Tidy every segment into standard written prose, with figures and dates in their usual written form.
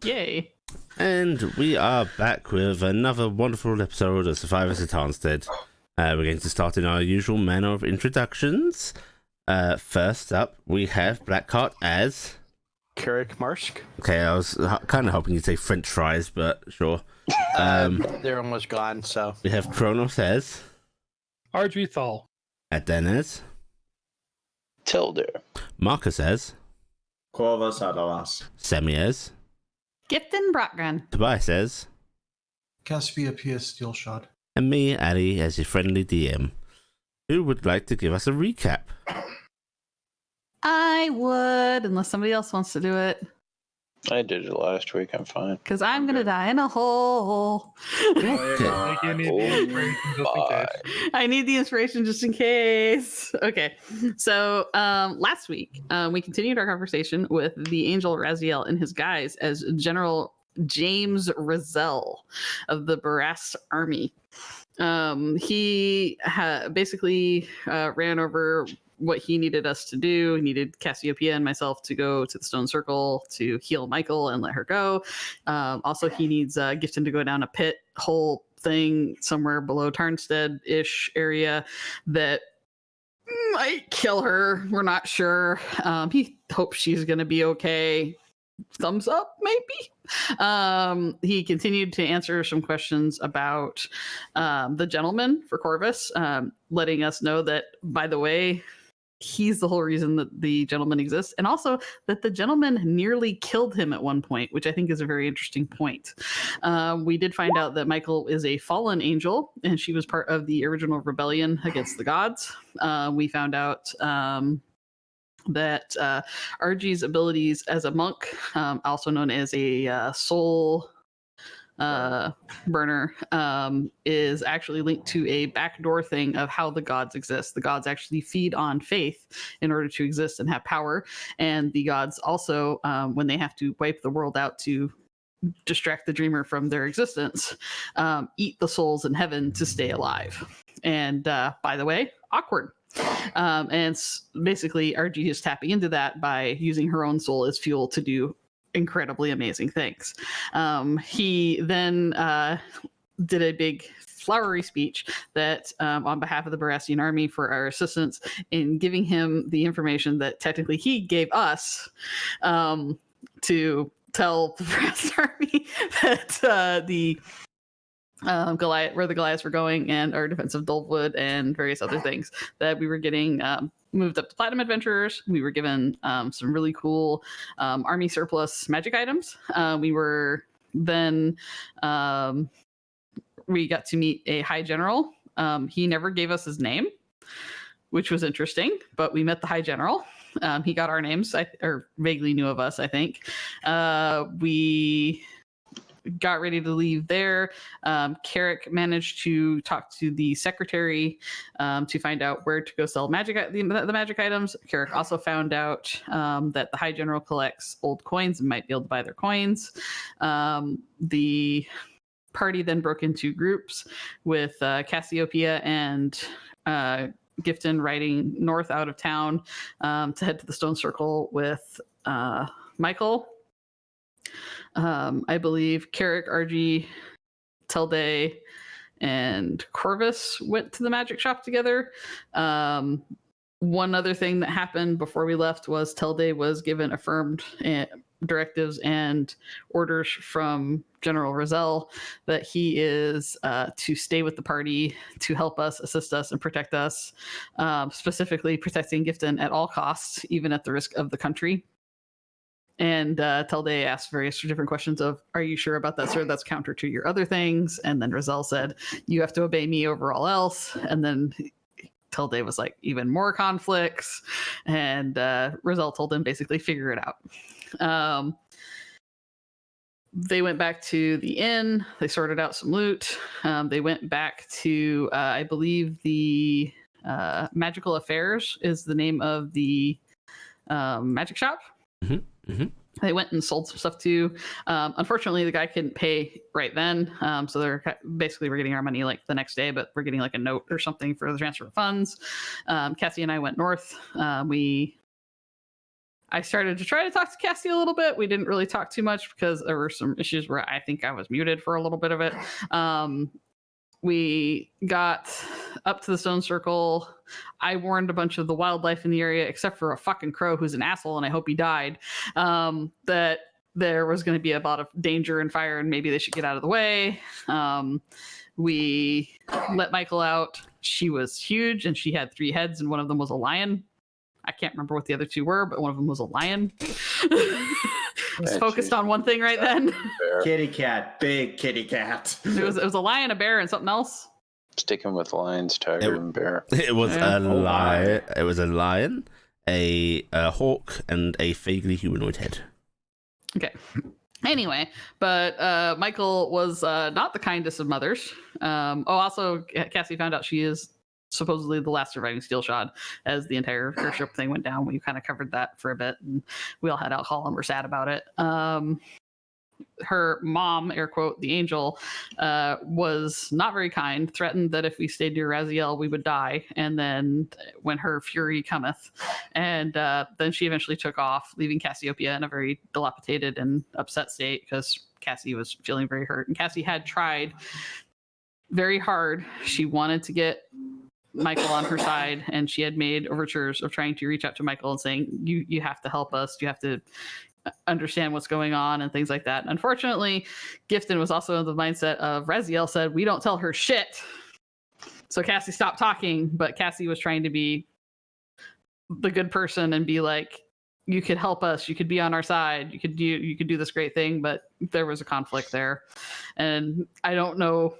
Yay. And we are back with another wonderful episode of Survivors of Tarnstead. We're going to start in our usual manner of introductions. First up, we have Blackheart as... Carrick Marsk. Okay, I was kind of hoping you'd say French fries, but sure. They're almost gone, so... We have Kronos as... Ardrethal. Adenes. Tilder. Marcus as... Corvus Adalas. Semi as... Gifton Brockgren. Tobias as... Caspia P.S. Steelshot. And me, Addy, as your friendly DM. Who would like to give us a recap? I would, unless somebody else wants to do it. I did it last week. I'm fine. Because I'm going to die in a hole. Like you need the inspiration just in case. I need the inspiration just in case. Okay. So last week, we continued our conversation with the angel Raziel in his guise as General James Razel of the Barast army. He basically ran over what he needed us to do. He needed Cassiopeia and myself to go to the Stone Circle to heal Michael and let her go. Also, he needs Gifton to go down a pit hole thing somewhere below Tarnstead-ish area that might kill her. We're not sure. He hopes she's going to be okay. Thumbs up, maybe. He continued to answer some questions about the gentleman for Corvus, letting us know that, by the way, he's the whole reason that the gentleman exists, and also that the gentleman nearly killed him at one point, which I think is a very interesting point. We did find out that Michael is a fallen angel, and she was part of the original rebellion against the gods. We found out that Argy's abilities as a monk, also known as a soul burner, is actually linked to a backdoor thing of how the gods exist. The gods actually feed on faith in order to exist and have power. And the gods also, when they have to wipe the world out to distract the dreamer from their existence, eat the souls in heaven to stay alive. And by the way, awkward. And basically, RG is tapping into that by using her own soul as fuel to do incredibly amazing things. He then did a big flowery speech that on behalf of the Barastian army for our assistance in giving him the information that technically he gave us to tell the Barastian army that the Goliath, where the Goliaths were going, and our defense of Dulwood and various other things, that we were getting moved up to Platinum Adventurers. We were given some really cool army surplus magic items. We were then we got to meet a High General. He never gave us his name, which was interesting, but we met the High General. He got our names, or vaguely knew of us, I think. We got ready to leave there. Carrick managed to talk to the secretary to find out where to go sell the magic items. Carrick also found out that the High General collects old coins and might be able to buy their coins. The party then broke into groups with Cassiopeia and Gifton riding north out of town to head to the Stone Circle with Michael. I believe Carrick, RG, Telde, and Corvus went to the magic shop together. One other thing that happened before we left was Telde was given affirmed directives and orders from General Razel that he is to stay with the party to help us, assist us, and protect us, specifically protecting Gifton at all costs, even at the risk of the country. And Telde asked various different questions of, are you sure about that, sir? That's counter to your other things. And then Razel said, you have to obey me over all else. And then Telde was like, even more conflicts. And Razel told him, basically, figure it out. They went back to the inn. They sorted out some loot. They went back to, I believe, the Magical Affairs is the name of the magic shop. Mm-hmm. Mm-hmm. They went and sold some stuff too. Unfortunately, the guy couldn't pay right then. So they're basically, we're getting our money like the next day, but we're getting like a note or something for the transfer of funds. Cassie and I went north. We I started to try to talk to Cassie a little bit. We didn't really talk too much because there were some issues where I think I was muted for a little bit of it. We got up to the stone circle. I warned a bunch of the wildlife in the area, except for a fucking crow who's an asshole, and I hope he died, that there was going to be a lot of danger and fire, and maybe they should get out of the way. We let Michael out. She was huge, and she had 3 heads, and one of them was a lion. I can't remember what the other 2 were, but one of them was a lion. Was focused on one thing right then. Kitty cat, big kitty cat. It was a lion, a bear, and something else. Sticking with lions, tiger, and bear. It was Yeah. a lion. It was a lion, a hawk, and a vaguely humanoid head. Okay. Anyway, but Michael was not the kindest of mothers. Also, Cassie found out she is supposedly the last surviving steel shod as the entire airship thing went down. We kind of covered that for a bit, and we all had alcohol and were sad about it. Her mom, air quote, the angel, was not very kind, threatened that if we stayed near Raziel, we would die. And then when her fury cometh, and then she eventually took off, leaving Cassiopeia in a very dilapidated and upset state because Cassie was feeling very hurt. And Cassie had tried very hard. She wanted to get Michael on her side, and she had made overtures of trying to reach out to Michael and saying, you have to help us, you have to understand what's going on and things like that. And unfortunately, Gifton was also in the mindset of Raziel said, we don't tell her shit. So Cassie stopped talking, but Cassie was trying to be the good person and be like, you could help us, you could be on our side, you could do this great thing, but there was a conflict there. And I don't know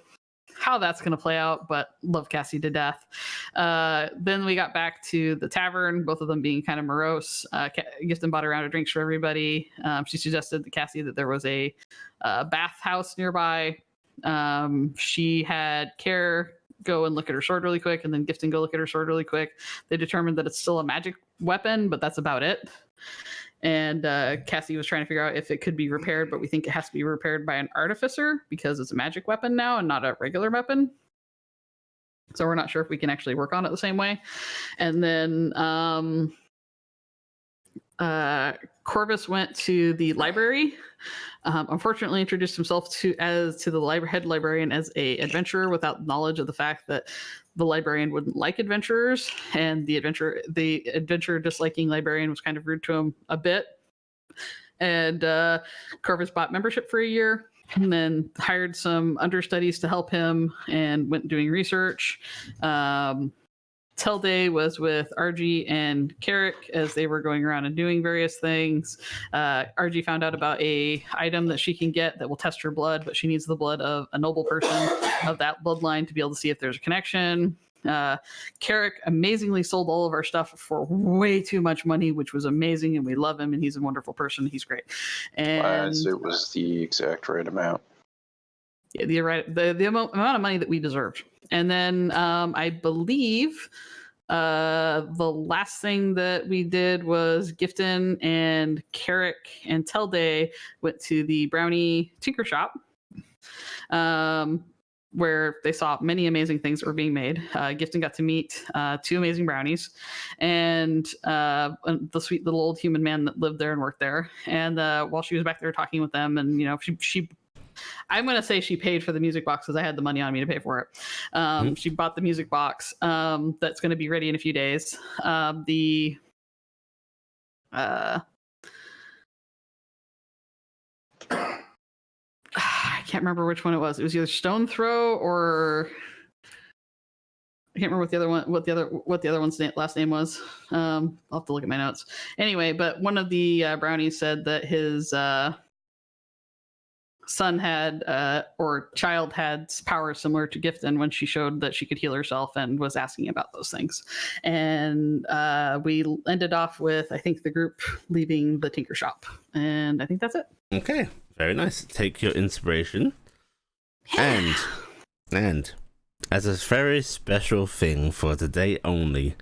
how that's going to play out, but love Cassie to death. Then we got back to the tavern, both of them being kind of morose. Gifton bought a round of drinks for everybody. She suggested to Cassie that there was a bathhouse nearby. She had Care go and look at her sword really quick, and then Gifton go look at her sword really quick. They determined that it's still a magic weapon, but that's about it. And Cassie was trying to figure out if it could be repaired, but we think it has to be repaired by an artificer because it's a magic weapon now and not a regular weapon. So we're not sure if we can actually work on it the same way. And then Corvus went to the library. Unfortunately, introduced himself to the head librarian as a adventurer without knowledge of the fact that the librarian wouldn't like adventurers, and the adventurer disliking librarian was kind of rude to him a bit. And Corvus bought membership for a year, and then hired some understudies to help him, and went doing research. Telde was with RG and Carrick as they were going around and doing various things. RG found out about a item that she can get that will test her blood, but she needs the blood of a noble person of that bloodline to be able to see if there's a connection. Carrick amazingly sold all of our stuff for way too much money, which was amazing, and we love him, and he's a wonderful person. He's great. And It was the exact right amount. yeah, the amount of money that we deserved. And then I believe the last thing that we did was Gifton and Carrick and Telde went to the Brownie Tinker Shop, where they saw many amazing things that were being made. Gifton got to meet 2 amazing brownies and the sweet little old human man that lived there and worked there. And while she was back there talking with them, and she I'm going to say she paid for the music box because I had the money on me to pay for it. She bought the music box that's going to be ready in a few days. I can't remember which one it was. It was either Stone Throw or I can't remember what the other one's last name was. I'll have to look at my notes. Anyway, but one of the brownies said that his son had or child had powers similar to Gifton when she showed that she could heal herself and was asking about those things. And we ended off with, I think, the group leaving the Tinker Shop. And I think that's it. Okay, very nice. Take your inspiration. And as a very special thing for today only,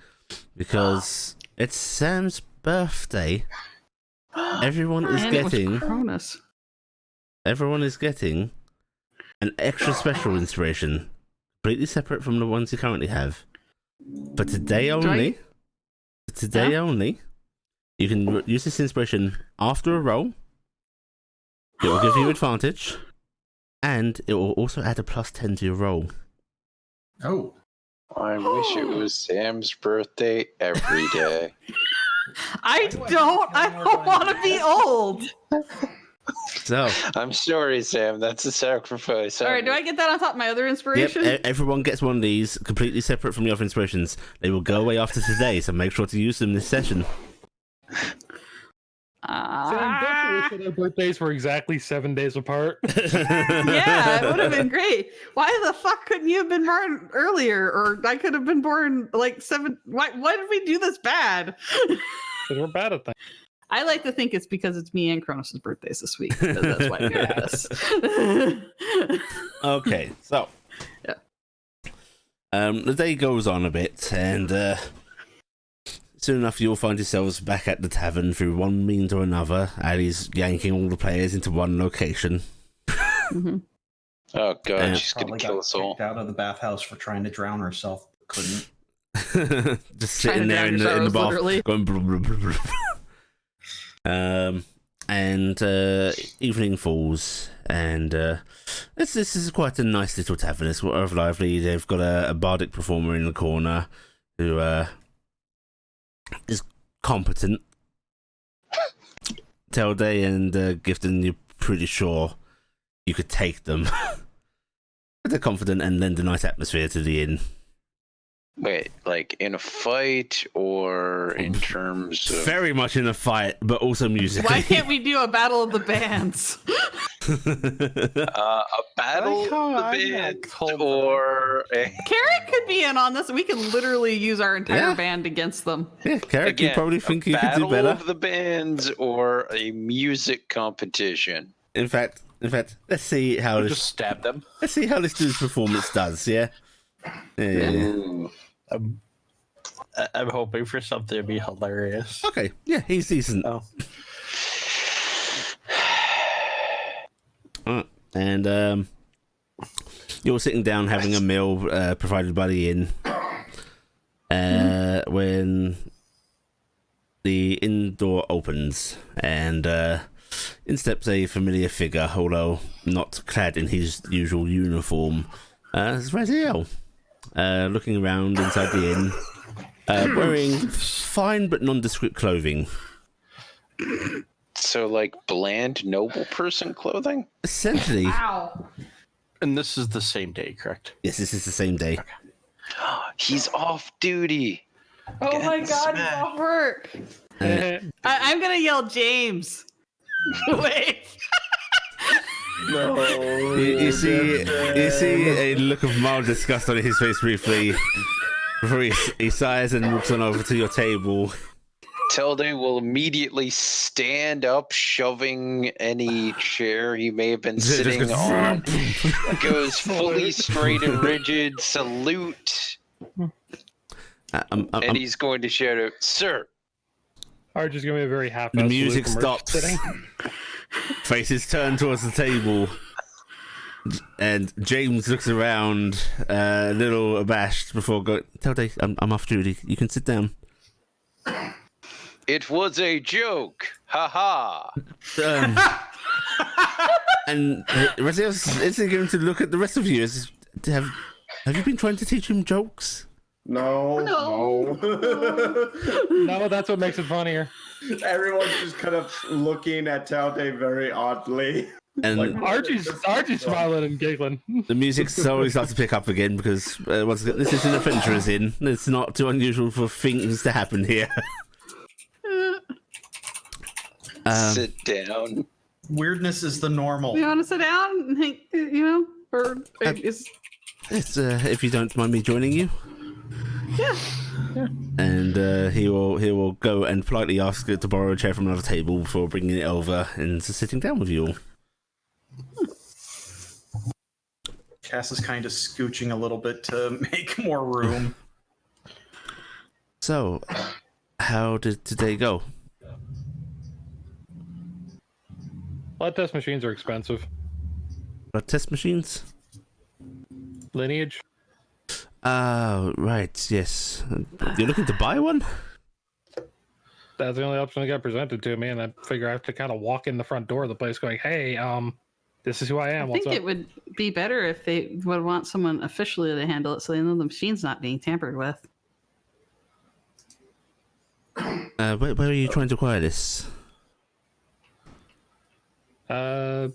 because it's Sam's birthday, everyone is And it was getting Cronus. Everyone is getting an extra special inspiration, completely separate from the ones you currently have. But today only, You can use this inspiration after a roll. It will give you advantage, and it will also add a +10 to your roll. Oh. I wish it was Sam's birthday every day. I don't want to be old. So, I'm sorry, Sam. That's a sacrifice. All right, do I get that on top of my other inspiration? yep, everyone gets one of these, completely separate from the other inspirations. They will go away after today, so make sure to use them this session. Sam, don't you wish that our birthdays were exactly 7 days apart? Yeah, it would have been great. Why the fuck couldn't you have been born earlier? Or I could have been born like 7. Why did we do this bad? Because we're bad at that. I like to think it's because it's me and Kronos' birthdays this week. Because that's why I did this. Okay, so. Yeah. The day goes on a bit, and soon enough you'll find yourselves back at the tavern through one means or another. Ali's yanking all the players into one location. Mm-hmm. Oh god, Yeah. she's gonna Probably kill got us all. kicked out of the bathhouse for trying to drown herself. Couldn't. Just sitting there in the bath, literally. going blah, blah, blah, blah. And evening falls, and this is quite a nice little tavern. It's sort of lively. They've got a bardic performer in the corner who is competent. Telde and Gifton, you're pretty sure you could take them. But they're confident and lend a nice atmosphere to the inn. Wait, like in a fight or in terms of Very much in a fight, but also musically. Why can't we do a battle of the bands? a battle Like how of I'm the band not cold or Carrot could be in on this. We could literally use our entire Yeah. band against them. Yeah, Carrick, you again, probably think a you could do battle better. of the bands or a music competition. In fact, let's see how Just this stab them. dude's performance does. Yeah. Yeah. Ooh. I'm hoping for something to be hilarious. Okay. Yeah, he's decent. Oh. And you're sitting down having a meal provided by the inn. When the inn door opens and in steps a familiar figure, although not clad in his usual uniform. It's Raziel, looking around inside the inn, wearing fine but nondescript clothing. So like bland noble person clothing? Essentially, Wow. And this is the same day, correct? yes, this is the same day. He's off duty. Oh my Get god, he's smacked. off work. I'm gonna yell James. Wait. No. You see a look of mild disgust on his face briefly before he sighs and walks on over to your table. Telde will immediately stand up, shoving any chair he may have been Just sitting goes, on. Goes fully straight and rigid, salute, and he's going to shout out, "Sir!" Or just give me a very half. The music stops. Faces turn towards the table, and James looks around, a little abashed before going. Telde, I'm off duty. You can sit down. It was a joke. Ha ha. And Raziel's instantly going to look at the rest of you. Have you been trying to teach him jokes? No. No, that's what makes it funnier. Everyone's just kind of looking at Talde very oddly. And Like, Archie's smiling and giggling. the music slowly starts to pick up again because once again, this is an adventurer's inn. It's not too unusual for things to happen here. Sit down. Weirdness is the normal. You want to sit down and hang, or is It's, if you don't mind me joining you. yeah. And he will go and politely ask to borrow a chair from another table before bringing it over and sitting down with you all. Cass is kind of scooching a little bit to make more room. So, how did today go? Blood test machines are expensive. Blood test machines? Lineage. Right, yes. You're looking to buy one? That's the only option that got presented to me, and I figure I have to kind of walk in the front door of the place going, hey, this is who I am. I What's think up? it would be better if they would want someone officially to handle it so they know the machine's not being tampered with. Where are you trying to acquire this? And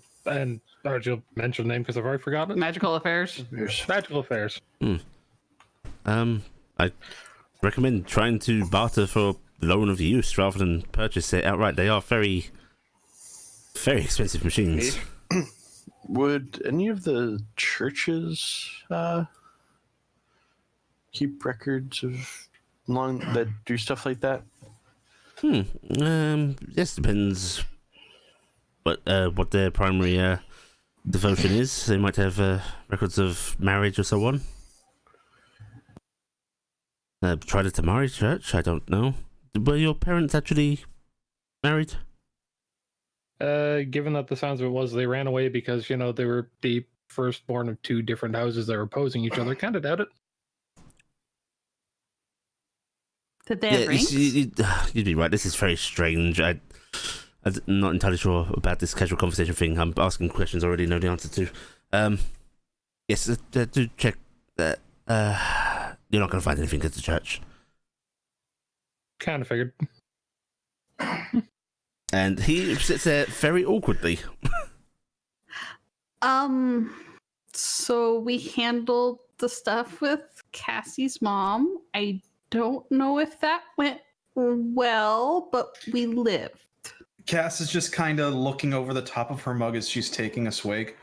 you'll mention the name because I've already forgotten it. Magical affairs. Magical Affairs. I recommend trying to barter for loan of use rather than purchase it outright. They are very, very expensive machines. Would any of the churches keep records of that do stuff like that? Yes, depends what their primary devotion is. They might have records of marriage or so on. Try the Tamari Church. I don't know. Were your parents actually married? Given that the sounds of it was they ran away because, they were the firstborn of two different houses that were opposing each other, kind of doubt it. Did they have rings? You'd be right. This is very strange. I'm not entirely sure about this casual conversation thing. I'm asking questions I already know the answer to. Yes, do check that. You're not going to find anything at the church. Kind of figured. And he sits there very awkwardly. So we handled the stuff with Cassie's mom. I don't know if that went well, but we lived. Cass is just kind of looking over the top of her mug as she's taking a swig.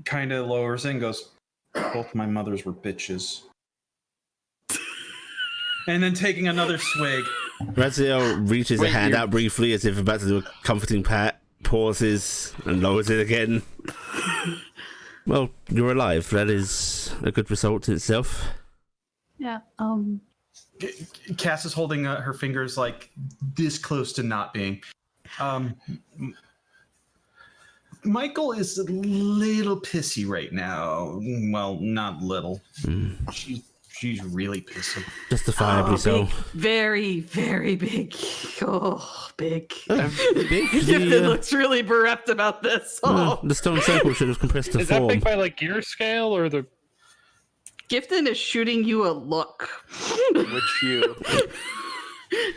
Kind of lowers it and goes, both my mothers were bitches. And then taking another swig. Raziel reaches a hand out briefly as if about to do a comforting pat, pauses, and lowers it again. Well, you're alive. That is a good result in itself. Yeah. Cass is holding her fingers like this close to not being. Michael is a little pissy right now. Well, not little. She's really pissy. Justifiably so. Big, very, very big. Oh, big. Big. Gifted looks really bereft about this. Oh. The stone circle should have compressed to Is form. that big by like gear scale or the? Gifted is shooting you a look. Which you?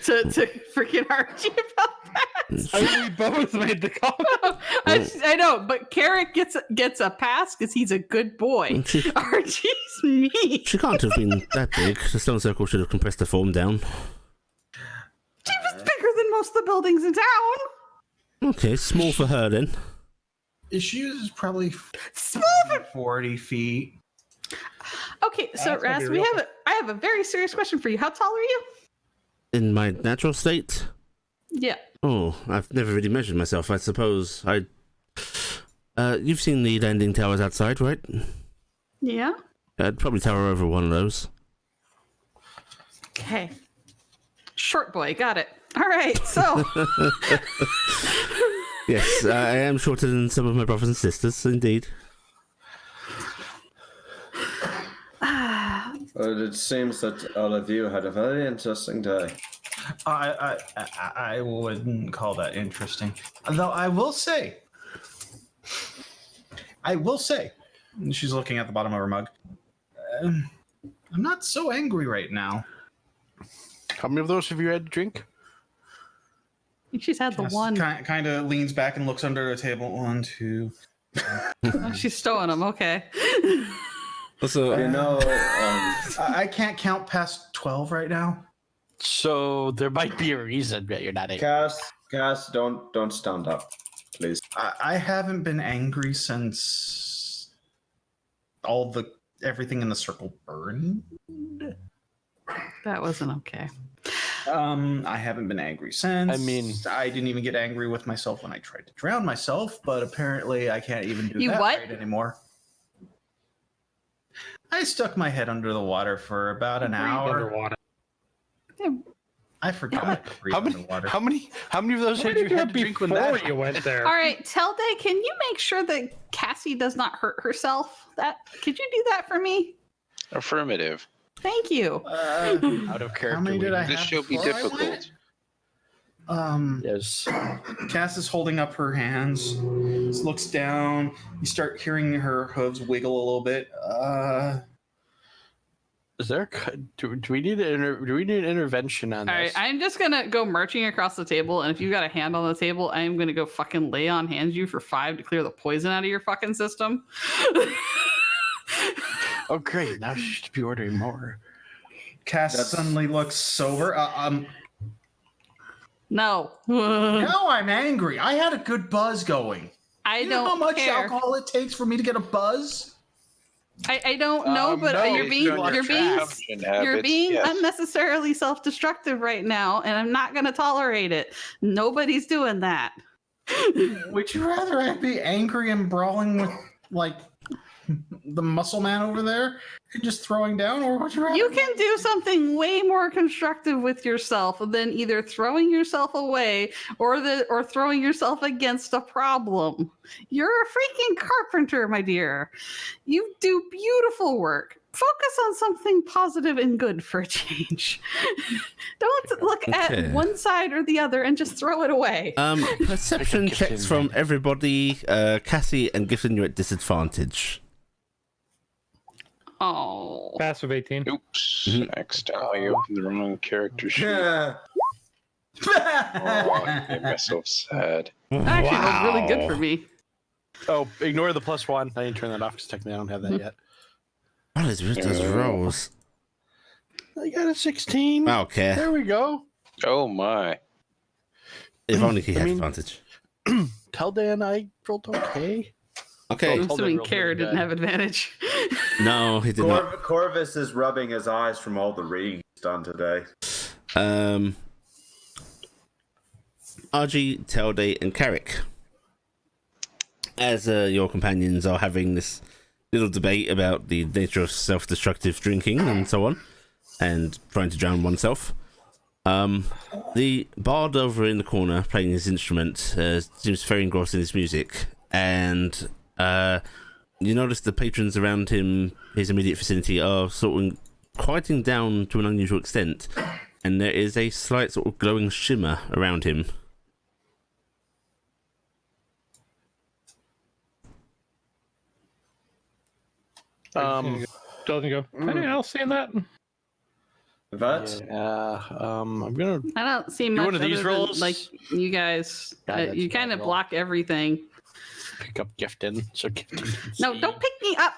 to freaking argue about that. I mean, we both made the comment. I know, but Carrick gets a pass because he's a good boy. Archie's me. She can't have been that big. The stone circle should have compressed the form down. She was bigger than most of the buildings in town. Okay, small for her then. She is probably Small for 40 feet. Okay, so That's gonna be Raz, real I have a very serious question for you. How tall are you? In my natural state? Yeah. Oh, I've never really measured myself. I suppose you've seen the landing towers outside, right? Yeah. I'd probably tower over one of those. Okay. Short boy, got it. All right, so Yes, I am shorter than some of my brothers and sisters, indeed. Well, it seems that all of you had a very interesting day. I wouldn't call that interesting. Although I will say, and she's looking at the bottom of her mug. I'm not so angry right now. How many of those have you had to drink? I think she's had the Cass one. kind of leans back and looks under the table. 1, 2. Oh, she's stowing them. Okay. Also, You know, I can't count past 12 right now. So there might be a reason that you're not angry. Cass, don't stand up, please. I haven't been angry since everything in the circle burned. That wasn't okay. I haven't been angry since. I mean- I didn't even get angry with myself when I tried to drown myself, but apparently I can't even do You that what? right anymore. I stuck my head under the water for about an hour. Underwater. I forgot I could breathe How many? underwater. How many of those What had you did you had have to drink when before that? you went there? All right, Telde, can you make sure that Cassie does not hurt herself? Could you do that for me? Affirmative. Thank you. Out of character. How many did I This have shall be before I difficult. went? Yes. Cass is holding up her hands, looks down. You start hearing her hooves wiggle a little bit. Is there? Do we need do we need intervention on All right, this? I'm just gonna go marching across the table, and if you got a hand on the table, I'm gonna go fucking lay on hands you for 5 to clear the poison out of your fucking system. Oh, great! Now she should be ordering more. Cass That's- suddenly looks sober. No, Now I'm angry. I had a good buzz going. I You know how don't much care. alcohol it takes for me to get a buzz? I don't know, but no, you're being Based on your consumption habits, yes. unnecessarily self-destructive right now, and I'm not gonna tolerate it. Nobody's doing that. Would you rather I be angry and brawling with, like, the muscle man over there and just throwing down, or would you rather? You can do something way more constructive with yourself than either throwing yourself away or throwing yourself against a problem. You're a freaking carpenter, my dear. You do beautiful work. Focus on something positive and good for a change. Don't look Okay. at one side or the other and just throw it away. Perception Gifton checks from then. everybody. Cassie and Gifton, you're at disadvantage. Oh. Passive 18. Oops. Mhm. Next, I opened the wrong character sheet. Yeah. Oh, I made myself sad. Actually, it was really good for me. Oh, ignore the +1. I didn't turn that off because technically I don't have that yet. What is with those rolls? I got a 16. I don't care. There we go. Oh my. If only he I had mean- advantage. Telday and I rolled okay. Okay. I'm Hold it assuming real Kara quick, didn't guys. have advantage. No, he did not. Corvus is rubbing his eyes from all the reading he's done today. RG, Telday, and Carrick. As your companions are having this little debate about the nature of self-destructive drinking and so on, and trying to drown oneself, the bard over in the corner playing his instrument seems very engrossed in his music, and you notice the patrons around him, his immediate vicinity, are sort of quieting down to an unusual extent, and there is a slight sort of glowing shimmer around him. Doesn't go. Anyone else seeing that? That? Yeah. I'm gonna. I don't see much one of these other than, rolls? like you guys. Yeah, that's You a kind bad of roll. block everything. Pick up Gifton. So Gifton can No, see. don't pick me up.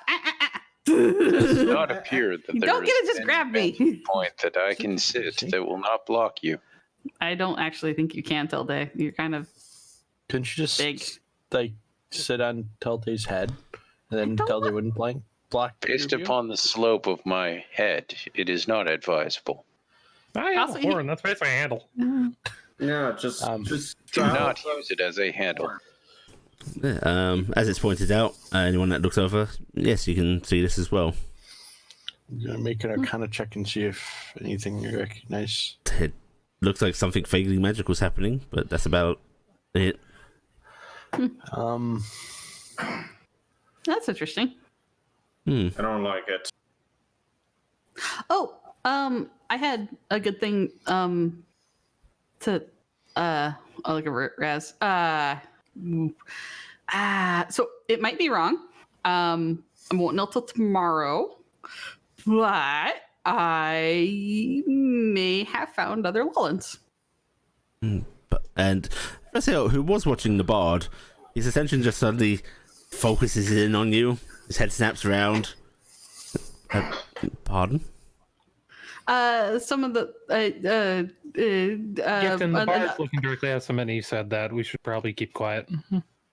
It does not appear that there Don't get is it, just any grab me. vantage point that I can sit that will not block you. I don't actually think you can, Tilde. You're kind of Couldn't you just big. like sit on Teltay's head, and then don't Teltay wouldn't block? Based your view? upon the slope of my head, it is not advisable. I have Also, a horn. That's basically a handle. Yeah, just Do not use it as a handle. As it's pointed out, anyone that looks over, yes, you can see this as well. I'm gonna make an Arcana check and see if anything you recognize. It looks like something vaguely magical is happening, but that's about it. That's interesting. I don't like it. Oh, I had a good thing. To I'll look over it, Raz. So it might be wrong. I won't know till tomorrow, but I may have found other Lullins. And Raziel, who was watching the bard, his attention just suddenly focuses in on you. His head snaps around. Pardon? Some of the Gifton, the bard's looking directly at him, and he said that we should probably keep quiet.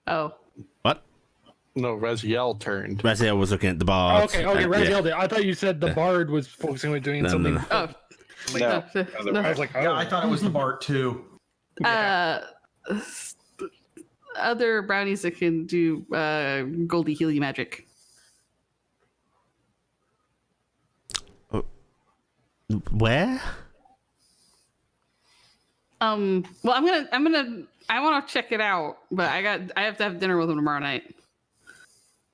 oh, What? No, Raziel turned. Raziel was looking at the bard. Okay, Yeah. Raziel did. I thought you said the bard was focusing on doing No, something. no. oh, No, no. I was like, oh. Yeah, I thought it was the Bart too. Other brownies that can do Goldie Healy magic. Where? Well, I want to check it out, but I have to have dinner with them tomorrow night.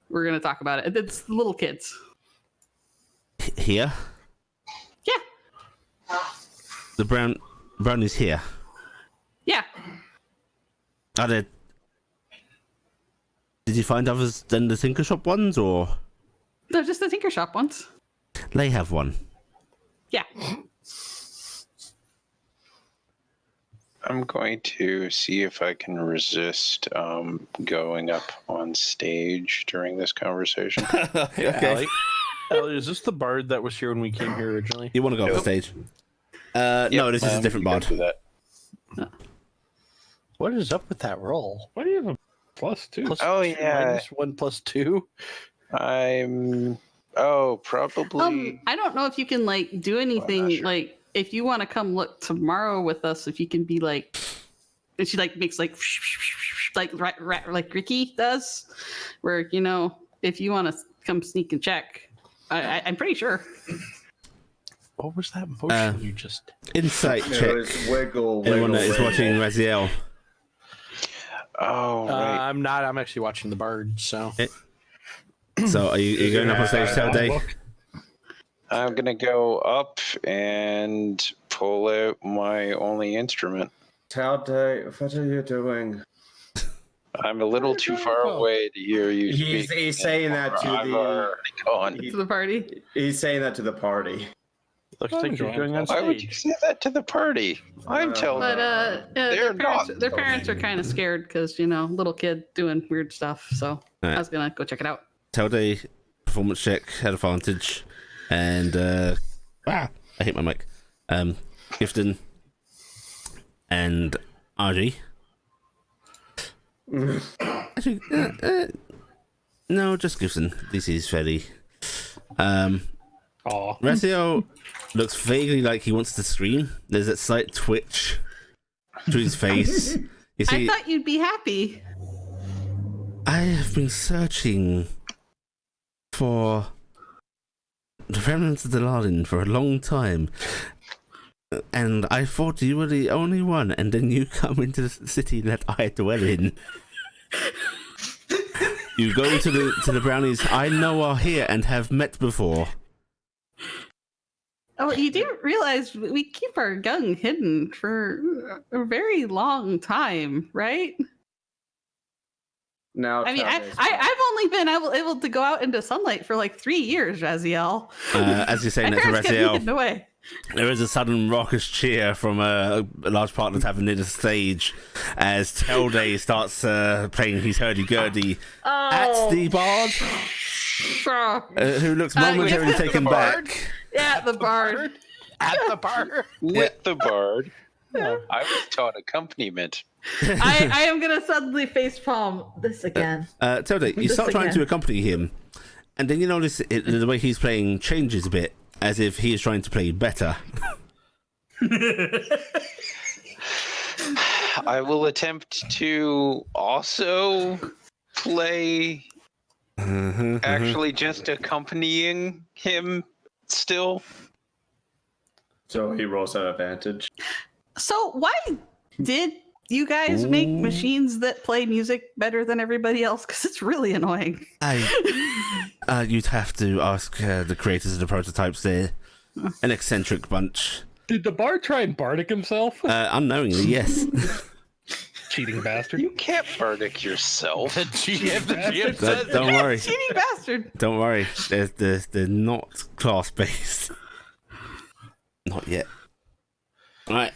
We're gonna talk about it. It's the little kids. Here? the brownies here. Yeah. Are there? Did you find others than the Tinker Shop ones, or They're just the Tinker Shop ones. they have one? Yeah. I'm going to see if I can resist going up on stage during this conversation. Okay. Allie, is this the bard that was here when we came here originally? You want to go off stage? No, this is a different bard. Do that. What is up with that roll? Why do you have a +2? Oh, yeah. -1 +2. I'm probably. I don't know if you can like do anything sure. like if you want to come look tomorrow with us. If you can be like, and she like makes like like Ricky does, where if you want to come sneak and check, I'm pretty sure. What was that motion you just did? Insight It check. was wiggle, Anyone that is wiggle. watching Raziel. Oh, right. I'm not. I'm actually watching the bard. So So are you going up on stage, Day? I'm gonna go up and pull out my only instrument. Talday, what are you doing? I'm a little too far away to hear you speak. He's saying that to I've the. already gone. To the party. He's saying that to the party. looks like you're going on Why would you stage. say that to the party? I'm telling But They're their not. parents are kind of scared because little kid doing weird stuff. So Right. I was gonna go check it out. Day performance check, had advantage, and I hit my mic. Gifton and RG. Actually, no, just Gifton. This is fairly. Aw. Raziel looks vaguely like he wants to scream. There's that slight twitch to his face. You see, I thought you'd be happy. I have been searching for the remnants of the Lardin for a long time, and I thought you were the only one, and then you come into the city that I dwell in. You go to the brownies I know are here and have met before. Oh, you do realize we keep our young hidden for a very long time, right? Now, I mean, Talday's I've only been able to go out into sunlight for like 3 years, Raziel. As you're saying My that to parents kept me Raziel, hidden away. there is a sudden raucous cheer from a large part of the tavern near the stage as Telday starts playing his hurdy-gurdy at the bard, Sure. who looks momentarily with the taken bard? back. Yeah, the bard. At the bar. with the bard. I was taught accompaniment. I am gonna suddenly facepalm this again. Telday, you This start trying again. to accompany him, and then you notice the way he's playing changes a bit, as if he is trying to play better. I will attempt to also play actually just accompanying him still. So he rolls at advantage. So why did you guys make machines that play music better than everybody else? Because it's really annoying. You'd have to ask the creators of the prototypes. They're an eccentric bunch. Did the bard try and bardic himself? Unknowingly, yes. Cheating bastard. You can't bardic yourself. The GM says Don't worry. Cheating bastard. Don't worry. They're not class-based. Not yet. Right.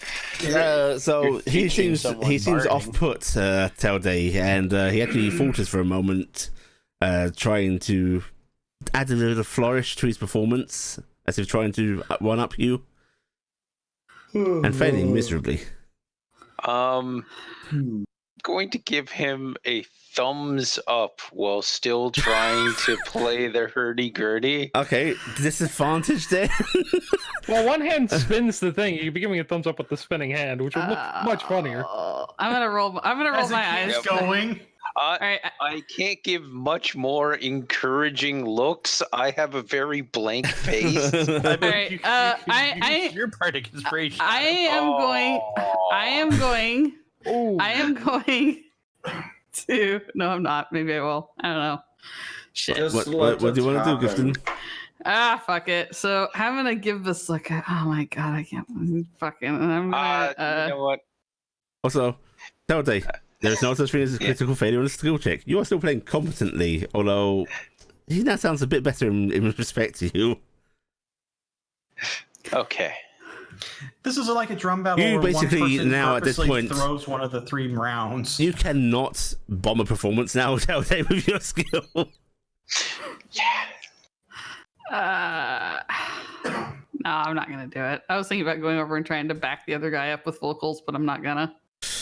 So You're he teaching seems someone off-put, Telday, and he actually falters for a moment, trying to add a little flourish to his performance, as if trying to one-up you, and failing miserably. Going to give him a thumbs up while still trying to play the hurdy-gurdy. Okay, disadvantage there. Well, one hand spins the thing. You'd be giving a thumbs up with the spinning hand, which would look much funnier. I'm gonna roll As my it eyes. keeps going. All right. I can't give much more encouraging looks. I have a very blank face. All right. your bardic inspiration. I am going to. No, I'm not. Maybe I will. I don't know. Shit. Just What let do you it want to do, happen. Gifton? Fuck it. So I'm gonna give this like oh my god, I can't fucking I'm gonna You know what? Also, Telday, there is no such thing as a critical failure on a skill check. You are still playing competently, although he now sounds a bit better in respect to you. Okay. This is like a drum battle. You where basically one person now at this purposely point throws one of the 3 rounds. You cannot bomb a performance now, Telday, with your skill. No, I'm not gonna do it. I was thinking about going over and trying to back the other guy up with vocals, but I'm not gonna.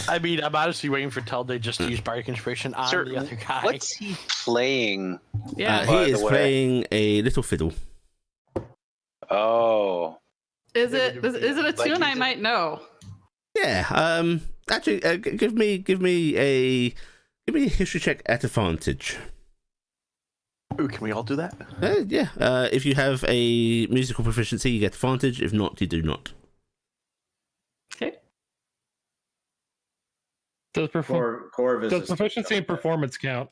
I mean, I'm honestly waiting for Telday just to use Bardic Inspiration on Sir, the other guy. what's he playing? Yeah. By He the is way. playing a little fiddle. Oh. Is it a Like tune I he's a- might know? Yeah. Actually, give me a history check at advantage. Ooh, can we all do that? Yeah. If you have a musical proficiency, you get advantage. If not, you do not. Okay. Does Corvus is proficiency and performance count?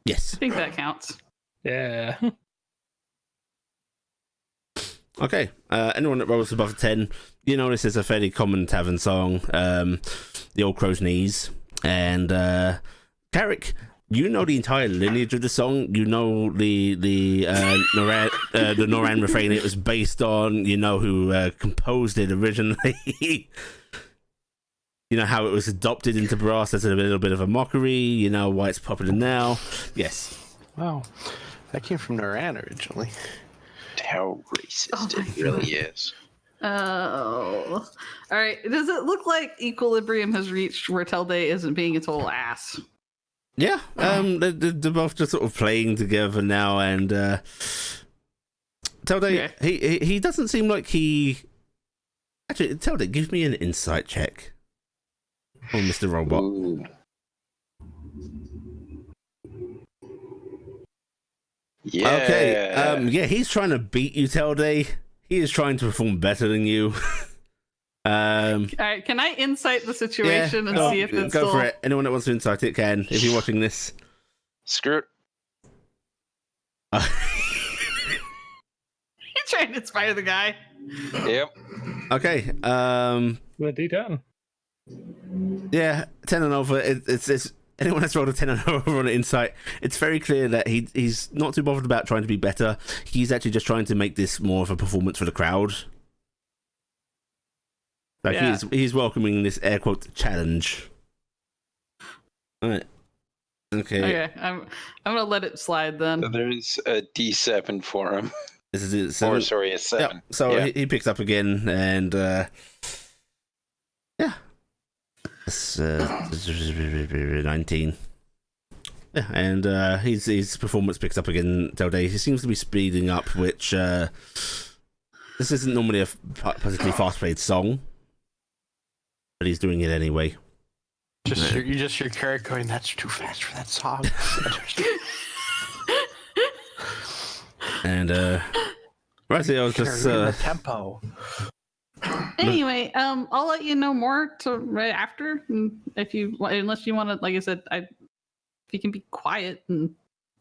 Yes. I think that counts. Yeah. Okay. Anyone that rolls above 10, you know this is a fairly common tavern song. The Old Crow's Knees. And Carrick, you know the entire lineage of the song. You know the Noran refrain it was based on. You know who composed it originally. You know how it was adopted into brass as a little bit of a mockery. You know why it's popular now. Yes. Wow. That came from Noran originally. How racist Oh my it really is. Oh. All right. Does it look like equilibrium has reached where Telday isn't being a total ass? Yeah. They're both just sort of playing together now, and Telday, he doesn't seem like he. Actually, Telday, give me an insight check. Oh, Mr. Robot. Ooh. Yeah. Okay. Yeah, he's trying to beat you, Telday. He is trying to perform better than you. All right. Can I insight the situation and see if it's go still... for it. Anyone that wants to insight it can. If you're watching this. Screw it. You're trying to inspire the guy. Yep. Okay. The D10. Yeah, 10 and over. It's anyone that's rolled a 10 and over on an insight, it's very clear that he's not too bothered about trying to be better. He's actually just trying to make this more of a performance for the crowd. Like Yeah. he's welcoming this air quote challenge. All right. Okay. I'm gonna let it slide then. So there's a D7 for him. This is it. 7. Or sorry, a 7. Yeah. So Yeah. he picks up again, and yeah, it's 19. Yeah, and his performance picks up again. Telday, he seems to be speeding up, which this isn't normally a particularly fast-paced song, but he's doing it anyway. You just hear Carrick going, "That's too fast for that song." And Razio just the tempo. Anyway, I'll let you know more right after, if you, unless you want to. Like I said, if you can be quiet and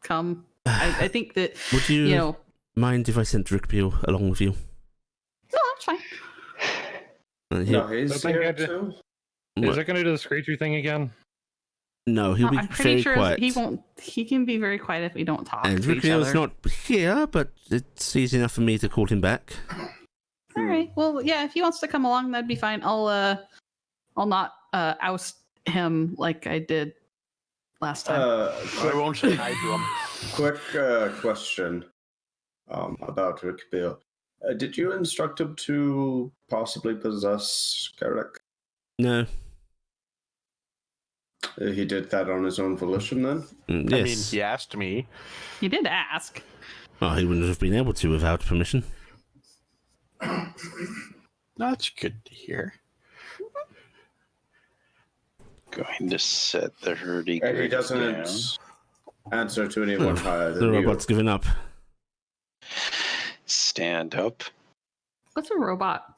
come. I think that would you mind if I sent Rickpeel along with you? No, that's fine. No, he's I think here I did- too. Is it going to do the screechy thing again? No, he'll be I'm pretty very sure quiet. he won't. He can be very quiet if we don't talk And to each Rickpeel's other. not here, but it's easy enough for me to call him back. All right. Well, yeah. If he wants to come along, that'd be fine. I'll not oust him like I did last time. I won't say hi to him. Quick question about Rick Bill. Did you instruct him to possibly possess Garrick? No. He did that on his own volition then? Yes. I mean, he asked me. He did ask. Well, he wouldn't have been able to without permission. That's good to hear. Going to set the hurdy And he down. doesn't answer to anyone higher The than you. robot's given up. Stand up. What's a robot?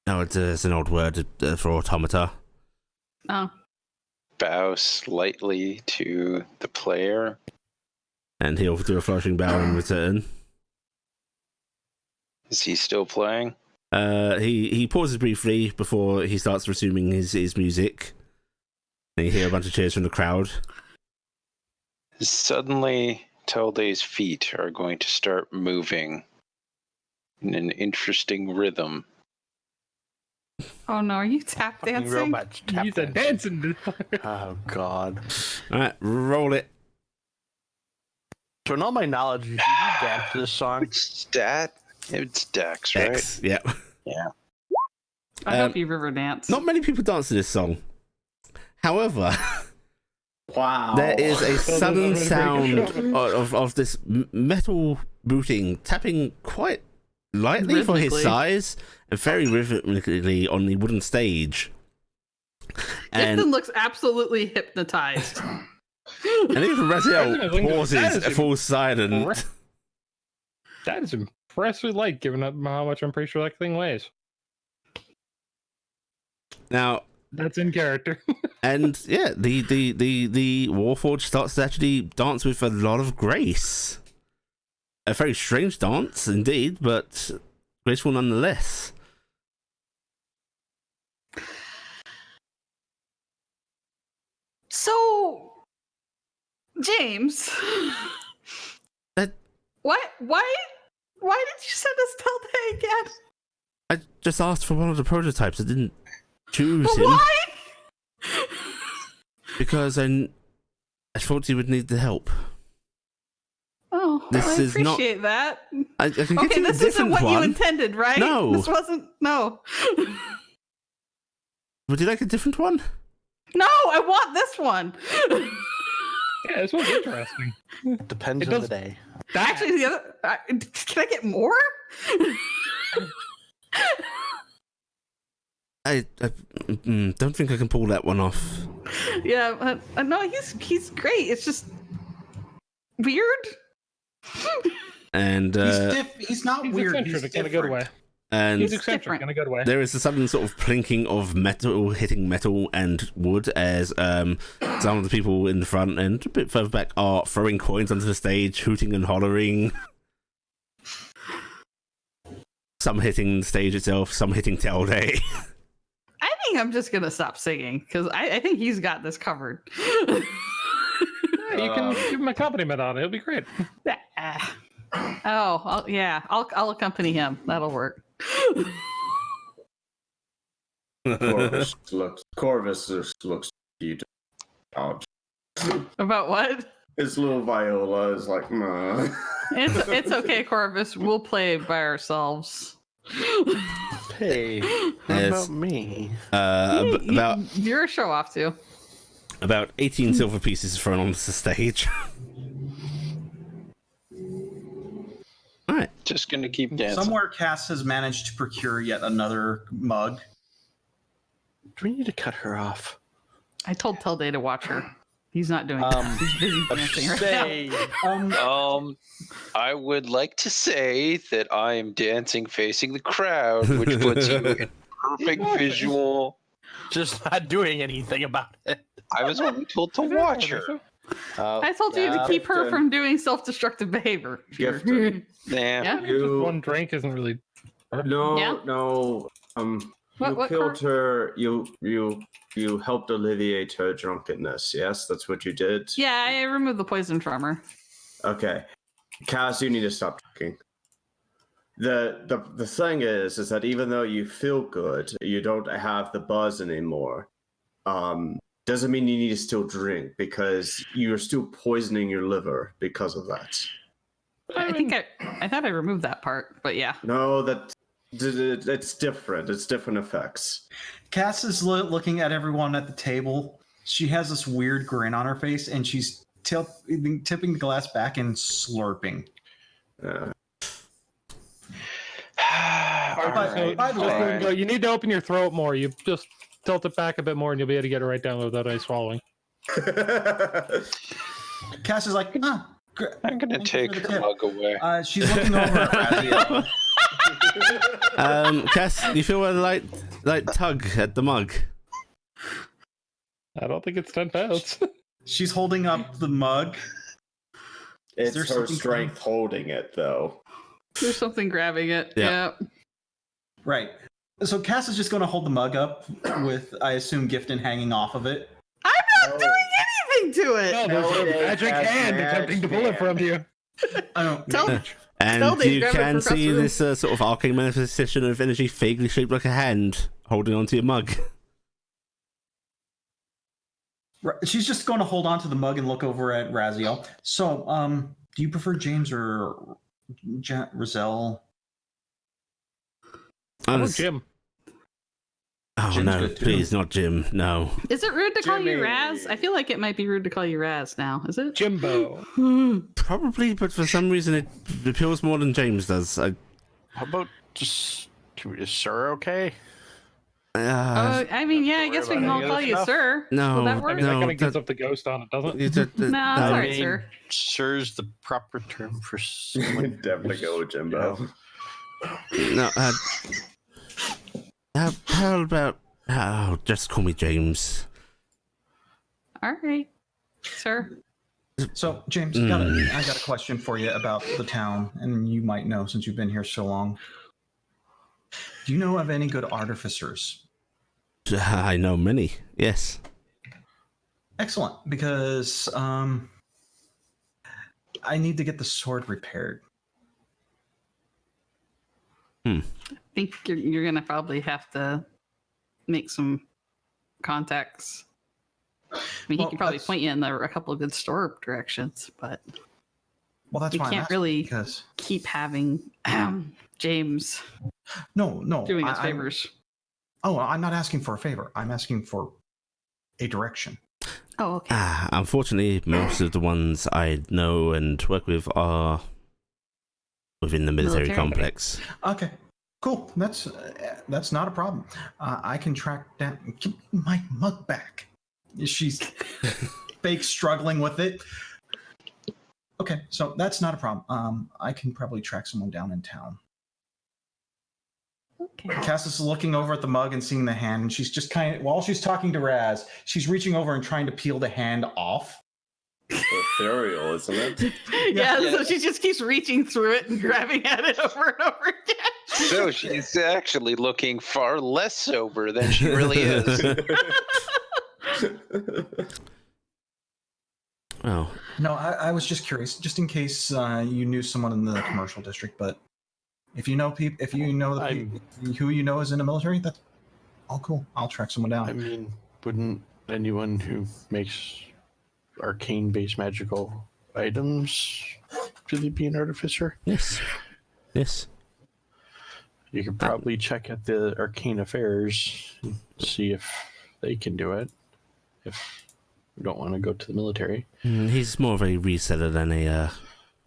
No, it's an old word for automata. Oh, Bow slightly to the player. And he'll do a flourishing bow in return. Is he still playing? He pauses briefly before he starts resuming his music. And you hear a bunch of cheers from the crowd. Suddenly, Telday's feet are going to start moving in an interesting rhythm. Oh no, are you tap Fucking dancing? robots tap He's a dancing. Oh god. All right, roll it. So in all my knowledge, did you dance to this song? It's It's Dex, right? X. Yeah. Yeah. I hope you river dance. Not many people dance to this song. However, Wow. there is a sudden that's sound really good. of this metal booting tapping quite lightly for his Rhythmically. size and very rhythmically on the wooden stage. And Gifton looks absolutely hypnotized. even Raziel I think that pauses, is falls silent. That is impressively light, given how much I'm pretty sure that thing weighs. Now, That's in character. and yeah, the Warforged starts to actually dance with a lot of grace. A very strange dance indeed, but graceful nonetheless. So, James, That- Why did you send us Telday again? I just asked for one of the prototypes. I didn't choose But him why? because I thought he would need the help. Oh, This I is not- appreciate that. I can get Okay, you a this isn't different what you one. intended, right? No. This wasn't. No. Would you like a different one? No, I want this one. Yeah, this one's interesting. Depends It on does- the day. Actually, the other. Can I get more? I don't think I can pull that one off. Yeah, no, he's great. It's just weird. And He's not He's weird. eccentric He's in a good way. different. and He's eccentric different. in a good way. there is a sudden sort of plinking of metal hitting metal and wood as some of the people in the front and a bit further back are throwing coins onto the stage, hooting and hollering. Some hitting the stage itself, some hitting Telday. I think I'm just gonna stop singing because I think he's got this covered. Yeah, you can give him a accompaniment on it. It'll be great. I'll accompany him. That'll work. Corvus just looks cute. Out. About what? His little viola is like, nah. It's okay, Corvus. We'll play by ourselves. Hey, what Yes. about me? About You're a show off too. about 18 silver pieces thrown onto the stage. All right. Just gonna keep dancing. Somewhere Cass has managed to procure yet another mug. Do we need to cut her off? I told Telday to watch her. He's not doing that. He's busy dancing right now. I would like to say that I am dancing facing the crowd, which puts you in perfect visual. Just not doing anything about it. I was only told to watch her. I told you to keep her Gifton. from doing Gifton. self-destructive behavior. Nah. Yeah? You, One drink isn't really. no, Yeah? no. What killed her. You helped alleviate her drunkenness. Yes, that's what you did. Yeah, I removed the poison from her. Okay, Cass, you need to stop drinking. The thing is that even though you feel good, you don't have the buzz anymore. Doesn't mean you need to still drink because you're still poisoning your liver because of that. I thought I removed that part, but yeah. No, it's different. It's different effects. Cass is looking at everyone at the table. She has this weird grin on her face, and she's tipping the glass back and slurping. Alright, by the way- fine. No, you need to open your throat more. You just tilt it back a bit more, and you'll be able to get it right down without any swallowing. Cass is like, I'm gonna Thank you take for the her tip. mug away. she's looking over at Raziel. Cass, you feel a light tug at the mug. I don't think it's 10 pounds. She's holding up the mug. It's there her something strength holding it, though. There's something grabbing it. Yeah. Yeah. Right. So Cass is just going to hold the mug up with, I assume, Gifton hanging off of it. I'm not doing anything to it. No, there's a Nowadays, magic that's hand attempting to pull it from you. I don't. Tell And Dave, you grab it can from across see the room. this sort of arcane manifestation of energy vaguely shaped like a hand holding onto your mug. Right, she's just going to hold on to the mug and look over at Raziel. So, do you prefer James or Rizal? Oh, Jim. Oh Jim's no, good, too. please not Jim. No. Is it rude to call you Jimmy. Raz? I feel like it might be rude to call you Raz now. Is it? Jimbo. Probably, but for some reason it appeals more than James does. How about just is Sir okay? I mean, yeah, I guess we can all call you sir. No, Will that I work? mean, that No, kind of gives that- up the ghost on it, doesn't You it? did- No, it's no. all right, sir. Sir's the proper term for someone. Definitely go with Jimbo. No, how about just call me James? All right, sir. So, James, I got a question for you about the town, and you might know since you've been here so long. Do you know of any good artificers? I know many. Yes. Excellent, because I need to get the sword repaired. I think you're gonna probably have to make some contacts. I mean, Well, he can probably that's- point you in a couple of good store directions, but Well, that's you why I'm can't asking, really because keep having James no, doing us I'm- favors. I'm not asking for a favor. I'm asking for a direction. Oh, okay. Unfortunately, most of the ones I know and work with are within the military Military? complex. Okay, cool. That's not a problem. I can track down. Give my mug back. She's fake struggling with it. Okay, so that's not a problem. I can probably track someone down in town. Okay. Cass is looking over at the mug and seeing the hand, and she's just kind of, while she's talking to Raz, she's reaching over and trying to peel the hand off. Ethereal, isn't it? Yeah, so she just keeps reaching through it and grabbing at it over and over again. So she's actually looking far less sober than she really is. Well, No, I was just curious, just in case you knew someone in the commercial district. But if you know people, if you know the I'm- people who you know is in the military, that's all cool. I'll track someone down. I mean, wouldn't anyone who makes arcane-based magical items really be an artificer? yes. Yes. You could probably check at the arcane affairs, and see if they can do it. If you don't want to go to the military. He's more of a reseller than a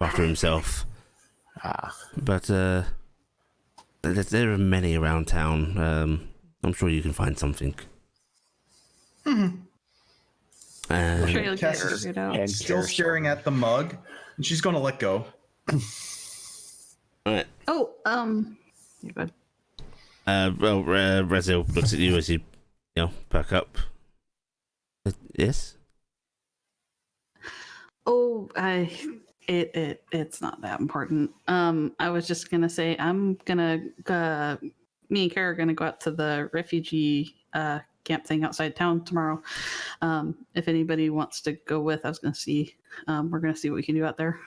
crafter himself. But there are many around town. I'm sure you can find something. I'm sure you'll get Cass it is figured out. And Still cares. staring at the mug, and she's going to let go. All right. Oh, you're good. Well, Razil looks at you as you perk up. Yes. Oh, it's not that important. I was just gonna say I'm gonna me and Kara are gonna go out to the refugee camp thing outside town tomorrow. If anybody wants to go with, I was gonna see. We're gonna see what we can do out there.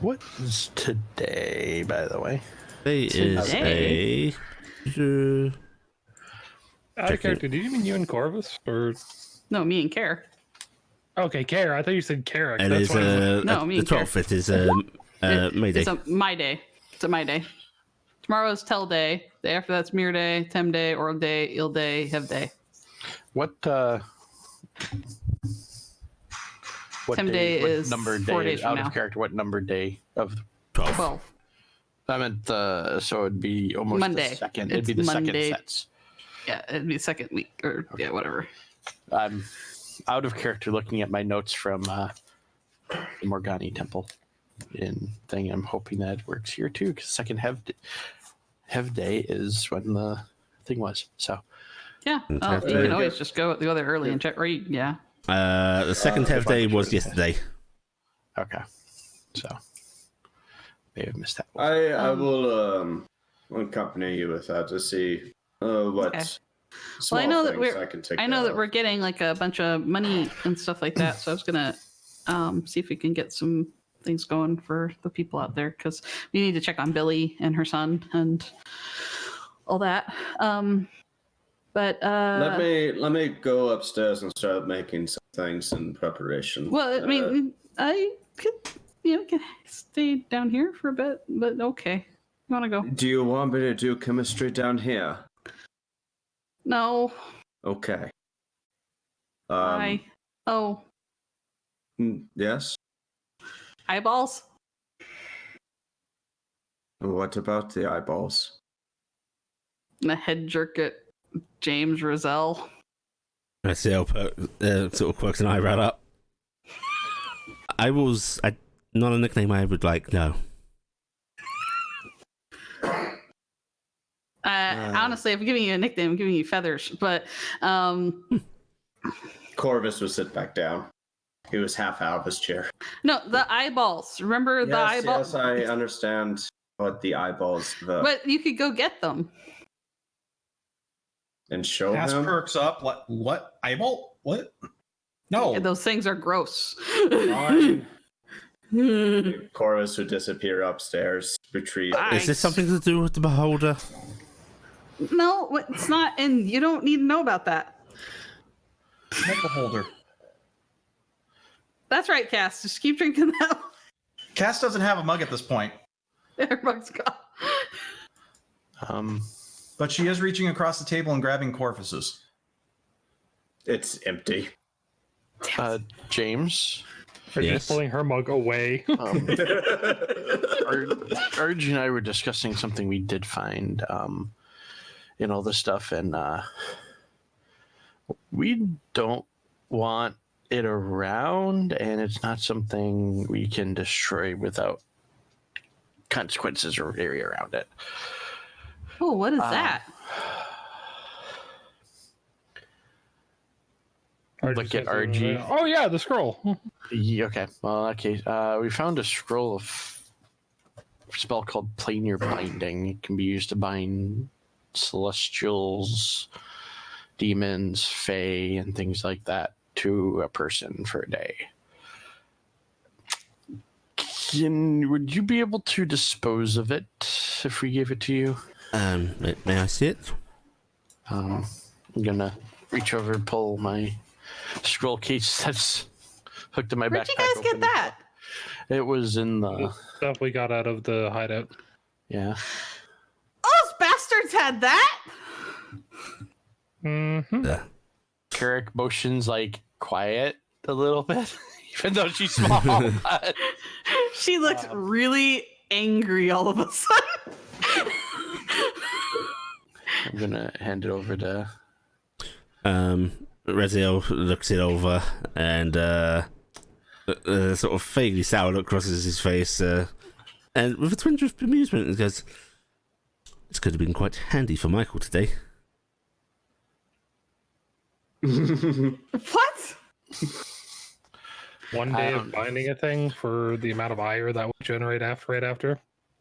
What is today, by the way? Today is Today? a. Out of character, did you mean you and Corvus? Or No, me and Kara. okay, Kara. I thought you said Kara. It That's is why I was like, No, me the and Kara. 12th. It is Mayday. It's my day. It's a my day. Tomorrow's Tell Day. Day after that's Mirror Day, Tem Day, Oral Day, Il Day, Hev Day. What Tem Day what is number 4 day days is from out now. of character? What number day of? 12. 12. I meant so it'd be almost Monday. the second. It's It'd be the Monday. second sets. Yeah, it'd be second week or yeah, whatever. I'm out of character looking at my notes from the Morgani Temple in thing. I'm hoping that works here too, because second Hev Day is when the thing was. So Yeah. It's Oh, Hev you Day. can always just go there early and check. Or yeah. The second Hev if I Day can was show you. yesterday. okay, So may have missed that one. I will accompany you with that to see what Okay. small I know that things I can take I know care that of. we're getting like a bunch of money and stuff like that. So I was gonna see if we can get some things going for the people out there because we need to check on Billy and her son and all that. But let me go upstairs and start making some things in preparation. well, I mean, I could can stay down here for a bit, but okay. You want to go? Do you want me to do chemistry down here? No. Okay. Why? Oh, Yes. eyeballs. What about the eyeballs? And a head jerk at James Roselle. Raziel sort of quirks an eyebrow up. Not a nickname I would like, no. Honestly, if I'm giving you a nickname, I'm giving you Feathers. But Corvus would sit back down. He was half out of his chair. no, the eyeballs. Remember the eyeballs? Yes, I understand what the eyeballs. But you could go get them. And show Cass him. perks up. What? Eyeball? What? No. Yeah, those things are gross. Fine. Corvus would disappear upstars, retrieve. Is this something to do with the beholder? No, it's not, and you don't need to know about that. Nickel holder. That's right, Cass. Just keep drinking that. Cass doesn't have a mug at this point, Everybody's gone. but she is reaching across the table and grabbing Corvus's. It's empty. James, Or Yes. just pulling her mug away. Arj and I were discussing something we did find in all this stuff, and we don't want it around, and it's not something we can destroy without consequences or area around it. Oh, what is that? Look at RG. Oh yeah, the scroll. Yeah, okay. Well, in that case, we found a scroll of a spell called Planar Binding. It can be used to bind celestials, demons, fae, and things like that to a person for a day. Would you be able to dispose of it if we gave it to you? May I see it? I'm gonna reach over and pull my scroll case that's hooked to my Where'd backpack. you guys get open. that? It was in the Stuff we got out of the hideout. yeah. Those bastards had that. Mm-hmm. Carrick motions like quiet a little bit, even though she's small. But She looks really angry all of a sudden. I'm gonna hand it over to. Raziel looks it over and sort of vaguely sour look crosses his face, and with a twinge of amusement, he goes, "This could have been quite handy for Michael today." What? One day of binding a thing for the amount of ire that would generate right after.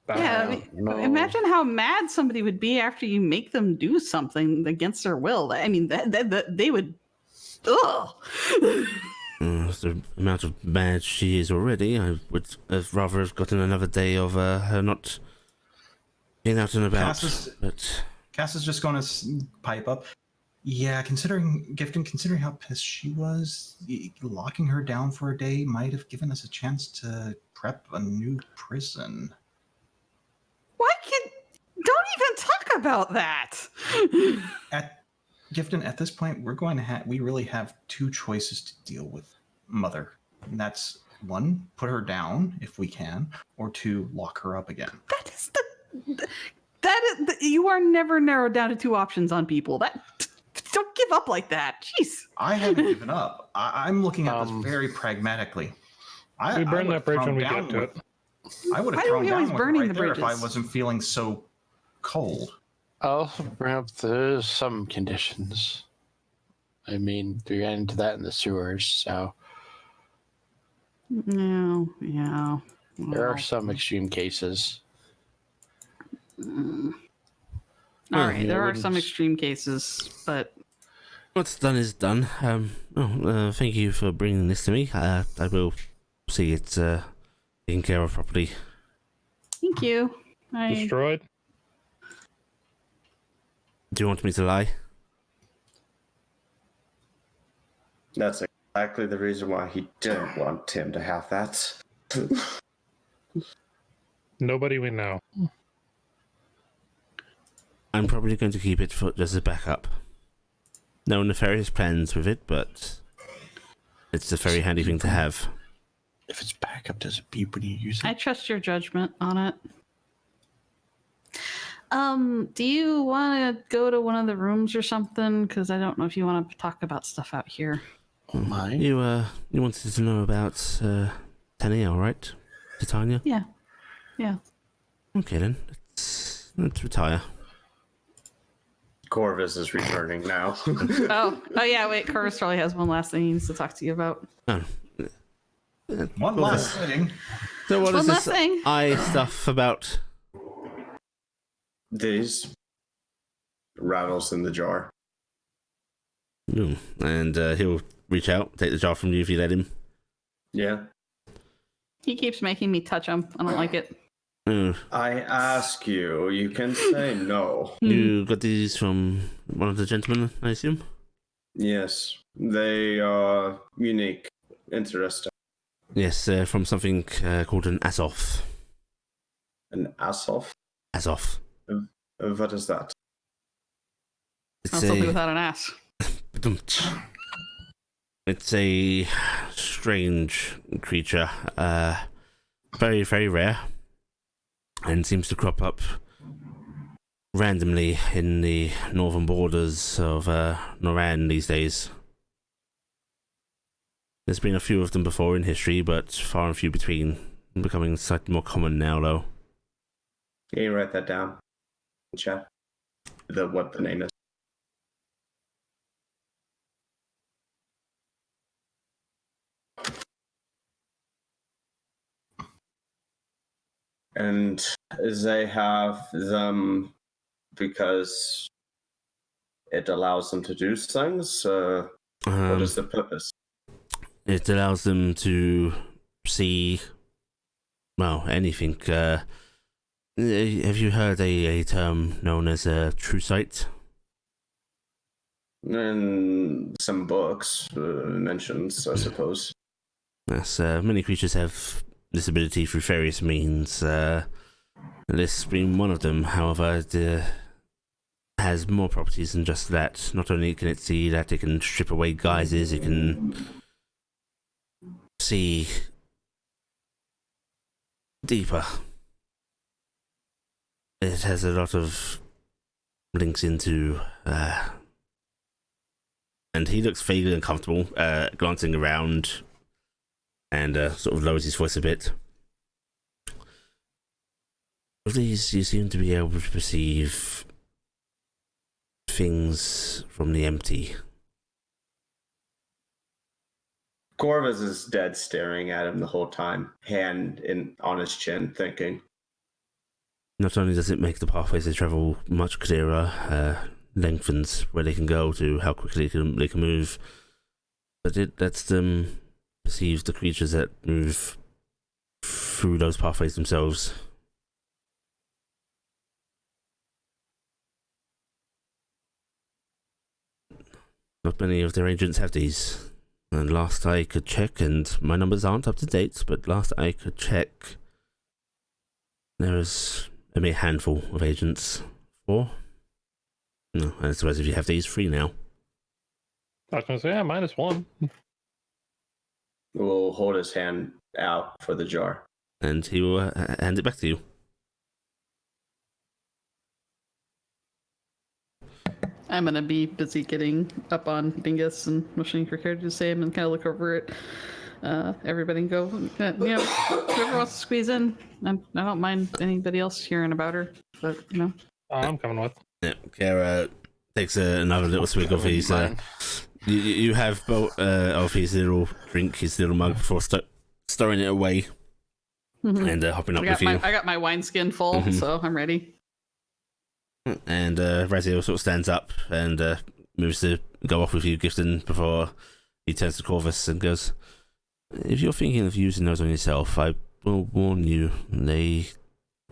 Yeah, I mean, imagine how mad somebody would be after you make them do something against their will. I mean, that they would. Ugh. The amount of mad she is already, I would have rather have gotten another day of her not being out and about. Cass is just going to pipe up. Yeah, considering how pissed she was, locking her down for a day might have given us a chance to prep a new prison. Don't even talk about that. Gifton, at this point, we really have two choices to deal with Mother. And that's one, put her down if we can, or two, lock her up again. You are never narrowed down to two options on people. Don't give up like that. Jeez. I haven't given up. I'm looking at this very pragmatically. We burn that bridge when we get to it. I would have Why are thrown we down always with her burning right the there if I bridges? wasn't feeling so cold. I'll bring up some conditions. I mean, we ran into that in the sewers, so No, yeah. There are some extreme cases. All Well, right, yeah, there are wouldn't- some extreme cases, but What's done is done. Thank you for bringing this to me. I will see it taken care of properly. thank you. Destroyed. Do you want me to lie? That's exactly the reason why he didn't want Tim to have that. Nobody we know. I'm probably going to keep it for just a backup. No nefarious plans with it, but it's a very handy thing to have. If it's backup, does it beep when you use it? I trust your judgment on it. Do you want to go to one of the rooms or something? Because I don't know if you want to talk about stuff out here. Oh my. You wanted to know about Tania, right? Titania? Yeah. Okay then, let's retire. Corvus is returning now. Oh yeah. Wait, Corvus probably has one last thing he needs to talk to you about. One last thing. So what is One last this thing. eye stuff about? These rattles in the jar. And he'll reach out, take the jar from you if you let him. Yeah. He keeps making me touch him. I don't like it. Oh, I ask you, you can say no. you got these from one of the gentlemen, I assume? Yes, they are unique, interesting. Yes, from something called an Azov. An Asov? Azov. What is that? It's Oh, something without an ass. It's a strange creature, very, very rare, and seems to crop up randomly in the northern borders of Noran these days. There's been a few of them before in history, but far and few between, becoming slightly more common now, though. Can you write that down in chat? What the name is. And they have them because it allows them to do things. What is the purpose? It allows them to see, well, anything. Have you heard a term known as a true sight? In some books mentions, I suppose. Yes, many creatures have this ability through various means. This being one of them, however, it has more properties than just that. Not only can it see that, it can strip away guises, it can see deeper. It has a lot of links into and he looks vaguely uncomfortable, glancing around, and sort of lowers his voice a bit. With these, you seem to be able to perceive things from the empty. Corvus is dead staring at him the whole time, hand on his chin, thinking. Not only does it make the pathways they travel much clearer, lengthens where they can go to how quickly they can move, but it lets them perceive the creatures that move through those pathways themselves. Not many of their agents have these. And last I could check, and my numbers aren't up to date, but last I could check, there is a mere handful of agents. 4? No, I suppose if you have these, 3 now. I was going to say, yeah, -1. Will hold his hand out for the jar. And he will hand it back to you. I'm gonna be busy getting up on Dingus and motioning for Carrie to do the same, and kind of look over at everybody and go, whoever wants to squeeze in. I don't mind anybody else hearing about her, but I'm coming with. Yeah, Kara takes another little swig of his. You have both of his little drink, his little mug, before stirring it away. Mhm. and hopping up I got with you. I got my wineskin full, Mhm. so I'm ready. And Raziel sort of stands up and moves to go off with you, Gifton, before he turns to Corvus and goes, "If you're thinking of using those on yourself, I will warn you, they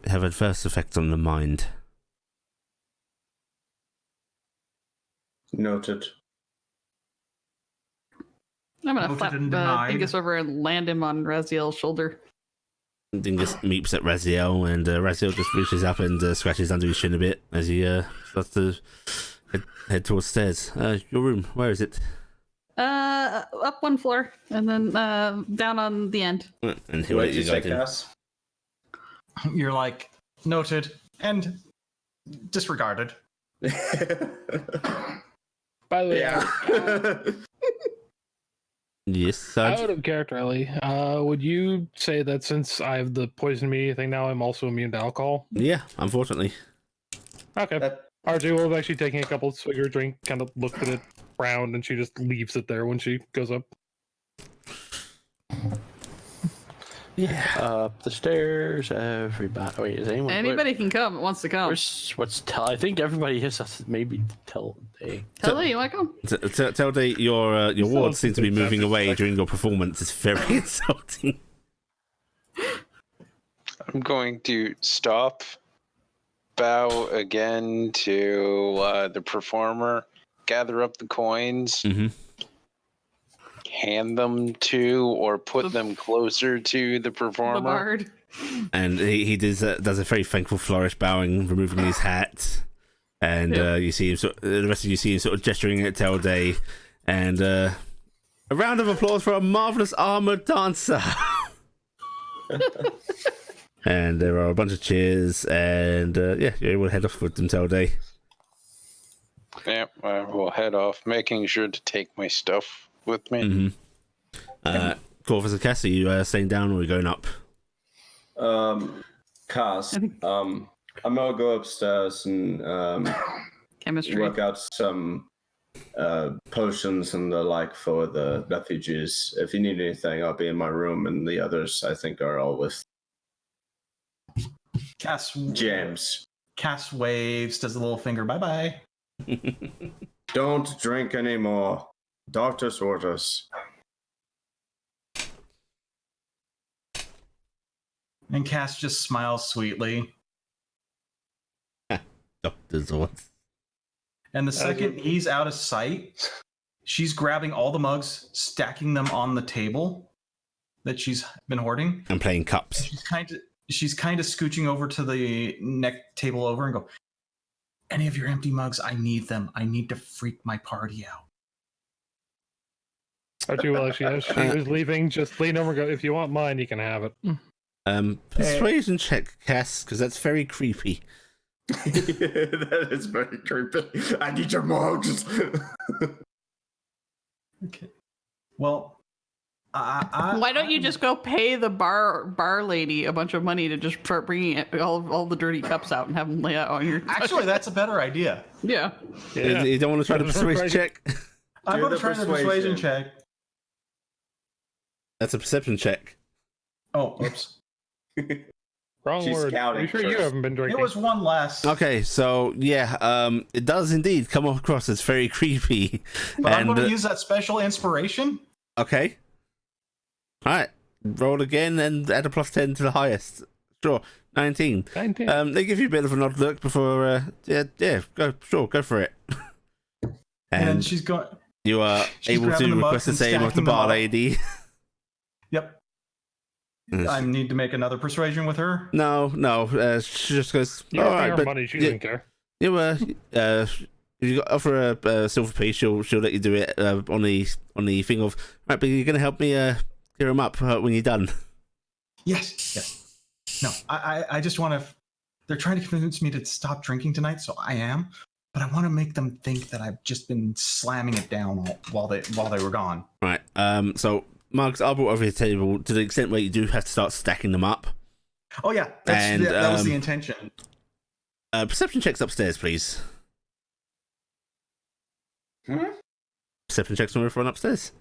have adverse effects on the mind." Noted. I'm gonna Noted flap and denied. Dingus over and land him on Raziel's shoulder. Dingus meeps at Raziel, and Raziel just reaches up and scratches under his chin a bit as he starts to head towards stairs. Your room, where is it? Up one floor and then down on the end. And he'll What let did you you say, guide him. Cass? You're like, noted and disregarded. By the way, Yeah. Yes, Sarge. out of character, Ellie, would you say that since I have the poison immunity thing now, I'm also immune to alcohol? Yeah, unfortunately. Okay. That- RJ will have actually taken a couple swig of her drink, kind of looked at it, frowned, and she just leaves it there when she goes up. Yeah. Up the stairs, everybody. Wait, is anyone? Anybody can come that wants to come. What's tell? I think everybody has us. Maybe tell day. Hello, you want to come? Tell Day your Sounds wards seem to be like moving that's away like- during your performance. It's very insulting. I'm going to stop, bow again to the performer, gather up the coins, Mm-hmm. hand them to or put them closer to the The performer. bard. And he does a very thankful flourish, bowing, removing his hat, and Yeah. you see him. The rest of you see him sort of gesturing at Tell Day, and a round of applause for a marvelous armored dancer. And there are a bunch of cheers, and yeah, we'll head off with them Tell Day. Yeah, I will head off, making sure to take my stuff with me. Mm-hmm. Corvus and Cass, are you staying down or are you going up? Cass, I think- I'm gonna go upstairs and Chemistry. work out some potions and the like for the refugees. If you need anything, I'll be in my room, and the others, I think, are all with James. Cass waves, does a little finger, bye bye. Don't drink anymore. Doctor's orders. And Cass just smiles sweetly. Doctor's orders. And the second he's out of sight, she's grabbing all the mugs, stacking them on the table that she's been hoarding. And playing cups. She's kind of scooching over to the neck table over and go, any of your empty mugs, I need them. I need to freak my party out. RJ will actually, as she was leaving, just lean over and go, if you want mine, you can have it. Persuasion check, Cass, because that's very creepy. That is very creepy. I need your mugs. Okay. Well, I Why don't you just go pay the bar lady a bunch of money to just start bringing all the dirty cups out and have them lay out on your... Actually, that's a better idea. Yeah. Yeah. You don't want to try the persuasion Right. check? I'm Do going to the try the persuasion check. That's a perception check. Oh, oops. Wrong She's word. Are scouting you sure you first. haven't been It drinking? was one less. Okay, so yeah, it does indeed come across as very creepy. But I'm And, going to use that special inspiration. okay. Alright, roll again and add a +10 to the highest. Sure, 19. 19. They give you a bit of an odd look before, go for it. And she's going. You are she's able grabbing to the mugs request the and same of the stacking them bar up. lady. Yep. I need to make another persuasion with her. No, she just goes, you all pay right, her but money, she you, doesn't care. if you offer a silver piece, she'll let you do it on the thing of, right, but you're going to help me clear them up when you're done. Yes. No, I just want to. They're trying to convince me to stop drinking tonight, so I am. But I want to make them think that I've just been slamming it down while they were gone. Right, so mugs are brought over the table to the extent where you do have to start stacking them up. Oh yeah, And, that was the intention. Perception checks upstairs, please. Perception checks from everyone upstairs.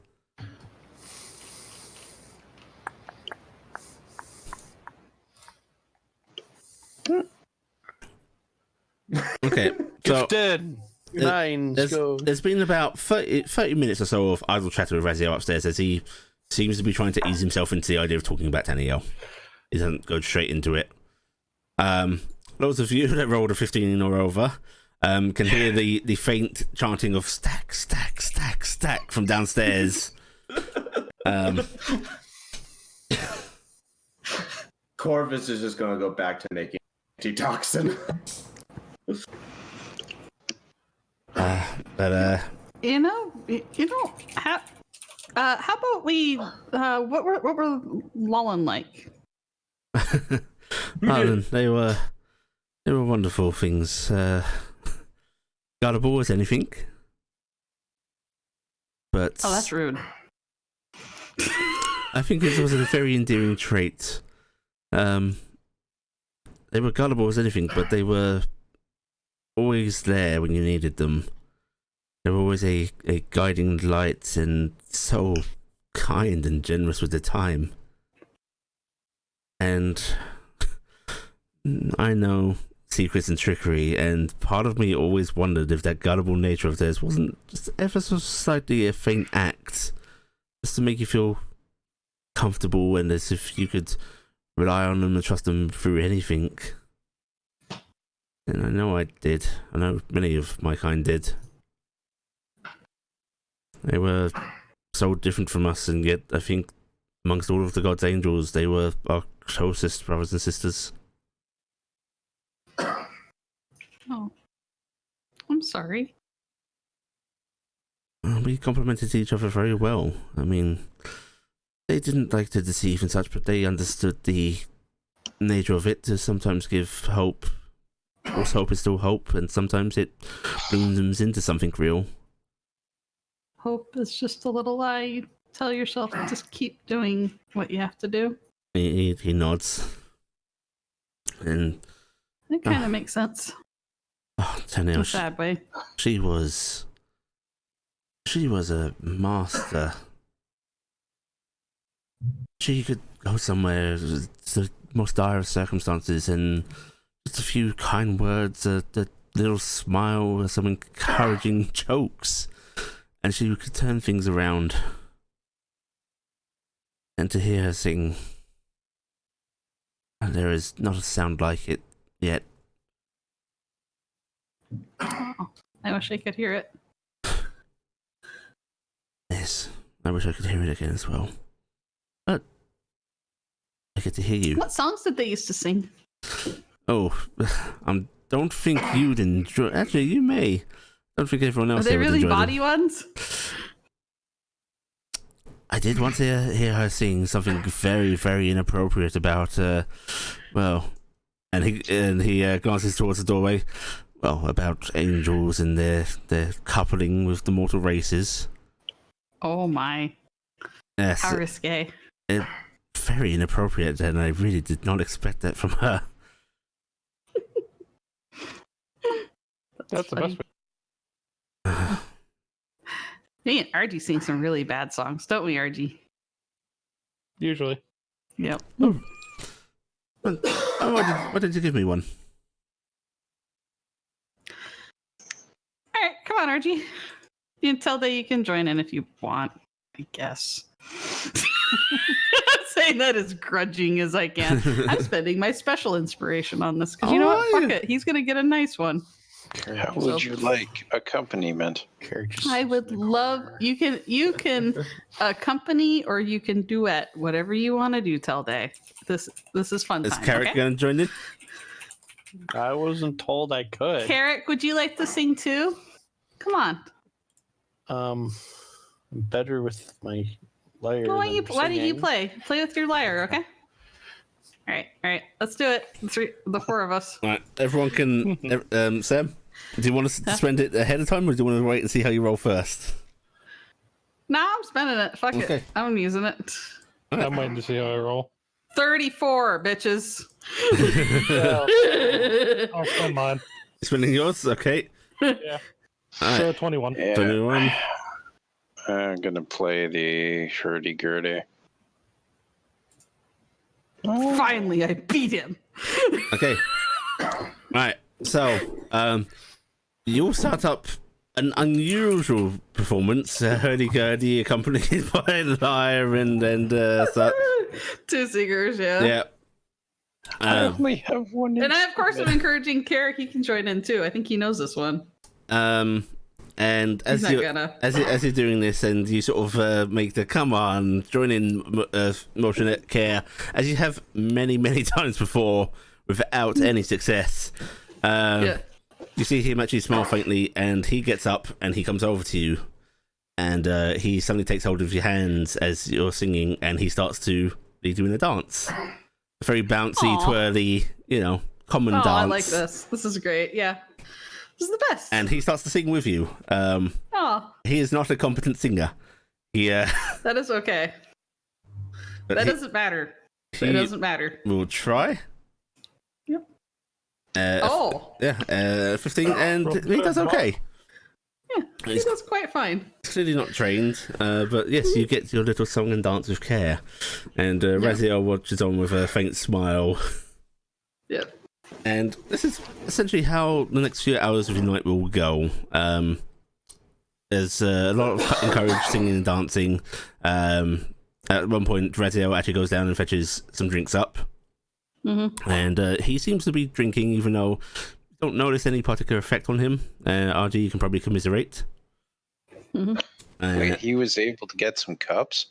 Okay, so Gifted. Nine. there's been about 30 minutes or so of idle chatter with Raziel upstairs as he seems to be trying to ease himself into the idea of talking about Taniel. He doesn't go straight into it. Those of you that rolled a 15 or over can hear the faint chanting of stack, stack, stack, stack from downstairs. Corvus is just going to go back to making antitoxin. How about we? What were Lolland like? They were wonderful things. Guardable as anything, but Oh, that's rude. I think it was a very endearing trait. They were gullible as anything, but they were always there when you needed them. They were always a guiding light and so kind and generous with their time. And I know secrets and trickery, and part of me always wondered if that gullible nature of theirs wasn't just ever so slightly a faint act, just to make you feel comfortable and as if you could rely on them and trust them through anything. And I know I did. I know many of my kind did. They were so different from us, and yet I think amongst all of the gods' angels, they were our closest brothers and sisters. Oh, I'm sorry. We complemented each other very well. I mean, they didn't like to deceive and such, but they understood the nature of it to sometimes give hope. Also, hope is still hope, and sometimes it blooms into something real. Hope is just a little lie. You tell yourself to just keep doing what you have to do. He nods. And It kind of makes sense. oh, In a Taniel, sad way. she was a master. She could go somewhere, the most dire of circumstances, and just a few kind words, a little smile, some encouraging jokes, and she could turn things around. And to hear her sing, and there is not a sound like it yet. Oh, I wish I could hear it. Yes, I wish I could hear it again as well. But I get to hear you. What songs did they used to sing? Oh, I don't think you'd enjoy. Actually, you may. Don't think everyone Are else they here would really enjoy body them. ones? I did once hear her sing something very, very inappropriate about, well, and he glances towards the doorway. Well, about angels and their coupling with the mortal races. Oh my. Yes, How risque. very inappropriate, and I really did not expect that from her. That's the funny. best way. Me and RG sing some really bad songs, don't we, RG? Usually. Yep. Why did you give me one? All right, come on, RG. You can tell that you can join in if you want, I guess. I'm saying that as grudging as I can. I'm spending my special inspiration on this because you know what? Fuck it. He's gonna get a nice one. How would you like accompaniment? I would love you can accompany or you can duet, whatever you want to do, Telde. This is fun Is time. Carrick Okay? gonna join in? I wasn't told I could. Carrick, would you like to sing too? Come on. I'm better with my lyre. Why than don't you singing. play? Play with your lyre, okay? All right. Let's do it. The four of us. All right, everyone can. Sam, do you want to spend it ahead of time, or do you want to wait and see how you roll first? No, I'm spending it. Fuck Okay. it. I'm using it. I'm waiting to see how I roll. 34, bitches. I'll spend mine. Spending yours, okay. Yeah. All right. So 21. Yeah, 21. I'm gonna play the hurdy-gurdy. Finally, I beat him. Okay. All right. So, you'll start up an unusual performance, hurdy-gurdy, accompanied by lyre and such. 2 singers, yeah. Yeah. I only have one. And I, of course, am encouraging Carrick. He can join in too. I think he knows this one. And as He's you not gonna. as you're doing this, and you sort of make the come on, join in motion at Care, as you have many times before without any success. Yeah. You see him actually smile faintly, and he gets up and he comes over to you, and he suddenly takes hold of your hands as you're singing, and he starts to lead you in a dance. A very bouncy, Aw. twirly, common dance. I like this. This is great. Yeah. This is the best. And he starts to sing with you. Oh, He is not a competent singer. He that is okay. but That he doesn't matter. he That doesn't matter. will try. Yep. Oh. Yeah, 15, and he does okay. Yeah, he He's does quite fine. clearly not trained, but yes, you get your little song and dance with Care. And Raziel watches on with a faint smile. Yep. And this is essentially how the next few hours of your night will go. There's a lot of encouraged singing and dancing. At one point, Raziel actually goes down and fetches some drinks up. Mm-hmm. And he seems to be drinking, even though you don't notice any particular effect on him. RG, you can probably commiserate. Mm-hmm. Wait, he was able to get some cups?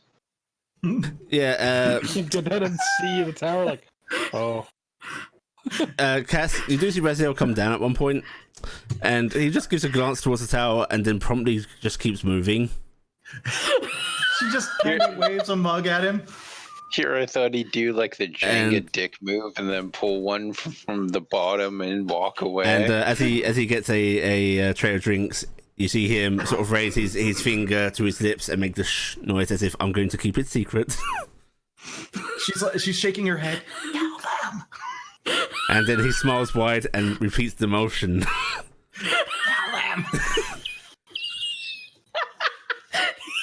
Yeah, You get down and see the tower, like, oh. Cass, you do see Raziel come down at one point, and he just gives a glance towards the tower and then promptly just keeps moving. She just kind of waves a mug at him. Here I thought he'd do like the Jenga And- dick move and then pull one from the bottom and walk away. And as he gets a tray of drinks, you see him sort of raise his finger to his lips and make the shh noise as if I'm going to keep it secret. She's shaking her head. And then he smiles wide and repeats the motion.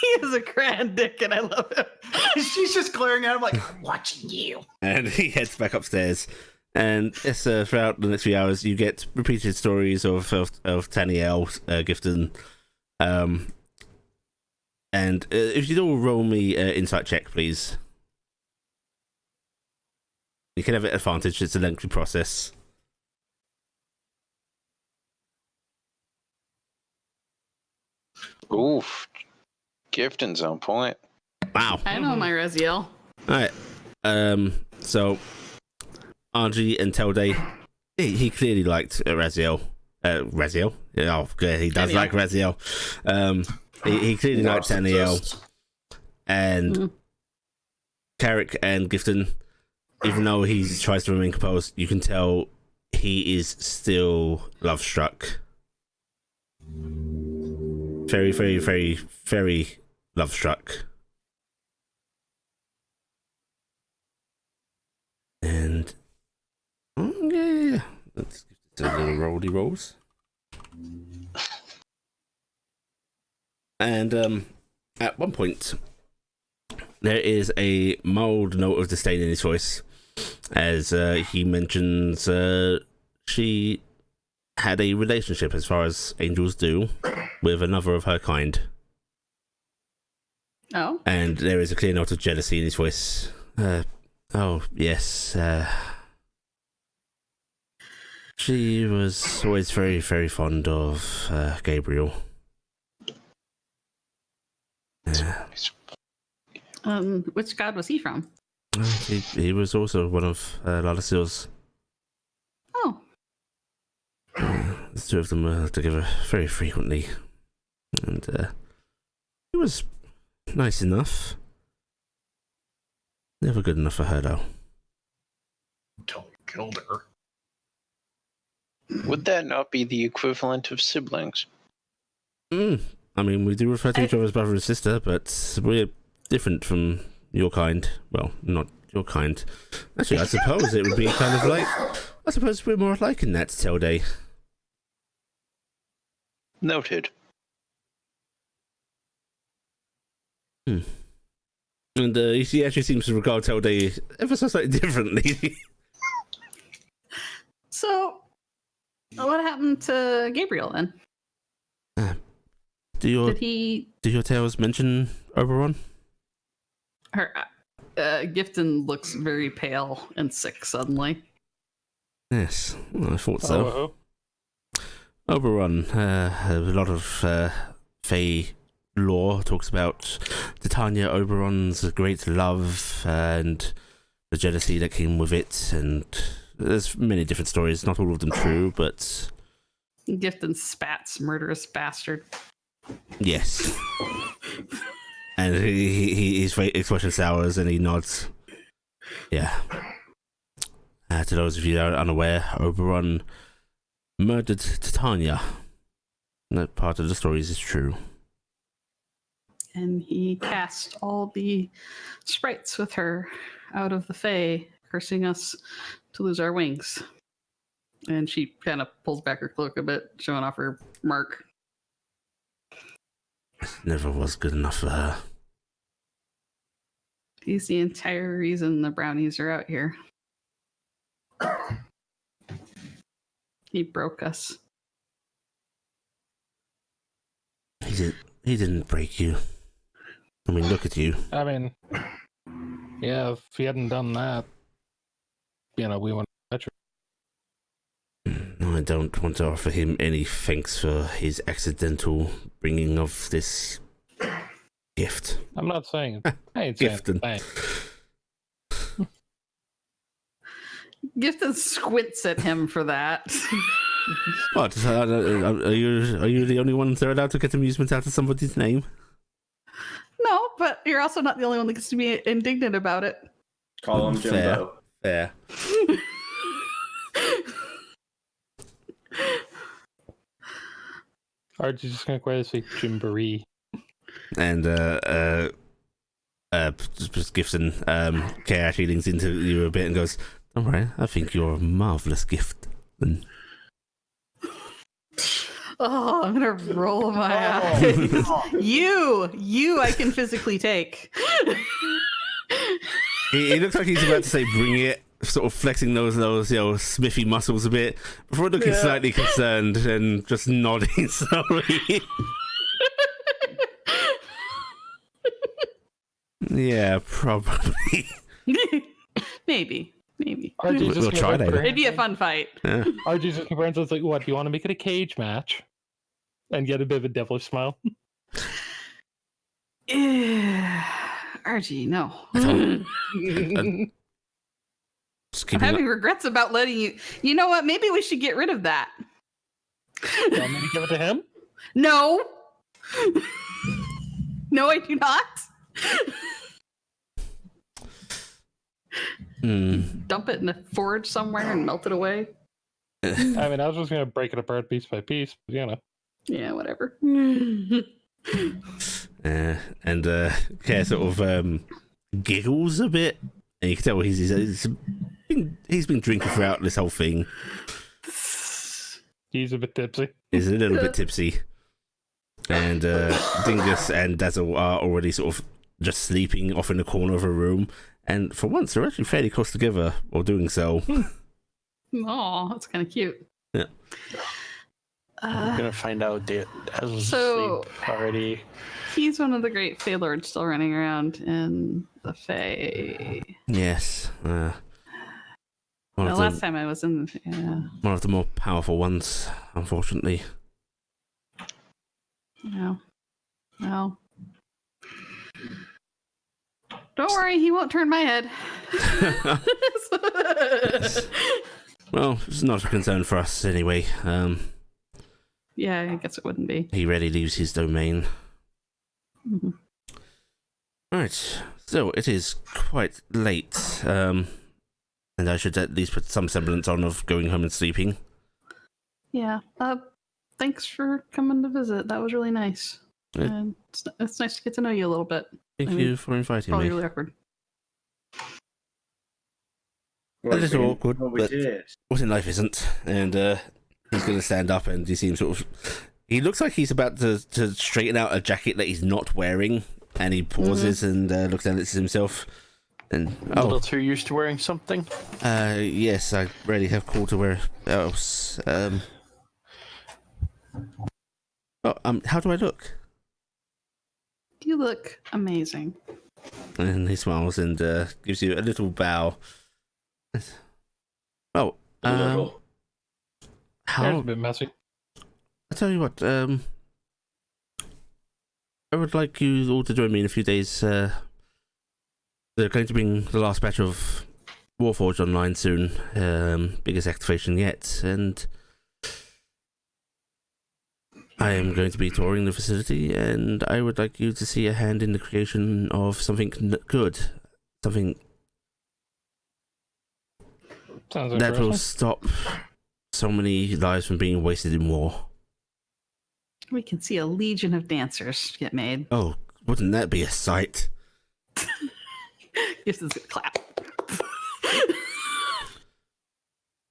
He is a grand dick, and I love him. She's just glaring at him like, I'm watching you. And he heads back upstairs. And yes, throughout the next few hours, you get repeated stories of Taniel, Gifton. And if you'd all roll me insight check, please. You can have an advantage. It's a lengthy process. Oof. Gifton's on point. Wow. I know my Raziel. All right. So RG and Telde, he clearly liked Raziel. Raziel? Yeah, oh, good. He does Taniel. like Raziel. He clearly liked Taniel. And Carrick and Gifton, even though he tries to remain composed, you can tell he is still love struck. Very, very, very, very love struck. And yeah, let's give it a little rolly rolls. And at one point, there is a mild note of disdain in his voice as he mentions she had a relationship, as far as angels do, with another of her kind. Oh. And there is a clear note of jealousy in his voice. Oh, yes. She was always very, very fond of Gabriel. Which god was he from? He was also one of Lalasil's. Oh. The two of them were together very frequently. And he was nice enough. Never good enough for her, though. Until he killed her. Would that not be the equivalent of siblings? I mean, we do refer to each other as brother and sister, but we're different from your kind. Well, not your kind. Actually, I suppose it would be kind of like... I suppose we're more alike in that, Telde. Noted. And he actually seems to regard Telde ever so slightly differently. So, What happened to Gabriel then? Do your tales mention Oberon? Her Gifton looks very pale and sick suddenly. Yes, well, I thought so. Oh, Oberon, a lot of Fey lore talks about Titania Oberon's great love and the jealousy that came with it, and there's many different stories, not all of them true, but... Gifton spats, murderous bastard. Yes. And his expression sours and he nods. Yeah. To those of you that are unaware, Oberon murdered Titania. That part of the stories is true. And he cast all the sprites with her out of the Fae, cursing us to lose our wings. And she kind of pulls back her cloak a bit, showing off her mark. Never was good enough for her. He's the entire reason the brownies are out here. He broke us. He didn't break you. I mean, look at you. I mean, yeah, if he hadn't done that, we wouldn't touch her. I don't want to offer him any thanks for his accidental bringing of this gift. I'm not saying. I ain't saying Gifton. thanks. Gifton squints at him for that. What? Are you the only one that's allowed to get amusement out of somebody's name? No, but you're also not the only one that gets to be indignant about it. Call him Jimbo. Fair. Archie's just gonna quietly say Jimboree. And just Gifton Kay actually leans into you a bit and goes, "Don't worry, I think you're a marvelous gift." And Oh, I'm gonna roll my eyes. You, I can physically take. he looks like he's about to say, "Bring it," sort of flexing those smithy muscles a bit before looking slightly concerned and just nodding slowly. Yeah, probably. Maybe. Archie's just We'll gonna try look that. for It'd him. be a fun fight. Yeah. Archie's just gonna it's like, what? Do you want to make it a cage match? And get a bit of a devilish smile. Archie, no. Just I'm keeping having regrets about letting you. You know what? Maybe we should get rid of that. You want me to give it to him? No. No, I do not. Dump it in a forge somewhere and melt it away. I mean, I was just gonna break it apart piece by piece, but Yeah, whatever. and Kay sort of giggles a bit, and you can tell he's been drinking throughout this whole thing. He's a bit tipsy. He's a little bit tipsy, and Dingus and Dazzle are already sort of just sleeping off in the corner of a room, and for once they're actually fairly close together while doing so. Oh, that's kind of cute. Yeah. I'm gonna find out Dazzle's So- asleep already. He's one of the great Fey Lords still running around in the Fey. Yes. One The of last the time I was in, one of the more powerful ones, unfortunately. Well, don't worry, he won't turn my head. Well, it's not a concern for us anyway. Yeah, I guess it wouldn't be. He rarely leaves his domain. Mhm. Right, so it is quite late, and I should at least put some semblance on of going home and sleeping. Yeah. Thanks for coming to visit. That was really nice. Yeah. And it's nice to get to know you a little bit. Thank I mean, you for inviting Probably me. really awkward. A little awkward, What we but did. what in life isn't? And he's going to stand up, and you see him sort of... He looks like he's about to straighten out a jacket that he's not wearing, and he pauses and looks down at himself. And A little too used to wearing something. yes, I rarely have called to wear else. Oh, how do I look? You look amazing. And he smiles and gives you a little bow. Oh, Little. There's how? a bit messy. I tell you what, I would like you all to join me in a few days. They're going to bring the last batch of Warforged online soon. Biggest activation yet, and I am going to be touring the facility, and I would like you to see a hand in the creation of something good, something Sounds that will interesting. stop so many lives from being wasted in war. We can see a legion of dancers get made. Oh, wouldn't that be a sight? Gives us a clap.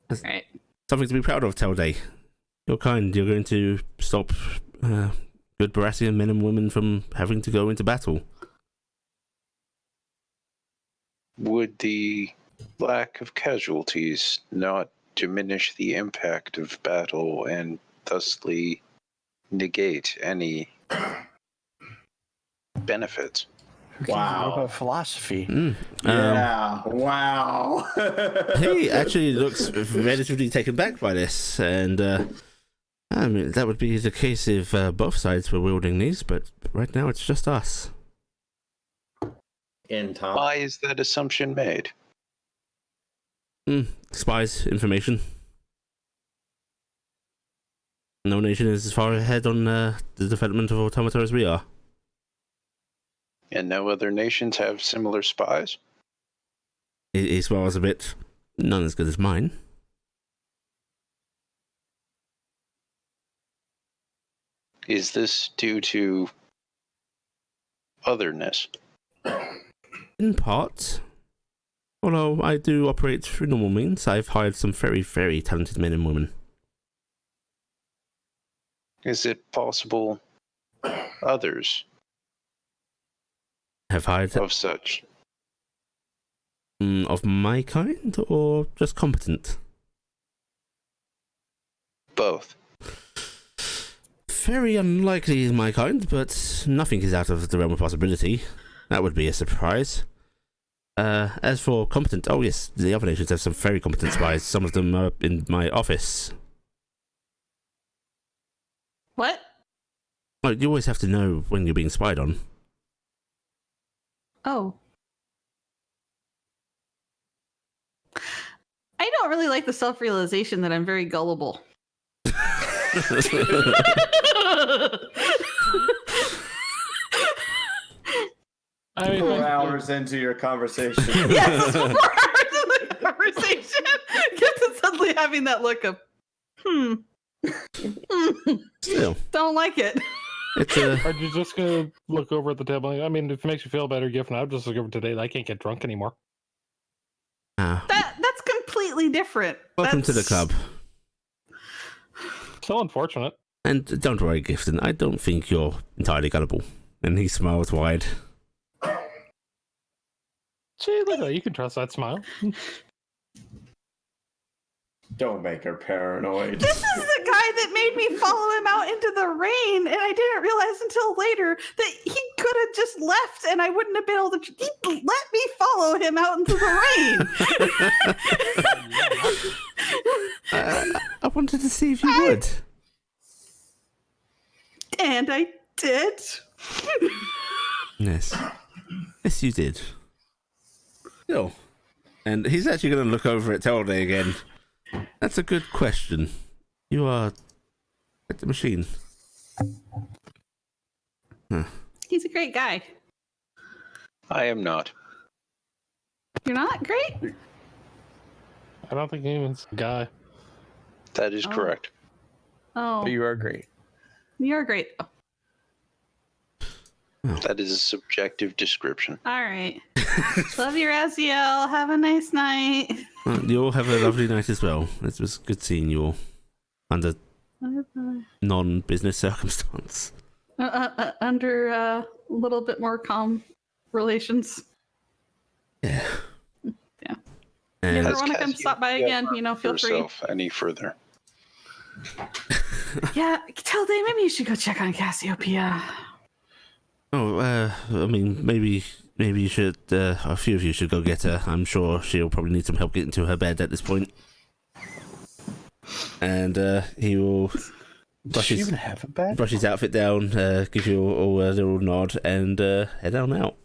All right. Something to be proud of, Telday. You're kind. You're going to stop good Baratheon men and women from having to go into battle. Would the lack of casualties not diminish the impact of battle and thusly negate any benefits? What Wow. about philosophy? Yeah. Wow. He actually looks relatively taken back by this, and I mean that would be the case if both sides were wielding these, but right now it's just us. In time. Why is that assumption made? Spies, information. No nation is as far ahead on the development of automata as we are. And no other nations have similar spies? He smiles a bit. None as good as mine. Is this due to otherness? In part. Although I do operate through normal means, I've hired some very, very talented men and women. Is it possible others Have hired of such? of my kind, or just competent? Both. Very unlikely is my kind, but nothing is out of the realm of possibility. That would be a surprise. As for competent, oh yes, the other nations have some very competent spies. Some of them are in my office. What? Well, you always have to know when you're being spied on. Oh. I don't really like the self-realization that I'm very gullible. I mean, 4 hours into your conversation. Yes, 4 hours in the conversation. Captain suddenly having that look of, Still, don't like it. it's are you just gonna look over at the table? I mean, if it makes you feel better, Giffen, I'll just look over today. I can't get drunk anymore. That's completely different. welcome to the club. So unfortunate. And don't worry, Gifton, I don't think you're entirely gullible. And he smiles wide. Gee, look at that. You can trust that smile. Don't make her paranoid. This is the guy that made me follow him out into the rain, and I didn't realize until later that he could have just left, and I wouldn't have been able to. He let me follow him out into the rain. I wanted to see if you would. And I did. Yes. Yes, you did. Still. And he's actually going to look over at Telday again. That's a good question. You are at the machine. Huh. He's a great guy. I am not. You're not great? I don't think anyone's a guy. That is Oh. correct. Oh, But you are great. you're great. Oh, That is a subjective description. all right. Love you, Raziel. Have a nice night. Well, you all have a lovely night as well. It was good seeing you all under Bye-bye. non-business circumstance. Under a little bit more calm relations. Yeah. Yeah. And Ever want to come stop by again? You know, feel free. Herself any further. Yeah, tell Dave maybe you should go check on Cassiopeia. Oh, I mean, maybe you should. A few of you should go get her. I'm sure she'll probably need some help getting to her bed at this point. And he will Does she even have a bed? brush his outfit down, give you all a little nod, and head on out.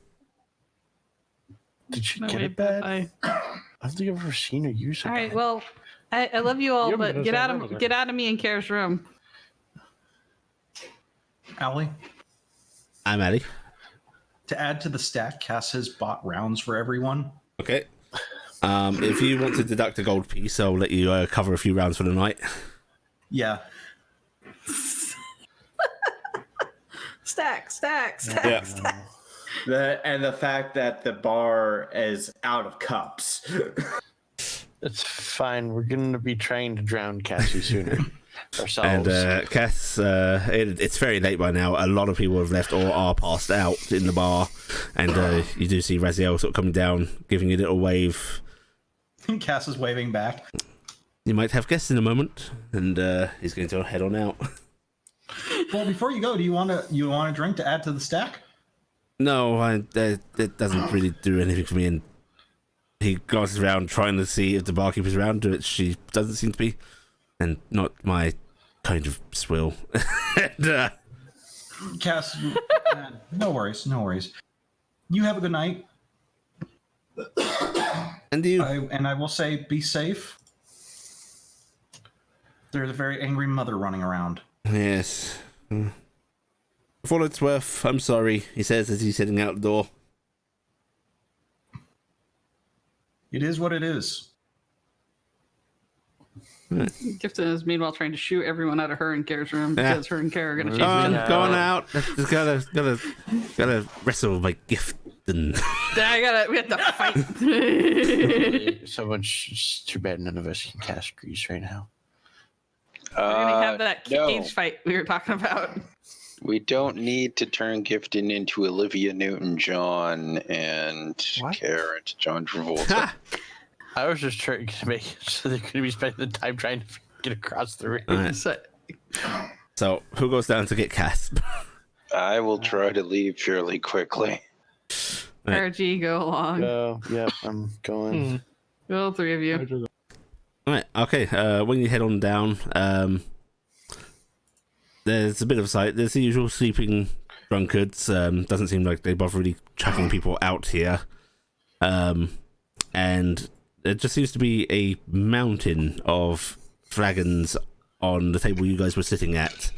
Did she No, get a wait, bed? I- I don't think I've ever seen her use a All right, bed. well, I love you all, You haven't but been in the same room with her. get out of me and Kara's room. Allie, I'm Addy. to add to the stack, Cass has bought rounds for everyone. Okay. If you want to deduct a gold piece, I'll let you cover a few rounds for the night. Yeah. Stack. Yeah. The fact that the bar is out of cups. It's fine. We're going to be trying to drown Cassie sooner ourselves. And Cass, it's very late by now. A lot of people have left or are passed out in the bar. And you do see Raziel sort of coming down, giving you a little wave. Cass is waving back. You might have guests in a moment. And he's going to head on out. Well, before you go, do you want a drink to add to the stack? No, it doesn't really do anything for me. And he glances around trying to see if the barkeeper's around, but she doesn't seem to be. And not my kind of swill. And, Cass, no worries. You have a good night. and you. I will say, be safe. There's a very angry mother running around. Yes. For all it's worth, I'm sorry, he says as he's heading out the door. It is what it is. Gifton is meanwhile trying to shoot everyone out of her and Kara's room because her and Kara are gonna chase I'm me. going out. Just gotta wrestle with my gift. And We have to fight. It's too bad none of us can cast grease right now. We're gonna have that no. cage fight we were talking about. We don't need to turn Gifton into Olivia Newton-John and What? Kara into John Travolta. Ha! I was just trying to make it so they're going to be spending the time trying to get across the ring. Alright, so who goes down to get Cass? I will try to leave fairly quickly. Right. RG, go along. Yep, I'm going. All three of you. Alright, okay. When you head on down, there's a bit of a sight. There's the usual sleeping drunkards. Doesn't seem like they bother really tracking people out here. And there just seems to be a mountain of flagons on the table you guys were sitting at.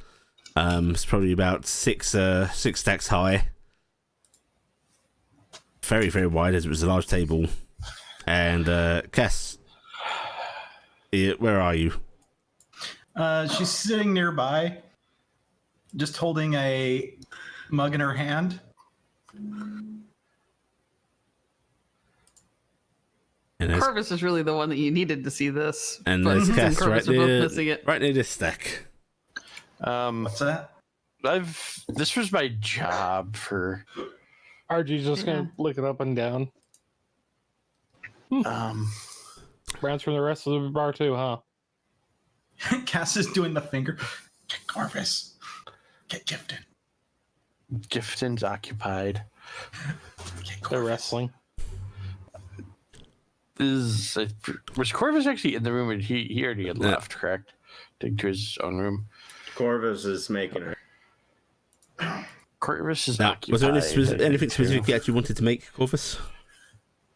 It's probably about six stacks high. Very, very wide, as it was a large table. And Cass, where are you? She's sitting nearby, just holding a mug in her hand. And there's, Corvus is really the one that you needed to see this. and but there's Hutz and Cass Corvus right are both near, missing it. right near this stack. What's that? This was my job for RG's just gonna look it up and down. Rounds from the rest of the bar too, huh? Cass is doing the finger. Get Corvus. Get Gifton. Gifton's occupied. Get They're Corvus. wrestling. Was Corvus actually in the room? And he already had Yeah. left, correct? To his own room. Corvus is making her. Corvus is Now, occupied. was there I anything think, specific too. you actually wanted to make, Corvus?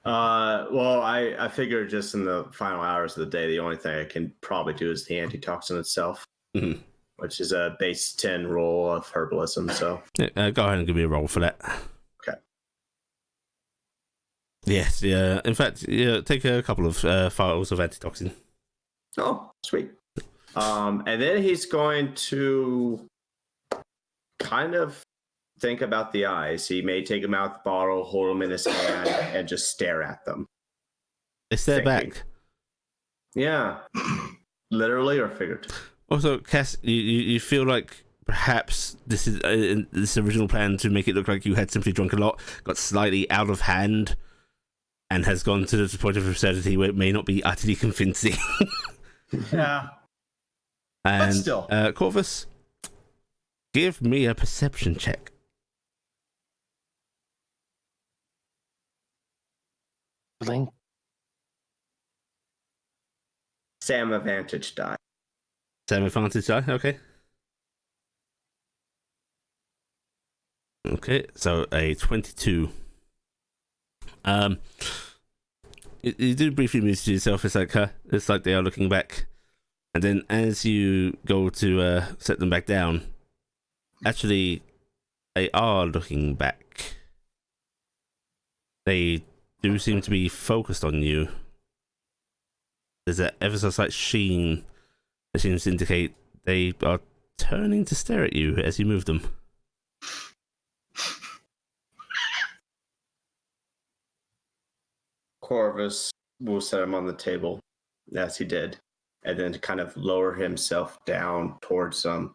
Well, I figure just in the final hours of the day, the only thing I can probably do is the antitoxin itself, Mhm. which is a base 10 roll of herbalism. So Yeah, go ahead and give me a roll for that. Okay. Yes, yeah. In fact, yeah, take a couple of files of antitoxin. oh, sweet. And then he's going to kind of think about the eyes. He may take them out the bottle, hold them in his hand, and just stare at them. They stare Thinking. back. Yeah, literally or figuratively. Also, Cass, you feel like perhaps this is this original plan to make it look like you had simply drunk a lot got slightly out of hand and has gone to the point of absurdity where it may not be utterly convincing. Yeah. And still. Corvus, give me a perception check. Blink. Sam advantage die. Same advantage die, okay. Okay, so a 22. You do briefly move to yourself. It's like they are looking back, and then as you go to set them back down, actually, they are looking back. They do seem to be focused on you. There's an ever so slight sheen that seems to indicate they are turning to stare at you as you move them. Corvus will set him on the table, as he did, and then to kind of lower himself down towards them,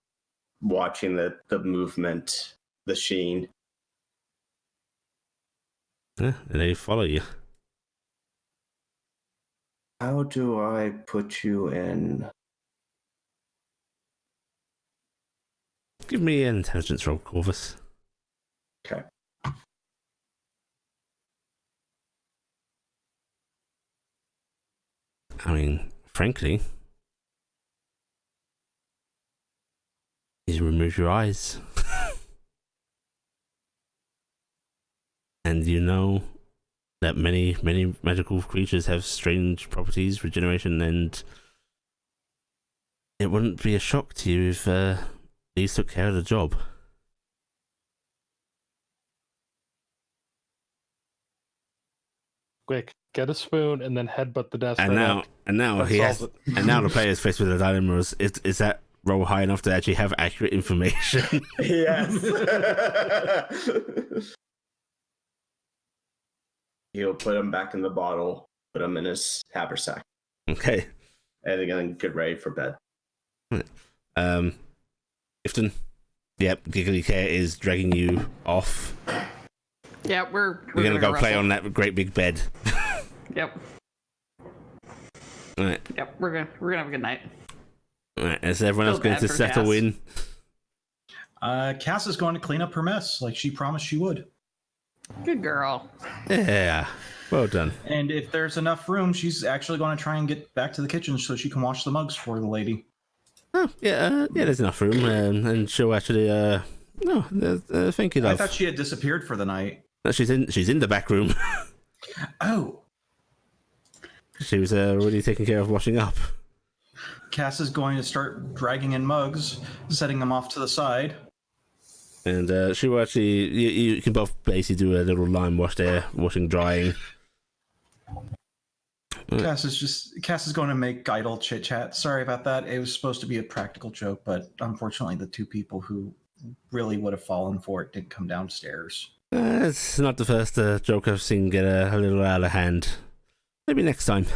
watching the movement, the sheen. Yeah, and they follow you. How do I put you in? Give me an intelligence roll, Corvus. Okay. I mean, frankly, you remove your eyes. And you know that many magical creatures have strange properties, regeneration, and it wouldn't be a shock to you if these took care of the job. Quick, get a spoon and then headbutt the desk. And now That he has, solves and now the player is faced with a dilemma: is that roll high enough to actually have accurate information? Yes. He'll put him back in the bottle, put him in his haversack, Okay. and then get ready for bed. Ifton. Yep, Giggly Care is dragging you off. Yeah, we're We're gonna go play wrestle. on that great big bed. Yep. Alright. Yep. We're gonna have a good night. Alright, is everyone else Feel going bad to for settle Cass. in? Cass is going to clean up her mess like she promised she would. Good girl. Yeah. Well done. And if there's enough room, she's actually going to try and get back to the kitchen so she can wash the mugs for the lady. Oh, yeah, there's enough room, and she'll actually, thank you, I love. thought she had disappeared for the night. No, she's in the back room. Oh, She was already taking care of washing up. Cass is going to start dragging in mugs, setting them off to the side. And she will actually, you can both basically do a little lime wash there, washing, drying. Cass is going to make idle chit chat. Sorry about that. It was supposed to be a practical joke, but unfortunately, the two people who really would have fallen for it didn't come downstairs. It's not the first joke I've seen get a little out of hand. Maybe next time.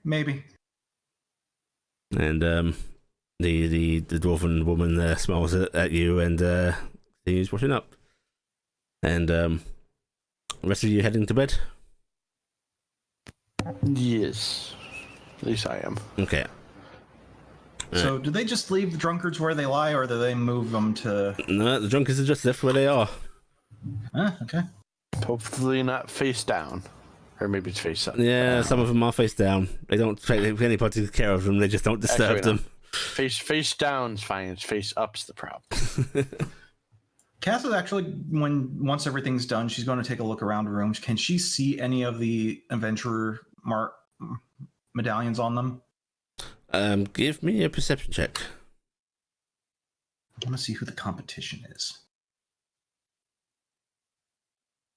Maybe. And the dwarven woman smiles at you and continues washing up. And the rest of you heading to bed? Yes. At least I am. Okay. So, do they just leave the drunkards where they lie, or do they move them to? No, the drunkards are just left where they are. Okay. Hopefully not face down. Or maybe it's face up. Yeah, some of them are face down. They don't take any particular care of them. They just don't disturb Actually, no. them. Face down's fine. It's face up's the problem. Cass is actually, once everything's done, she's going to take a look around the rooms. Can she see any of the adventurer medallions on them? Give me a perception check. I want to see who the competition is.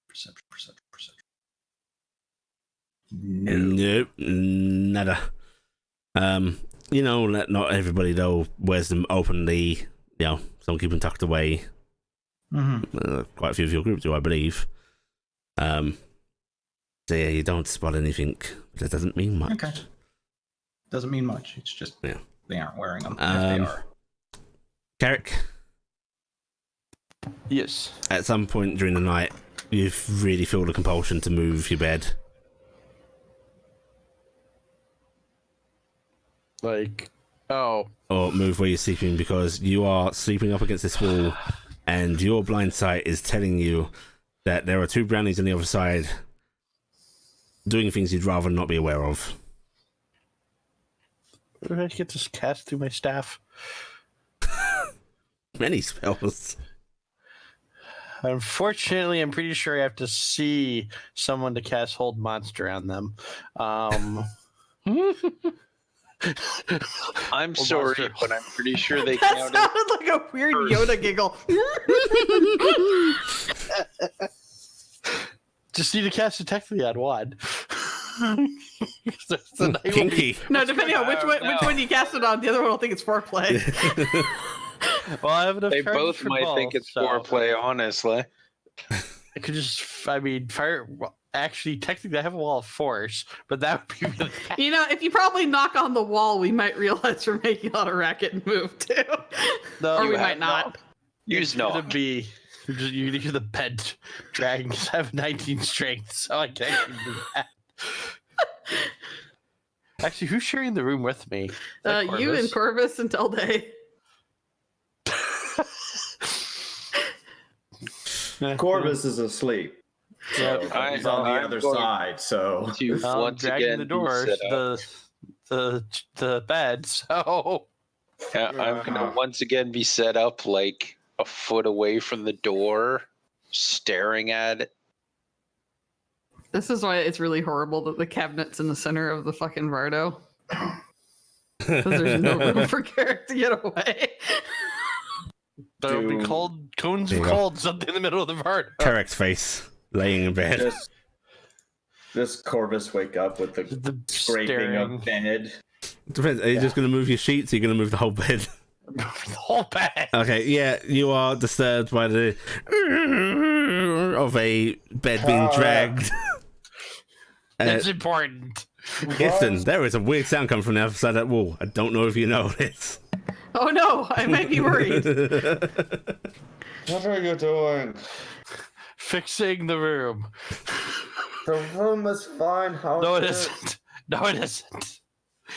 Perception. Nope, nada. You know that not everybody though wears them openly. You know, some keep them tucked away. Mm-hmm. Quite a few of your group do, I believe. So yeah, you don't spot anything. But that doesn't mean much. Okay. Doesn't mean much. It's just Yeah. they aren't wearing them. If they are. Carrick, Yes. at some point during the night, you really feel the compulsion to move your bed. Like Oh, or move where you're sleeping, because you are sleeping up against this wall, and your blind sight is telling you that there are 2 brownies on the other side doing things you'd rather not be aware of. where did I get this cast through my staff? Many spells. Unfortunately, I'm pretty sure I have to see someone to cast Hold Monster on them. I'm Well, sorry, Monster. but I'm pretty sure they That counted. sounded like a weird Yoda giggle. Just need to cast Detect the on one. So the night will be- Kinky. No, depending on which Oh, one, no. which one you cast it on, the other one will think it's foreplay. Well, I have enough They charges both for might think both, it's so foreplay, honestly. I could just, fire. Well, actually, technically, I have a wall of force, but that would be really bad. You know, if you probably knock on the wall, we might realize we're making a lot of racket and move too. No, Or you we have might not. Use It's gonna knock. be you're gonna hear the bed dragging because I have 19 strength, so I can't even do that. Actually, who's sharing the room with me? Is that You and Corvus? Corvus until day. Corvus is asleep. So Yep. he's on the I'm other going side. So To once dragging again the be doors, set up. the bed. So Yeah, I'm gonna once again be set up like a foot away from the door, staring at it. This is why it's really horrible that the cabinet's in the center of the fucking Vardo. Because there's no room for Carrick to get away. there'll be Dude. cold cones There of you go. cold something in the middle of the part. Carrick's face, laying in bed. just Corvus wake up with the The scraping staring, of bed. Depends. Are you just going to move your sheets, or are you going to move the whole bed? the whole bed. Okay, yeah, you are disturbed by the of a bed being dragged. It's important. Gifton, there is a weird sound coming from the other side of that wall. I don't know if you know this. Oh no, I might be worried. What are you doing? Fixing the room. The room is fine. How No, it is isn't. No, it isn't.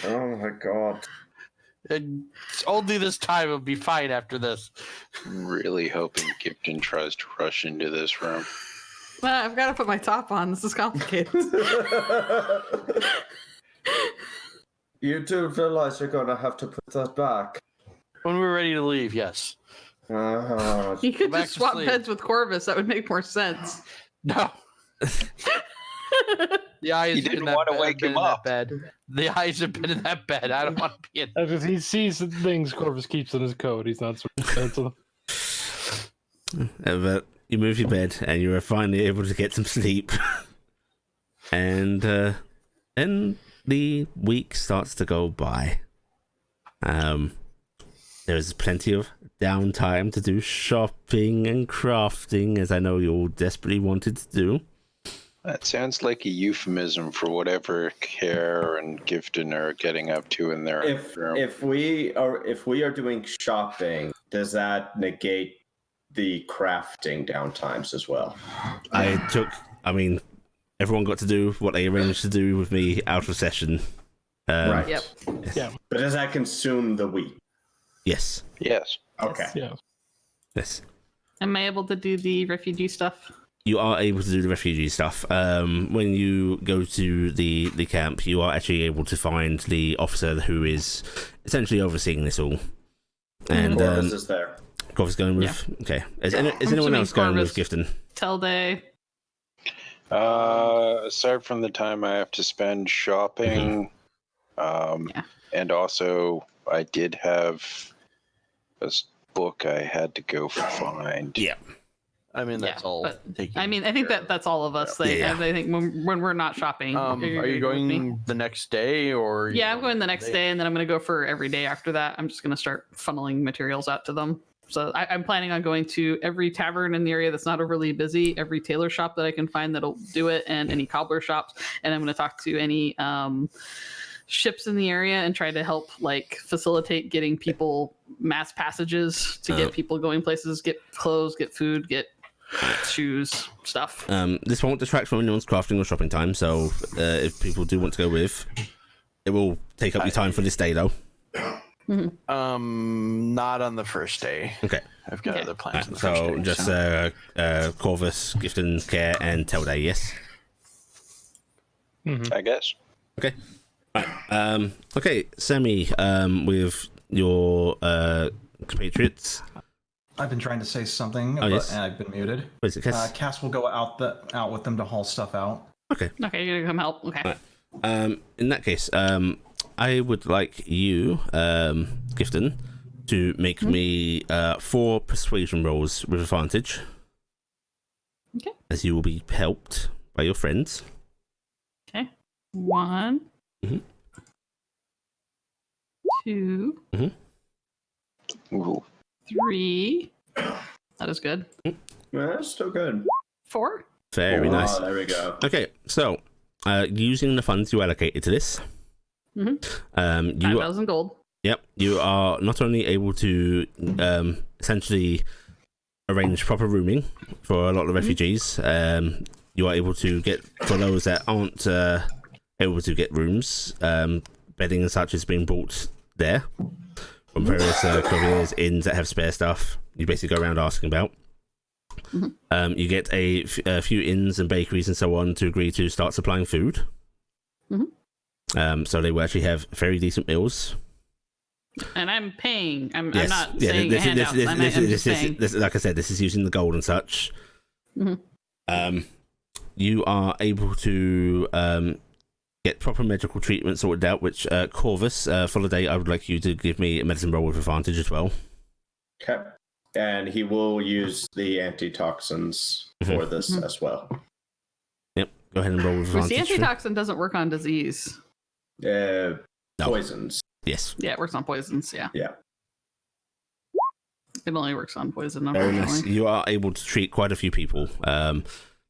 Oh my god. And only this time it'll be fine after this. I'm really hoping Gipton tries to rush into this room. I've got to put my top on. This is complicated. You do realize you're gonna have to put that back. When we're ready to leave, yes. You could back just to swap sleep. beds with Corvus. That would make more sense. No. The eyes You have didn't been want to have wake been him in that up. bed. The eyes have been in that bed. I don't want to be in. If he sees the things Corvus keeps in his coat, he's not so. But you move your bed, and you are finally able to get some sleep. And then the week starts to go by. There's plenty of downtime to do shopping and crafting, as I know you all desperately wanted to do. That sounds like a euphemism for whatever Care and Gifton are getting up to in their room. If we are doing shopping, does that negate the crafting downtimes as well? Everyone got to do what they arranged to do with me out of session. Right. Yep. Yeah. But does that consume the week? Yes. Yes. Okay. Yeah. Yes. Am I able to do the refugee stuff? You are able to do the refugee stuff. When you go to the camp, you are actually able to find the officer who is essentially overseeing this all. And Corvus is there. Corvus going with. Okay. Is anyone assuming else going with Corvus. Gifton? Tell day. Aside from the time I have to spend shopping, Yeah. and also I did have a book I had to go find. Yeah. I mean, that's Yeah, all. but, taken I mean, I think care that's all of us. Yeah. And I think when we're not shopping, of. Are you with me? going the next day or? Yeah, I'm going the next day, and then I'm going to go for every day after that. I'm just going to start funneling materials out to them. So I'm planning on going to every tavern in the area that's not overly busy, every tailor shop that I can find that'll do it, and any cobbler shops. And I'm going to talk to any ships in the area and try to help facilitate getting people mass passages to get people going places, get clothes, get food, get shoes, stuff. This won't detract from anyone's crafting or shopping time, so if people do want to go with, it will take up your time for this day, though. Not on the first day. Okay. I've got Okay. other plans on the So first day. just Corvus, Gifton, Care, and Telday, yes? I guess. Okay. Right. Okay, Sammy, with your compatriots. I've been trying to say something, but yes. I've been muted. What is it, Cass? Cass will go out with them to haul stuff out. Okay. Okay, you're gonna come help. Okay. Right. In that case, I would like you, Gifton, to make me 4 persuasion rolls with advantage. Okay. As you will be helped by your friends. Okay. 1, Mhm. 2, Ooh. 3. That is good. Yeah, that's still good. 4. Very nice. There we go. Okay, so using the funds you allocated to this, you 5,000 gold. Yep, you are not only able to essentially arrange proper rooming for a lot of refugees. You are able to get, for those that aren't able to get rooms, bedding and such is being bought there from various couriers, inns that have spare stuff. You basically go around asking about. You get a few inns and bakeries and so on to agree to start supplying food. So they will actually have very decent meals. And I'm paying. I'm Yes. not saying handouts. I'm just paying. Like I said, this is using the gold and such. You are able to get proper medical treatment sorted out, which Corvus, for the day, I would like you to give me a medicine roll with advantage as well. Okay. And he will use the antitoxins for this as well. Yep, go ahead and roll with Which the advantage. antitoxin doesn't work on disease. No. Poisons. Yes. Yeah, it works on poisons. Yeah. Yeah. It only works on poison, Very nice. unfortunately. You are able to treat quite a few people.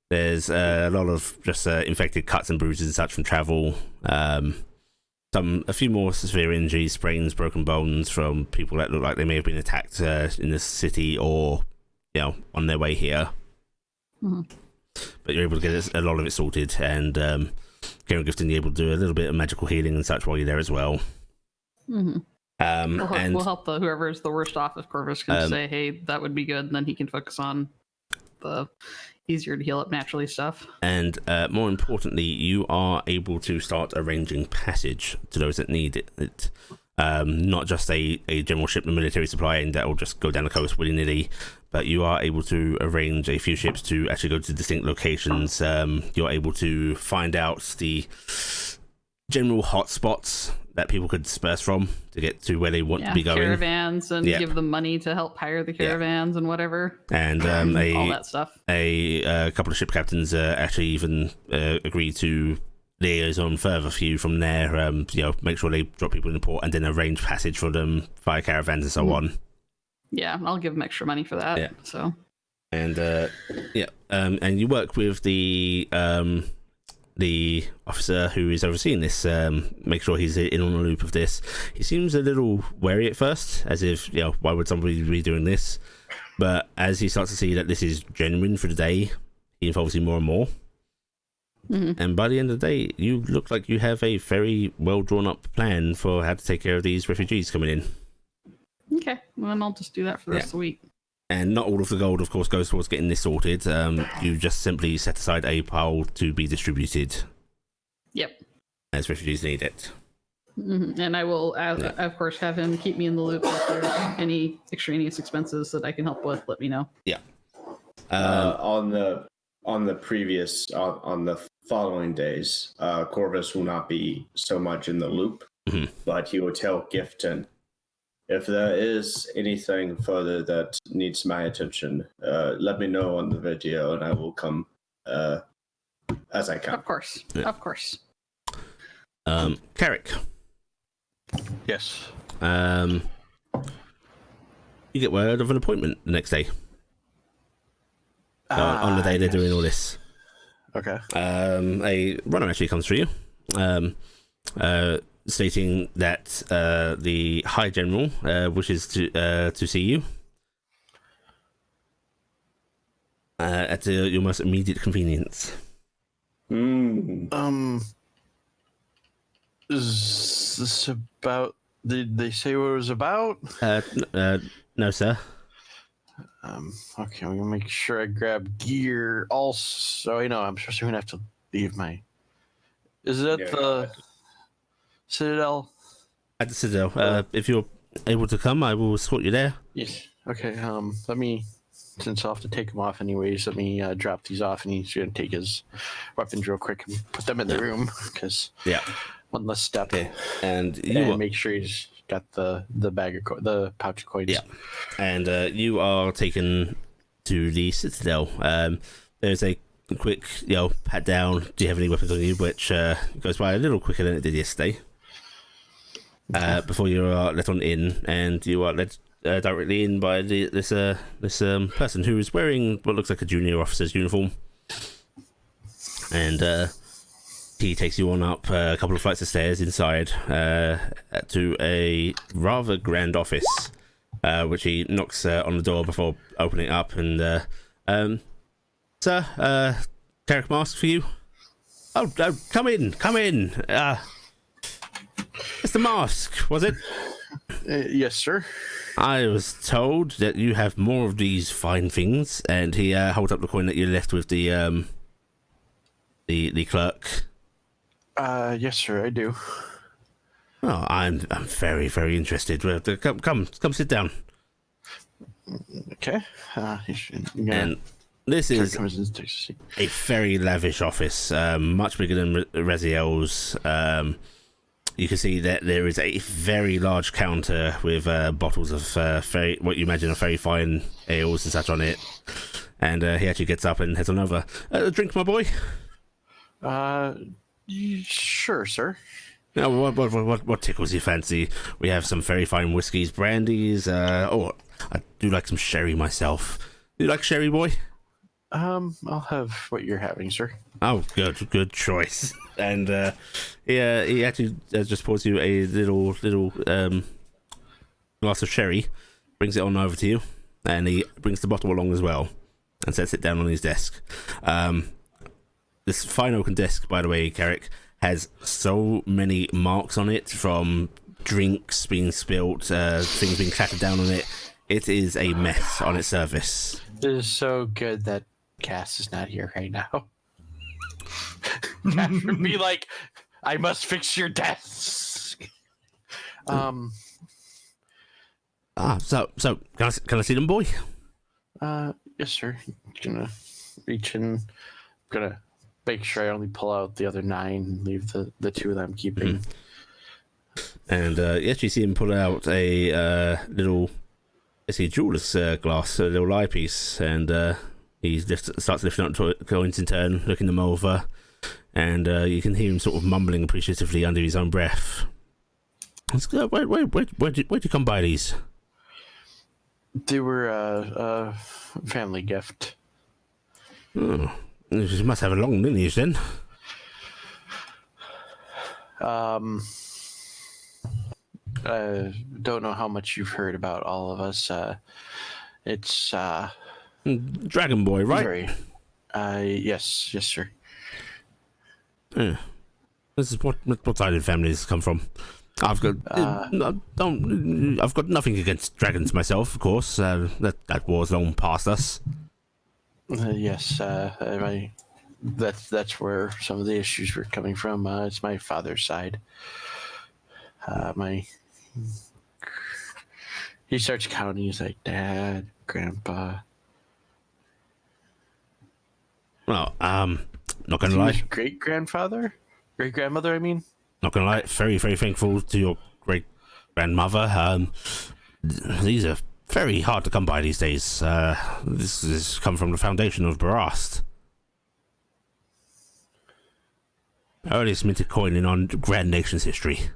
There's a lot of just infected cuts and bruises and such from travel. A few more severe injuries, sprains, broken bones from people that look like they may have been attacked in the city or, on their way here. But you're able to get a lot of it sorted, and Karen Gifton, you're able to do a little bit of magical healing and such while you're there as well. We'll help whoever's the worst off if Corvus can say, hey, that would be good, and then he can focus on the easier to heal up naturally stuff. And more importantly, you are able to start arranging passage to those that need it. Not just a general ship of military supply and that will just go down the coast willy-nilly, but you are able to arrange a few ships to actually go to distinct locations. You're able to find out the general hotspots that people could disperse from to get to where they want to be going. Caravans, and give them money to help hire the caravans and whatever. And all that stuff. A couple of ship captains actually even agreed to liaison further for you from there. Make sure they drop people in the port and then arrange passage for them via caravans and so on. Yeah, I'll give them extra money for that. Yeah. So. And and you work with the officer who is overseeing this, make sure he's in on the loop of this. He seems a little wary at first, as if, why would somebody be doing this? But as he starts to see that this is genuine for the day, he involves you more and more. And by the end of the day, you look like you have a very well drawn up plan for how to take care of these refugees coming in. Okay, well, then I'll just do that for the rest of the week. And not all of the gold, of course, goes towards getting this sorted. You just simply set aside a pile to be distributed. Yep. As refugees need it. And I will, of course, have him keep me in the loop if there's any extraneous expenses that I can help with. Let me know. Yeah. On the following days, Corvus will not be so much in the loop, but he will tell Gifton, if there is anything further that needs my attention, let me know on the video and I will come as I can. Of course. Yeah. Of course. Carrick. Yes. You get word of an appointment the next day. On the day they're doing all this. Okay. A runner actually comes through you, stating that the High General wishes to see you at your most immediate convenience. Is this about Did they say what it was about? No, sir. Okay, I'm gonna make sure I grab gear. Also, I'm supposed to have to leave my. Is it at the Citadel? At the Citadel. If you're able to come, I will escort you there. Yes. Okay. Let me. Since I'll have to take them off anyways, let me drop these off, and he's gonna take his weapons real quick and put them in the room because one less step. Okay. And make sure he's got the bag of the pouch of coins. Yeah. And you are taken to the Citadel. There's a quick, pat down. Do you have any weapons on you? Which goes by a little quicker than it did yesterday. Before you are let on in, and you are led directly in by this person who is wearing what looks like a junior officer's uniform, and he takes you on up a couple of flights of stairs inside to a rather grand office, which he knocks on the door before opening it up. And sir, Carrick mask for you. Oh, come in. It's the mask, was it? Yes, sir. I was told that you have more of these fine things, and he holds up the coin that you left with the clerk. Yes, sir, I do. Oh, I'm very, very interested. Come, sit down. Okay. And this is a very lavish office, much bigger than Raziel's. You can see that there is a very large counter with bottles of what you imagine are very fine ales and such on it. And he actually gets up and heads on over. A drink, my boy? Sure, sir. Now, what tickles your fancy? We have some very fine whiskies, brandies. I do like some sherry myself. Do you like sherry, boy? I'll have what you're having, sir. Oh, good choice. And he actually just pours you a little glass of sherry, brings it on over to you, and he brings the bottle along as well, and sets it down on his desk. This fine oaken desk, by the way, Carrick, has so many marks on it from drinks being spilt, things being clattered down on it. It is a mess on its surface. It is so good that Cass is not here right now. Cass would be like, I must fix your desk. So can I see them, boy? Yes, sir. Gonna reach in. Gonna make sure I only pull out the other 9 and leave the 2 that I'm keeping. And you actually see him pull out a little, jeweler's glass, a little eyepiece, and he starts lifting up coins in turn, looking them over, and you can hear him sort of mumbling appreciatively under his own breath. Where'd you come by these? They were a family gift. Oh, you must have a long lineage then. Don't know how much you've heard about all of us. It's Dragon Boy, right? Very. Yes, sir. Yeah. This is what side of families come from. I've got I've got nothing against dragons myself, of course. That war's long past us. Yes, that's where some of the issues were coming from. It's my father's side. He starts counting. He's like, Dad, Grandpa. Well, not gonna lie. Great grandmother. I mean. Not gonna lie. Very, very thankful to your great grandmother. These are very hard to come by these days. This has come from the foundation of Barast. Earliest minted coin in our grand nation's history.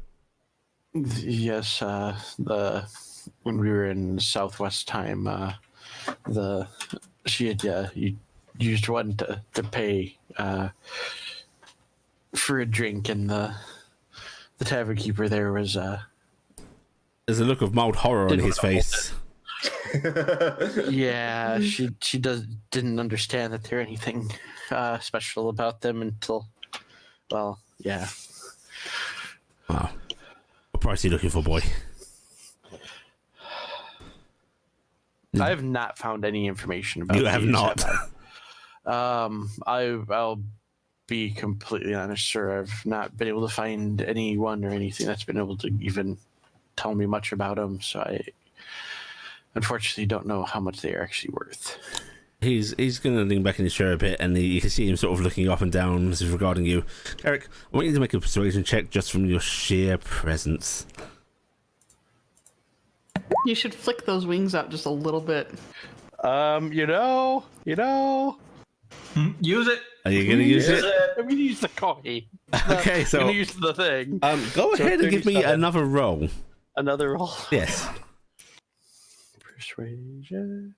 Yes, when we were in Southwest time, she had used one to pay for a drink, and the tavern keeper there was There's a look of mild horror on his face. Yeah, she didn't understand that there anything special about them until, well, yeah. Wow. price are you looking for, boy? I have not found any information about You have these, not. have I? I'll be completely honest, sir. I've not been able to find anyone or anything that's been able to even tell me much about them. So I unfortunately don't know how much they are actually worth. He's going to lean back in his chair a bit, and you can see him sort of looking up and down as if regarding you. Eric, I want you to make a persuasion check just from your sheer presence. You should flick those wings out just a little bit. You know. Use it. Are you going to use it? I'm gonna use the coin. Okay, I'm so gonna use the thing. go So ahead and give me 37. another roll. Another roll. Yes. Persuasion.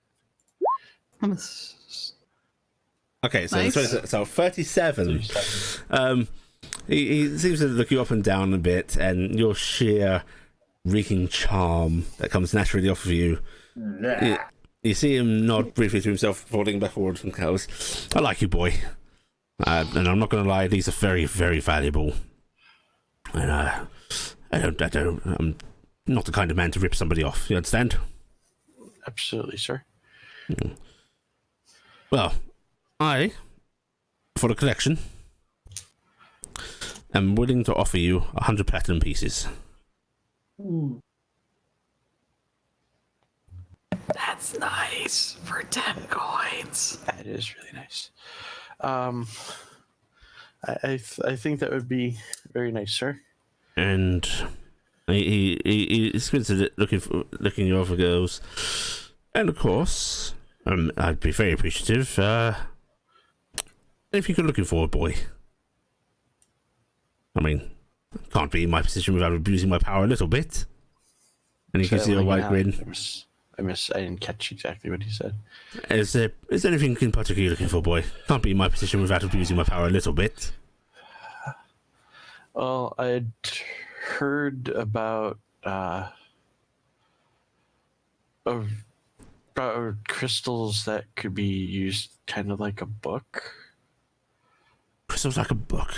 Okay, so Nice. so 37. He seems to look you up and down a bit, and your sheer reeking charm that comes naturally off of you. You see him nod briefly to himself, falling backward and goes, "I like you, boy. And I'm not going to lie, these are very, very valuable. And I'm not the kind of man to rip somebody off. You understand?" Absolutely, sir. Well, I, for the collection, am willing to offer you 100 platinum pieces. That's nice for 10 coins. That is really nice. I think that would be very nice, sir. And he squints at it, looking you over, goes, and of course, I'd be very appreciative if you could look for a boy. I mean, can't be in my position without abusing my power a little bit. And he gives you a wide grin. I didn't catch exactly what he said. Is there anything in particular you're looking for, boy? Can't be in my position without abusing my power a little bit. Well, I'd heard about crystals that could be used kind of like a book. Crystals like a book.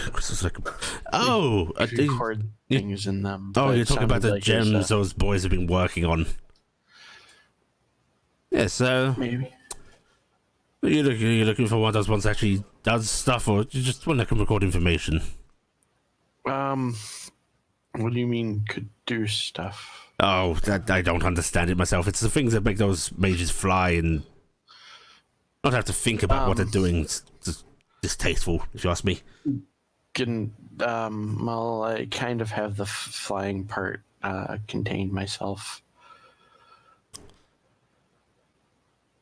Oh! If you record things in them. Oh, But you're it talking about sounded the like it was, gems those boys have been working on. Yeah, so... maybe. Are you looking for one of those ones that actually does stuff, or just one that can record information? What do you mean could do stuff? Oh, that, I don't understand it myself. It's the things that make those mages fly and not have to think about what they're doing. It's just distasteful, if you ask me. Well, I kind of have the flying part contained myself.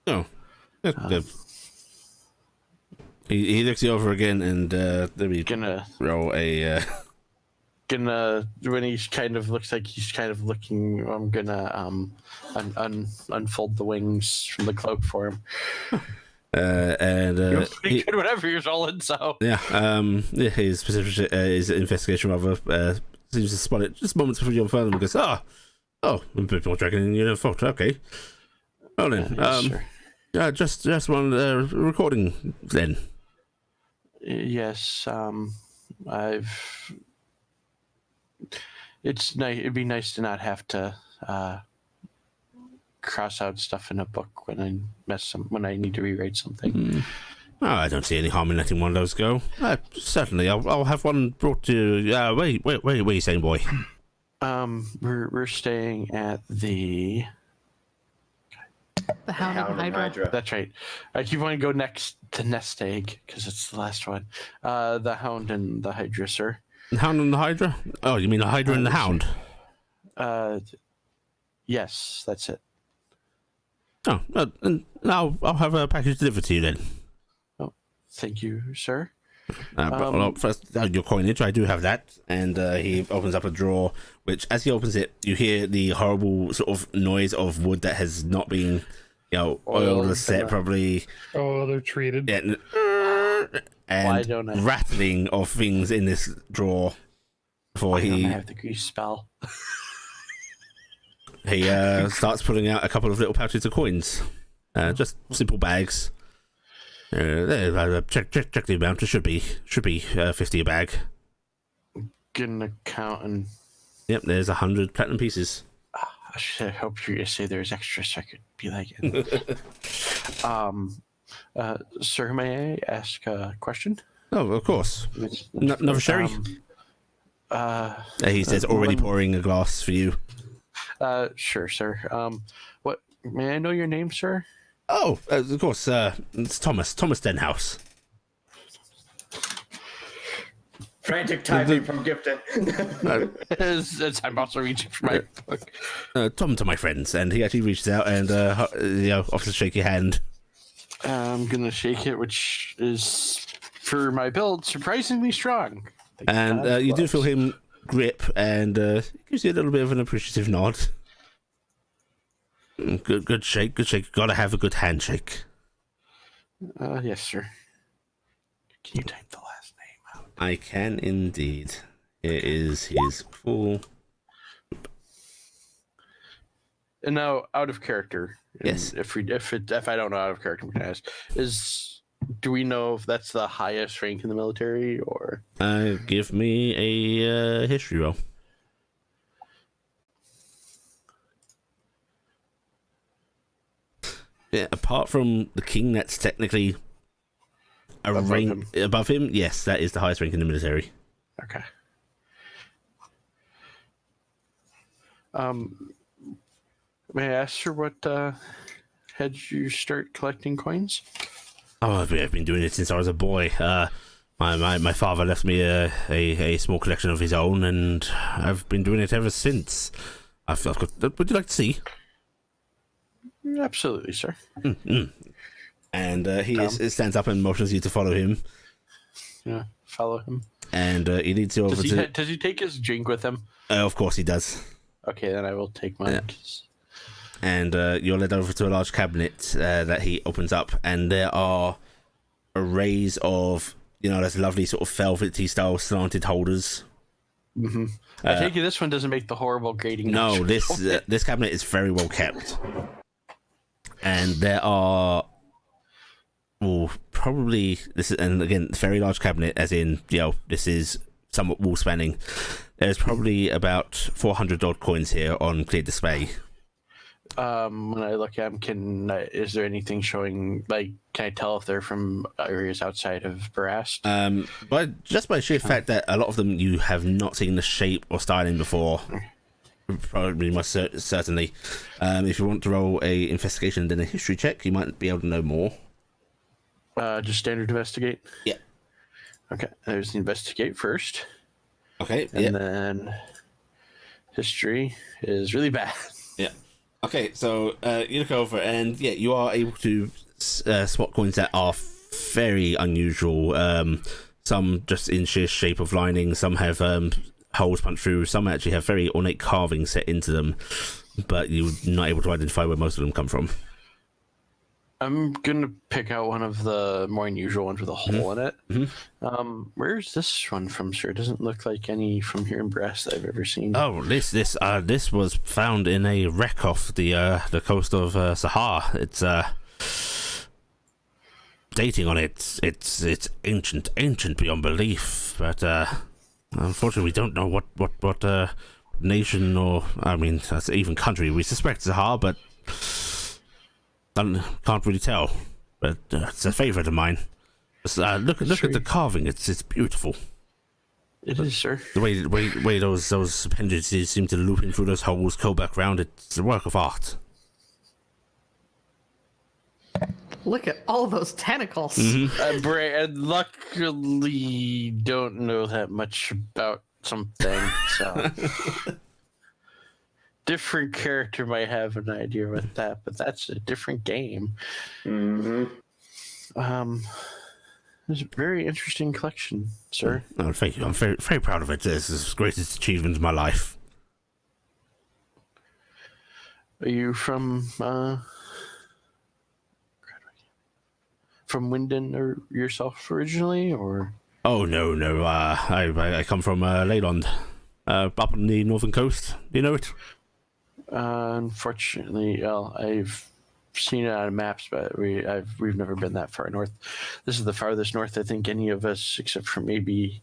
Oh. He looks you over again, and let me roll a... when he kind of looks like he's kind of looking, I'm gonna unfold the wings from the cloak for him. He could whatever you're rolling, so yeah, his specific his investigation rather seems to spot it just moments before you unfurl him and goes, oh, a bit more dragon than you thought. Okay, well then, just one recording then. Yes, it's nice. It'd be nice to not have to cross out stuff in a book when I need to rewrite something. Oh, I don't see any harm in letting one of those go. Certainly, I'll have one brought to. Wait, what are you saying, boy? We're staying at the Hound and Hydra. That's right. I keep wanting to go next to Nest Egg because it's the last one. The Hound and the Hydra, sir. The Hound and the Hydra? Oh, you mean the Hydra and the Hound? Yes, that's it. Oh, and I'll have a package delivered to you then. Oh, thank you, sir. First, your coinage, I do have that. And he opens up a drawer, which, as he opens it, you hear the horrible sort of noise of wood that has not been, oiled or set properly. Oh, they're treated. Yeah, and Why don't I rattling of things in this drawer. Before I have the grease spell. He starts pulling out a couple of little pouches of coins, just simple bags. Check the amount. It should be 50 a bag. Get an account and Yep, there's 100 platinum pieces. I hope you say there's extra so I could be like it. Sir, may I ask a question? Oh, of course. Another sherry? He says, already pouring a glass for you. Sure, sir. What? May I know your name, sir? Oh, of course. It's Thomas Denhouse. Frantic typing from Gifted. I'm also reaching for my book. Tom to my friends, and he actually reaches out and offers to shake your hand. I'm gonna shake it, which is for my build surprisingly strong. And you do feel him grip, and he gives you a little bit of an appreciative nod. Good shake, good shake. Gotta have a good handshake. Yes, sir. Can you type the last name out? I can indeed. It is his full. And now, out of character. Yes. If I don't know out of character, I'm gonna ask: do we know if that's the highest rank in the military, or? Give me a history roll. Yeah, apart from the king, that's technically a rank above him. Yes, that is the highest rank in the military. Okay. May I ask, sir, what had you start collecting coins? Oh, I've been doing it since I was a boy. My father left me a small collection of his own, and I've been doing it ever since. I've got. Would you like to see? Absolutely, sir. Mm-hmm. And he stands up and motions you to follow him. Yeah, follow him. And he leads you over to. Does he take his drink with him? Of course he does. Okay, then I will take mine. Yeah. And you're led over to a large cabinet that he opens up, and there are arrays of, those lovely sort of velvety style slanted holders. Mm-hmm. I take it this one doesn't make the horrible grading. No, this cabinet is very well kept. And there are, probably this is, and again, very large cabinet, as in, this is somewhat wall spanning. There's probably about 400 odd coins here on clear display. When I look at them, is there anything showing? Can I tell if they're from areas outside of Barast? By sheer fact that a lot of them you have not seen the shape or styling before. Probably most certainly. If you want to roll a investigation and then a history check, you might be able to know more. Just standard investigate? Yeah. Okay, there's the investigate first. Okay, and then history is really bad. Yeah. Okay, so you look over and you are able to spot coins that are very unusual. Some just in sheer shape of lining, some have holes punched through, some actually have very ornate carving set into them, but you're not able to identify where most of them come from. I'm gonna pick out one of the more unusual ones with a hole in it. Mm-hmm. Where's this one from, sir? It doesn't look like any from here in Brest that I've ever seen. Oh, this was found in a wreck off the coast of Sahara. It's dating on it. It's ancient beyond belief, but unfortunately we don't know what nation or even country we suspect Sahara, but. Can't really tell, but it's a favorite of mine. Look at the carving; it's beautiful. It is, sir. The way those appendages seem to loop in through those holes, go back round. It's a work of art. Look at all those tentacles. Mm-hmm. I luckily don't know that much about something, so. Different character might have an idea with that, but that's a different game. Mm-hmm. It's a very interesting collection, sir. Oh, thank you. I'm very, very proud of it. This is the greatest achievement of my life. Are you from Winden or yourself originally, or? Oh no. I come from Leyland, up on the northern coast. Do you know it? Unfortunately, I've seen it on maps, but we've never been that far north. This is the farthest north I think any of us, except for maybe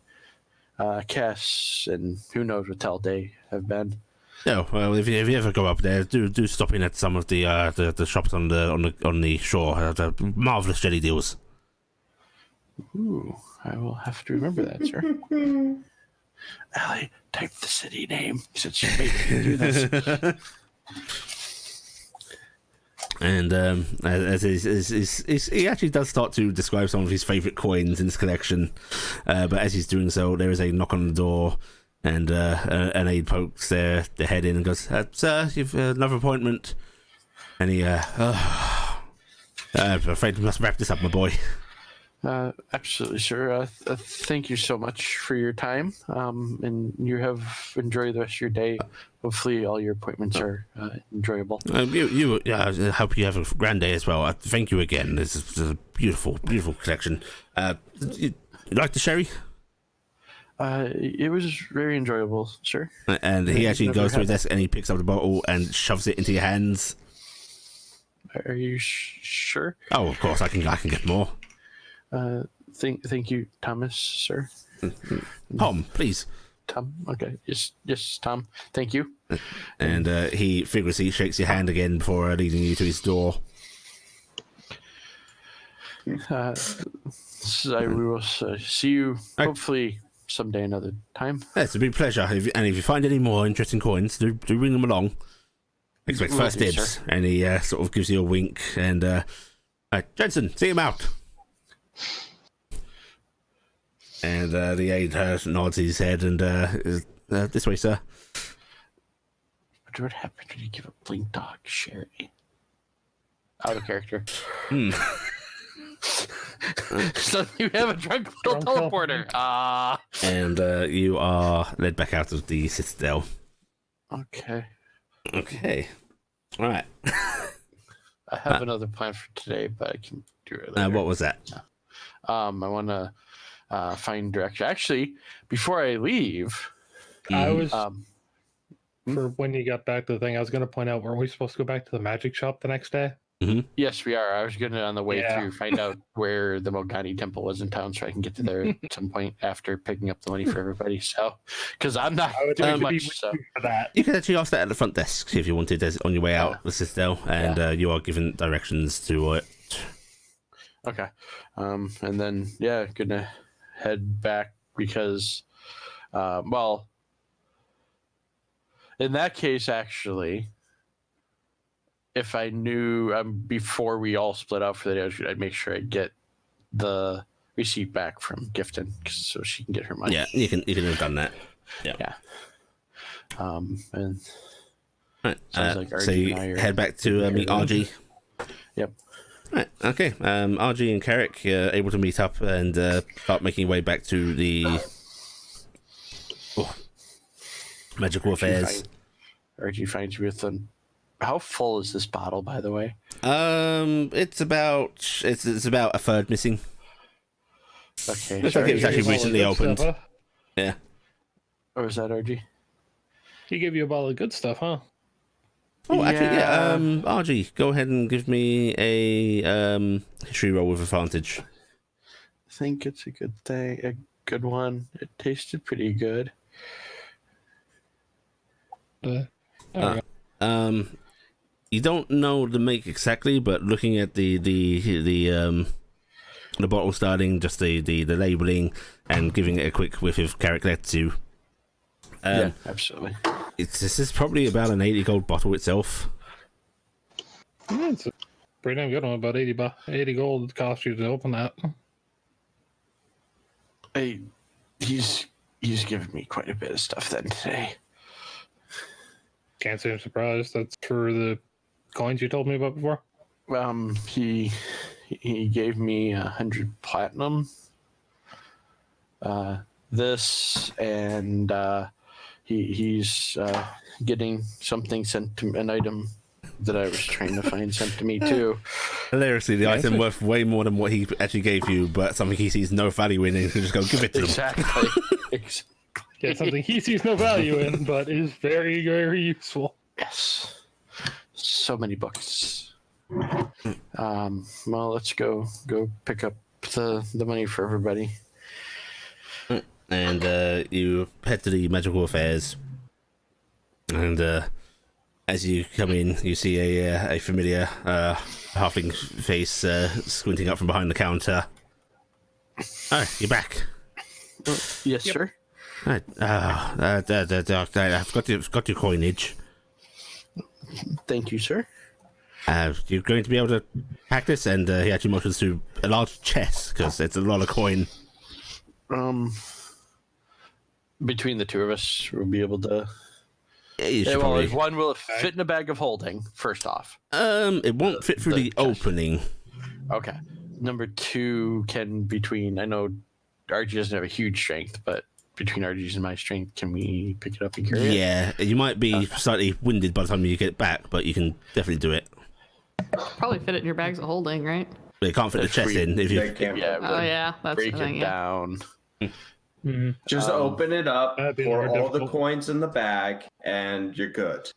Cass, and who knows what hell they have been. No, well, if you ever go up there, do stop in at some of the shops on the shore. Marvelous jelly deals. Ooh, I will have to remember that, sir. Allie, type the city name since she made me do this. And as he actually does start to describe some of his favourite coins in his collection, but as he's doing so, there is a knock on the door, and an aide pokes their head in and goes, "Sir, you've another appointment." And he, I'm afraid we must wrap this up, my boy. Absolutely, sir. Thank you so much for your time, and you have enjoyed the rest of your day. Hopefully, all your appointments are enjoyable. I hope you have a grand day as well. Thank you again. This is a beautiful, beautiful collection. You like the sherry? It was very enjoyable, sir. And he actually Never goes to his had- desk and he picks up the bottle and shoves it into your hands. Are you sure? Oh, of course, I can get more. Thank you, Thomas, sir. Tom, please. Tom. Okay. Yes, Tom. Thank you. And he vigorously shakes your hand again before leading you to his door. So we will see you hopefully someday another time. It's a big pleasure. And if you find any more interesting coins, do bring them along. Expect Will first do, dibs. sir. And he sort of gives you a wink. And Jensen, see him out. And the aide nods his head and this way, sir. What would happen when you give a blink dog sherry? Out of character. So you have a drunk teleporter. And you are led back out of the citadel. Okay. Okay. All right. I have another plan for today, but I can do it later. What was that? I want to find direction. Actually, before I leave, I was Hmm? for when you got back to the thing. I was going to point out, weren't we supposed to go back to the magic shop the next day? yes, we are. I was gonna on the way Yeah. through find out where the Mogani temple was in town, so I can get to there at some point after picking up the money for everybody. So, because I'm not I would doing like to be much. with So, you for that. You can actually ask that at the front desk if you wanted as on your way out the citadel, and you are given directions to it. okay, and then gonna head back because, well, in that case, actually, if I knew before we all split out for the day, I'd make sure I get the receipt back from Gifton so she can get her money. Yeah, you can have done that. And Right. Sounds like So RG you and I are head back to meet RG. Yep. Right. Okay. RG and Carrick able to meet up and start making way back to the magical affairs. RG finds you with an. How full is this bottle, by the way? It's about a third missing. Okay. Looks like it was actually All the recently good opened. stuff, huh? Yeah. Or is that RG? He gave you a bottle of good stuff, huh? Oh, actually, Yeah. RG, go ahead and give me a history roll with advantage. I think it's a good thing. A good one. It tasted pretty good. There we go. You don't know the make exactly, but looking at the bottle starting, just the labeling, and giving it a quick whiff of Carrickletsu. Yeah, absolutely. This is probably about an 80 gold bottle itself. Yeah, it's a pretty damn good one. About 80 gold cost you to open that. Hey, he's given me quite a bit of stuff then today. Can't say I'm surprised. That's for the coins you told me about before. He gave me 100 platinum. This and he's getting something sent to an item that I was trying to find sent to me too. Hilariously, the item worth way more than what he actually gave you, but something he sees no value in, and he can just go give it to him. Exactly. Yeah, something he sees no value in, but is very, very useful. Yes. So many books. Well, let's go pick up the money for everybody. and you head to the magical affairs. And as you come in, you see a familiar halfling face squinting up from behind the counter. Oh, you're back. Yes, sir. Right. I've got your coinage. Thank you, sir. You're going to be able to pack this, and he actually motions to a large chest because it's a lot of coin. Between the two of us, we'll be able to. Yeah, you should probably. One will fit in a bag of holding. First off, it won't fit through the chest. opening. Okay. Number two, I know RG doesn't have a huge strength, but between RG's and my strength, can we pick it up and carry it? Yeah, you might be slightly winded by the time you get back, but you can definitely do it. Probably fit it in your bags of holding, right? But you can't fit the chest in if you. Yeah. Oh yeah, that's Break the thing. it Yeah. down. Just open it up, that'd be pour more all the difficult. coins in the bag, and you're good.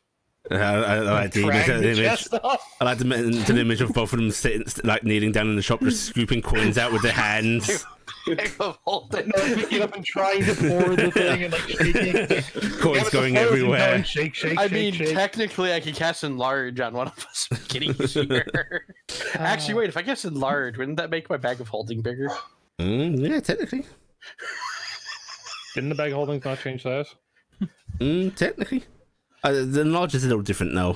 I like the Drag the image. chest off. I like the image of both of them sitting, like kneeling down in the shop, just scooping coins out with their hands. Bag of holding. No, picking up and trying to pour the thing and like shaking. Coins going everywhere. Shake, shake, I shake, mean, shake. technically, I could cast Enlarge on one of us. Getting easier. Actually, wait. If I cast Enlarge, wouldn't that make my bag of holding bigger? Yeah, technically. Didn't the bag of holdings not change size? Technically. The enlarge is a little different now.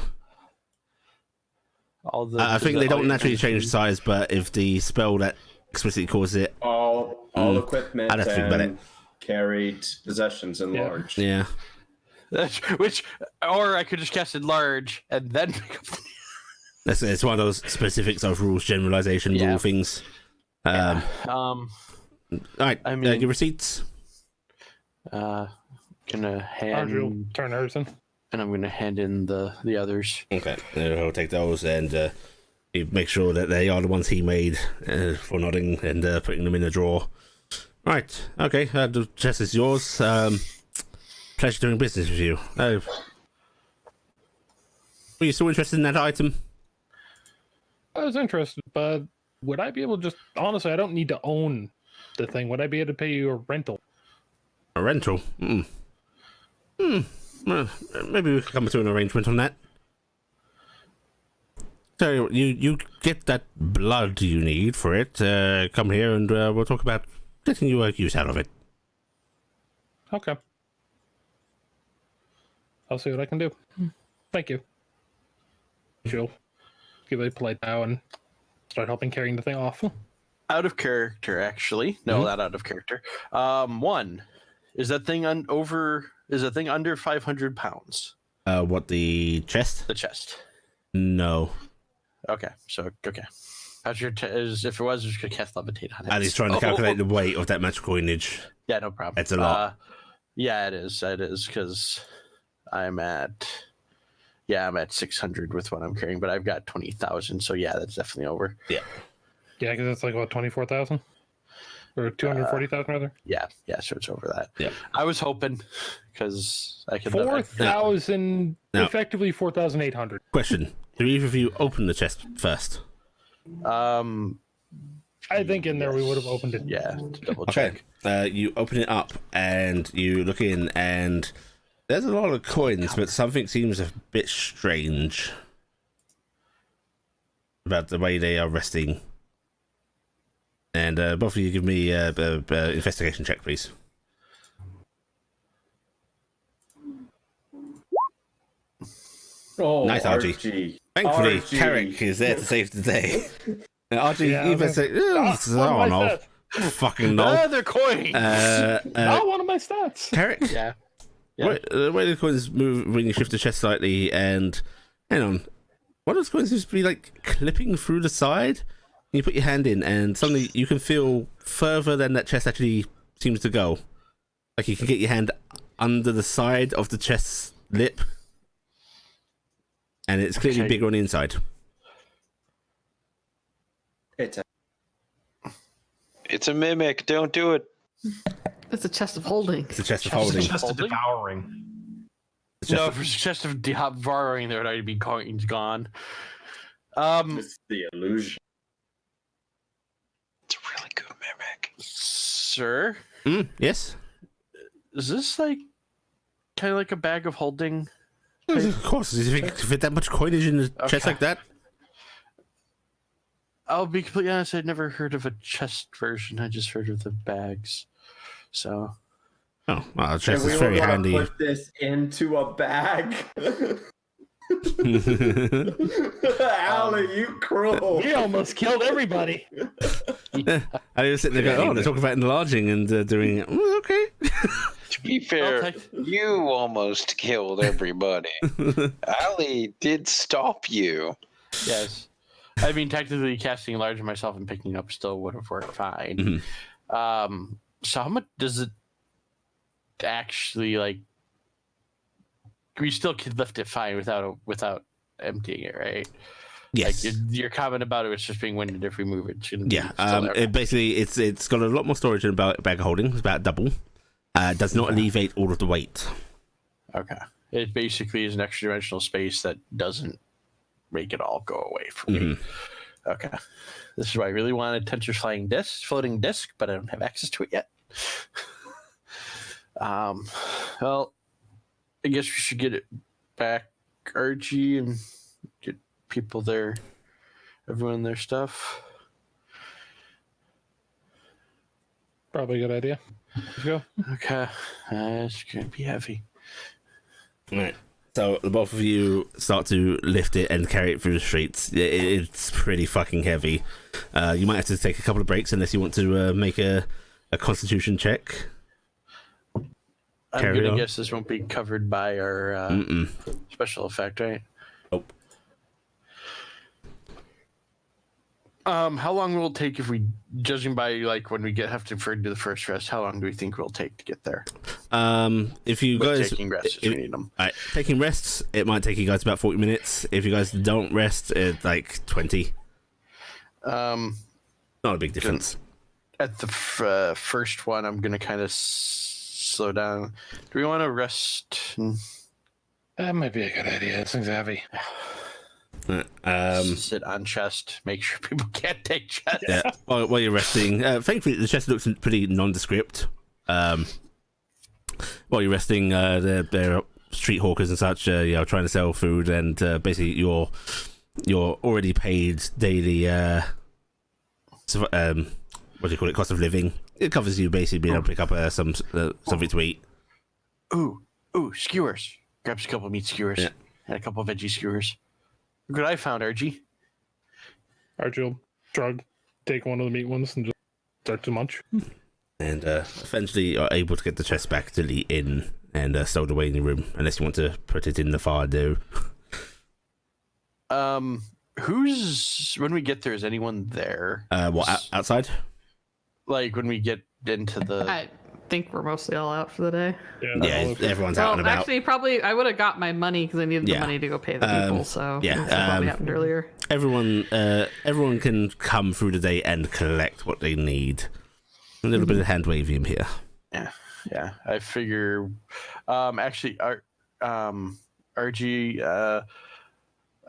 I think they don't naturally change size, but if the spell that explicitly causes it, All equipment I'd have to think about and carried possessions enlarged. yeah. Or I could just cast Enlarge and then pick up. It's one of those specifics of rules generalization Yeah. rule things. All right, I mean- your receipts. Gonna hand, Andrew, turn hers in. and I'm gonna hand in the others. Okay, I'll take those and you make sure that they are the ones he made for nodding and putting them in a drawer. Right, okay, the chest is yours. Pleasure doing business with you. Were you still interested in that item? I was interested, but would I be able to just honestly? I don't need to own the thing. Would I be able to pay you a rental? A rental? Well, maybe we could come to an arrangement on that. So you get that blood you need for it. Come here and we'll talk about getting you a use out of it. Okay. I'll see what I can do. Thank you. She'll give a polite bow and start helping carrying the thing off. Out of character, actually. No, not out of character. One, is that thing under 500 pounds? What, the chest? The chest. No. Okay, so okay. How's your if it was, just gonna cast levitate on it. And he's trying to calculate the weight of that magic coinage. Yeah, no problem. It's a lot. Yeah, it is. It is because I'm at 600 with what I'm carrying, but I've got 20,000. So yeah, that's definitely over. Yeah. Yeah, because it's like what 24,000 or 240,000 rather. Yeah. So it's over that. Yeah. I was hoping because I could 4,000, No. effectively 4,800. Question. Do either of you open the chest first? I think in there we would have opened it. Yeah, to double Okay. check. You open it up and you look in and there's a lot of coins, but something seems a bit strange about the way they are resting. And both of you give me an investigation check, please. Oh, Nice, RG. Thankfully, RG. Carrick is there to save the day. Now, RG, Yeah, you I better was say, one of my no. stats. Fucking no. Another coin. Not one of my stats. Carrick? Yeah. The way the coins move when you shift the chest slightly, and hang on, one of those coins seems to be like clipping through the side. You put your hand in, and suddenly you can feel further than that chest actually seems to go. Like you can get your hand under the side of the chest's lip, and it's clearly Okay. bigger on the inside. It's a mimic. Don't do it. It's a chest of holding. It's a chest of It's holding. just a Holding? devouring. It's No, just if it's just of devouring, there would already be coins gone. It's the illusion. It's a really good mimic. Sir, yes. is this like kind of like a bag of holding? Of course, if you fit that much coinage in the chest like that. I'll be completely honest, I'd never heard of a chest version. I just heard of the bags. So. Oh, well, the Can chest we is very all handy. put this into a bag? Allie, you cruel. We almost killed everybody. I was sitting there going, oh, they're talking about enlarging and doing it. Okay. To be fair, you almost killed everybody. Ali did stop you. Yes. I mean, technically, casting large myself and picking up still would have worked fine. Mm-hmm. So how much does it actually like? We still could lift it fine without emptying it, right? Yes. Like your comment about it was just being winded if we move it. Yeah. It's got a lot more storage than about a bag of holding. It's about double. Does not alleviate all of the weight. Okay. It basically is an extra dimensional space that doesn't make it all go away for me. Okay. This is why I really wanted Tensor's floating disc, but I don't have access to it yet. Well, I guess we should get it back, RG, and get people everyone their stuff. Probably a good idea. Let's go. Okay. It's going to be heavy. All right. So the both of you start to lift it and carry it through the streets. It's pretty fucking heavy. You might have to take a couple of breaks unless you want to make a constitution check. I'm going to guess this won't be covered by our special effect, right? Nope. How long will it take if we, judging by like when we have to do the first rest, how long do we think we'll take to get there? If you guys taking rests if we need them. Right, taking rests, it might take you guys about 40 minutes. If you guys don't rest, it's like 20. Not a big difference. At the first one, I'm gonna kind of slow down. Do we want to rest? That might be a good idea. This thing's heavy. Sit on chest. Make sure people can't take chest. Yeah. While you're resting, thankfully the chest looks pretty nondescript. While you're resting, there are street hawkers and such, trying to sell food, and basically your already paid daily what do you call it, cost of living. It covers you basically being able to pick up something to eat. Ooh, skewers. Grabs a couple of meat skewers and a couple of veggie skewers. Look what I found, RG. RG will shrug, take one of the meat ones, and just start to munch. And eventually you're able to get the chest back to the inn and stowed away in your room, unless you want to put it in the fire do. When we get there, is anyone there? Outside? Like when we get into the... I think we're mostly all out for the day. Yeah, everyone's out and about. Actually, probably I would have got my money because I needed the money to go pay the people. So that probably happened earlier. Everyone can come through the day and collect what they need. A little bit of hand waving here. Yeah. I figure. Actually, RG.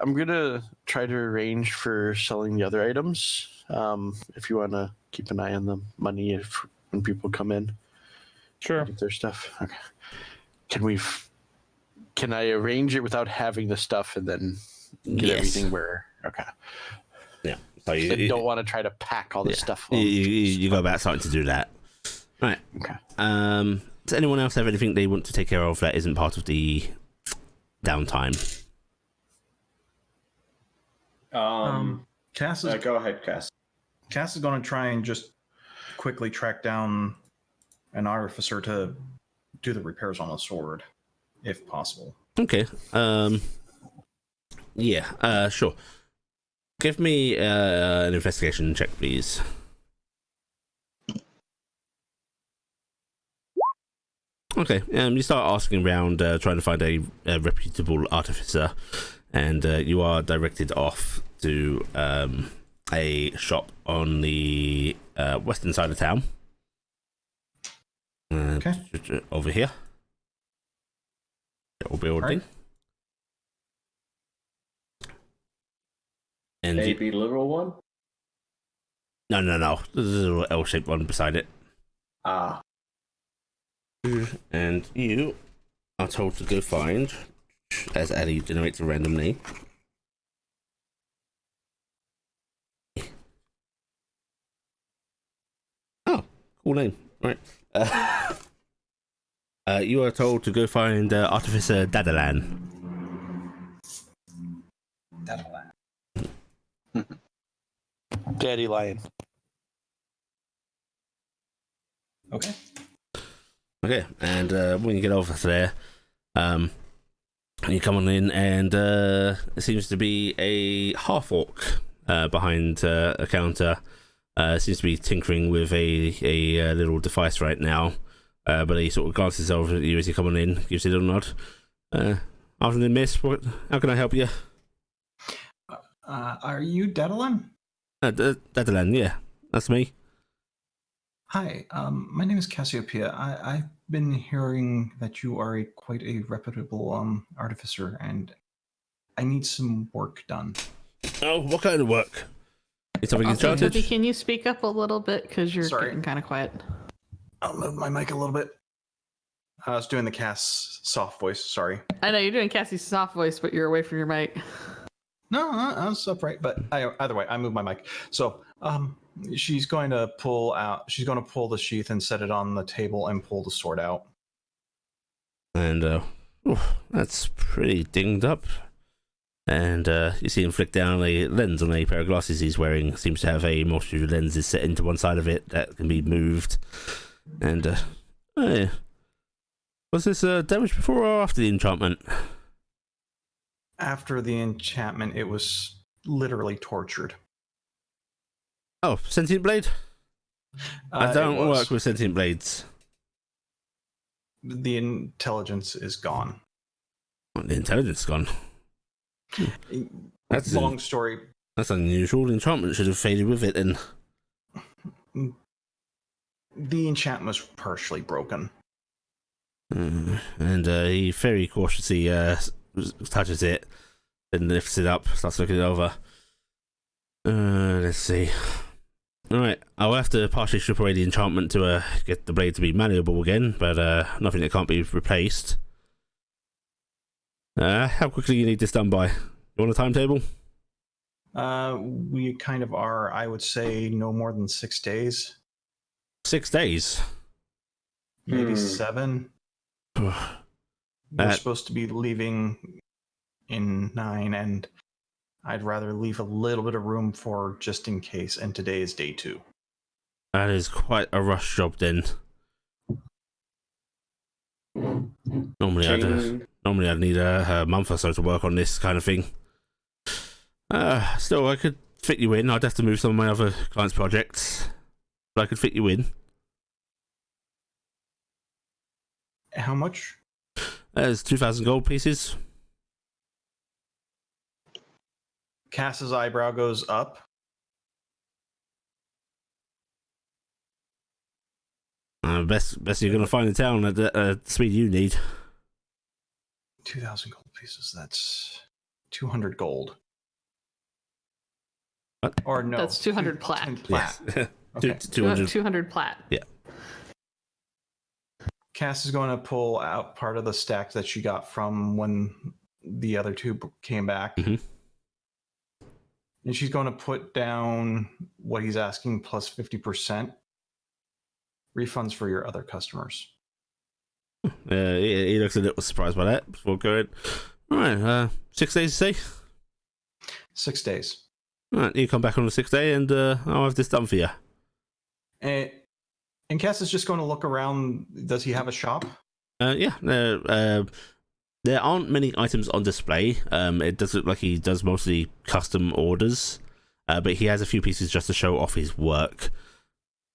I'm gonna try to arrange for selling the other items. If you want to keep an eye on the money when people come in. Sure. Get their stuff. Okay. Can I arrange it without having the stuff and then get everything where? Okay. Yeah. So you don't want to try to pack all this stuff. You go about starting to do that. Right. Okay. Does anyone else have anything they want to take care of that isn't part of the downtime? Cass is go ahead, Cass. Cass is going to try and just quickly track down an artificer to do the repairs on the sword, if possible. Okay. Sure. Give me an investigation check, please. Okay. You start asking around, trying to find a reputable artificer, and you are directed off to a shop on the western side of town. Okay. Over here. That will be ordering. Right. And Maybe literal one? No. There's a little L-shaped one beside it. Ah. And you are told to go find, as Addy generates a random name. Oh, cool name. Right. You are told to go find Artificer Dadalan. Daddy Lion. Okay. Okay, and when you get over there, you come on in, and it seems to be a half orc behind a counter. Seems to be tinkering with a little device right now, but he sort of glances over at you as you come on in, gives you a little nod. Afternoon, miss. How can I help you? Are you Dedalin? Dadalan, yeah, that's me. Hi, my name is Cassiopeia. I've been hearing that you are quite a reputable artificer, and I need some work done. Oh, what kind of work? Is something Okay, enchanted? Libby, can you speak up a little bit because you're Sorry. getting kind of quiet? I'll move my mic a little bit. I was doing the Cass soft voice. Sorry. I know you're doing Cassie's soft voice, but you're away from your mic. No, I was upright, but either way, I moved my mic. So, she's going to pull out. She's going to pull the sheath and set it on the table and pull the sword out. And that's pretty dinged up. And you see him flick down a lens on a pair of glasses he's wearing. Seems to have a multitude of lenses set into one side of it that can be moved. And yeah. Was this damaged before or after the enchantment? After the enchantment, it was literally tortured. Oh, sentient blade? I It don't was. work with sentient blades. The intelligence is gone. Oh, the intelligence is gone. That's Long story. That's unusual. The enchantment should have faded with it, and The enchantment was partially broken. and he very cautiously touches it, then lifts it up, starts looking it over. Let's see. Alright, I'll have to partially strip away the enchantment to get the blade to be malleable again, but nothing that can't be replaced. How quickly you need this done by? You want a timetable? We kind of are, I would say, no more than 6 days. 6 days. Maybe 7. We're supposed to be leaving in 9, and I'd rather leave a little bit of room for just in case, and today is day 2. That is quite a rush job then. Normally I'd need a month or so to work on this kind of thing. Still, I could fit you in. I'd have to move some of my other clients' projects, but I could fit you in. How much? There's 2,000 gold pieces. Cass's eyebrow goes up. Best you're gonna find in town at the speed you need. 2,000 gold pieces. That's 200 gold. What? Or no. That's 200 plat. 200 plat. Yes. Okay. 200. 200 plat. Yeah. Cass is going to pull out part of the stack that she got from when the other two came back. Mhm. And she's going to put down what he's asking plus 50% refunds for your other customers. He looks a little surprised by that before going. Alright, 6 days, you say? 6 days. Alright, you come back on the 6th day and I'll have this done for you. And Cass is just going to look around. Does he have a shop? Yeah, there aren't many items on display. It does look like he does mostly custom orders, but he has a few pieces just to show off his work.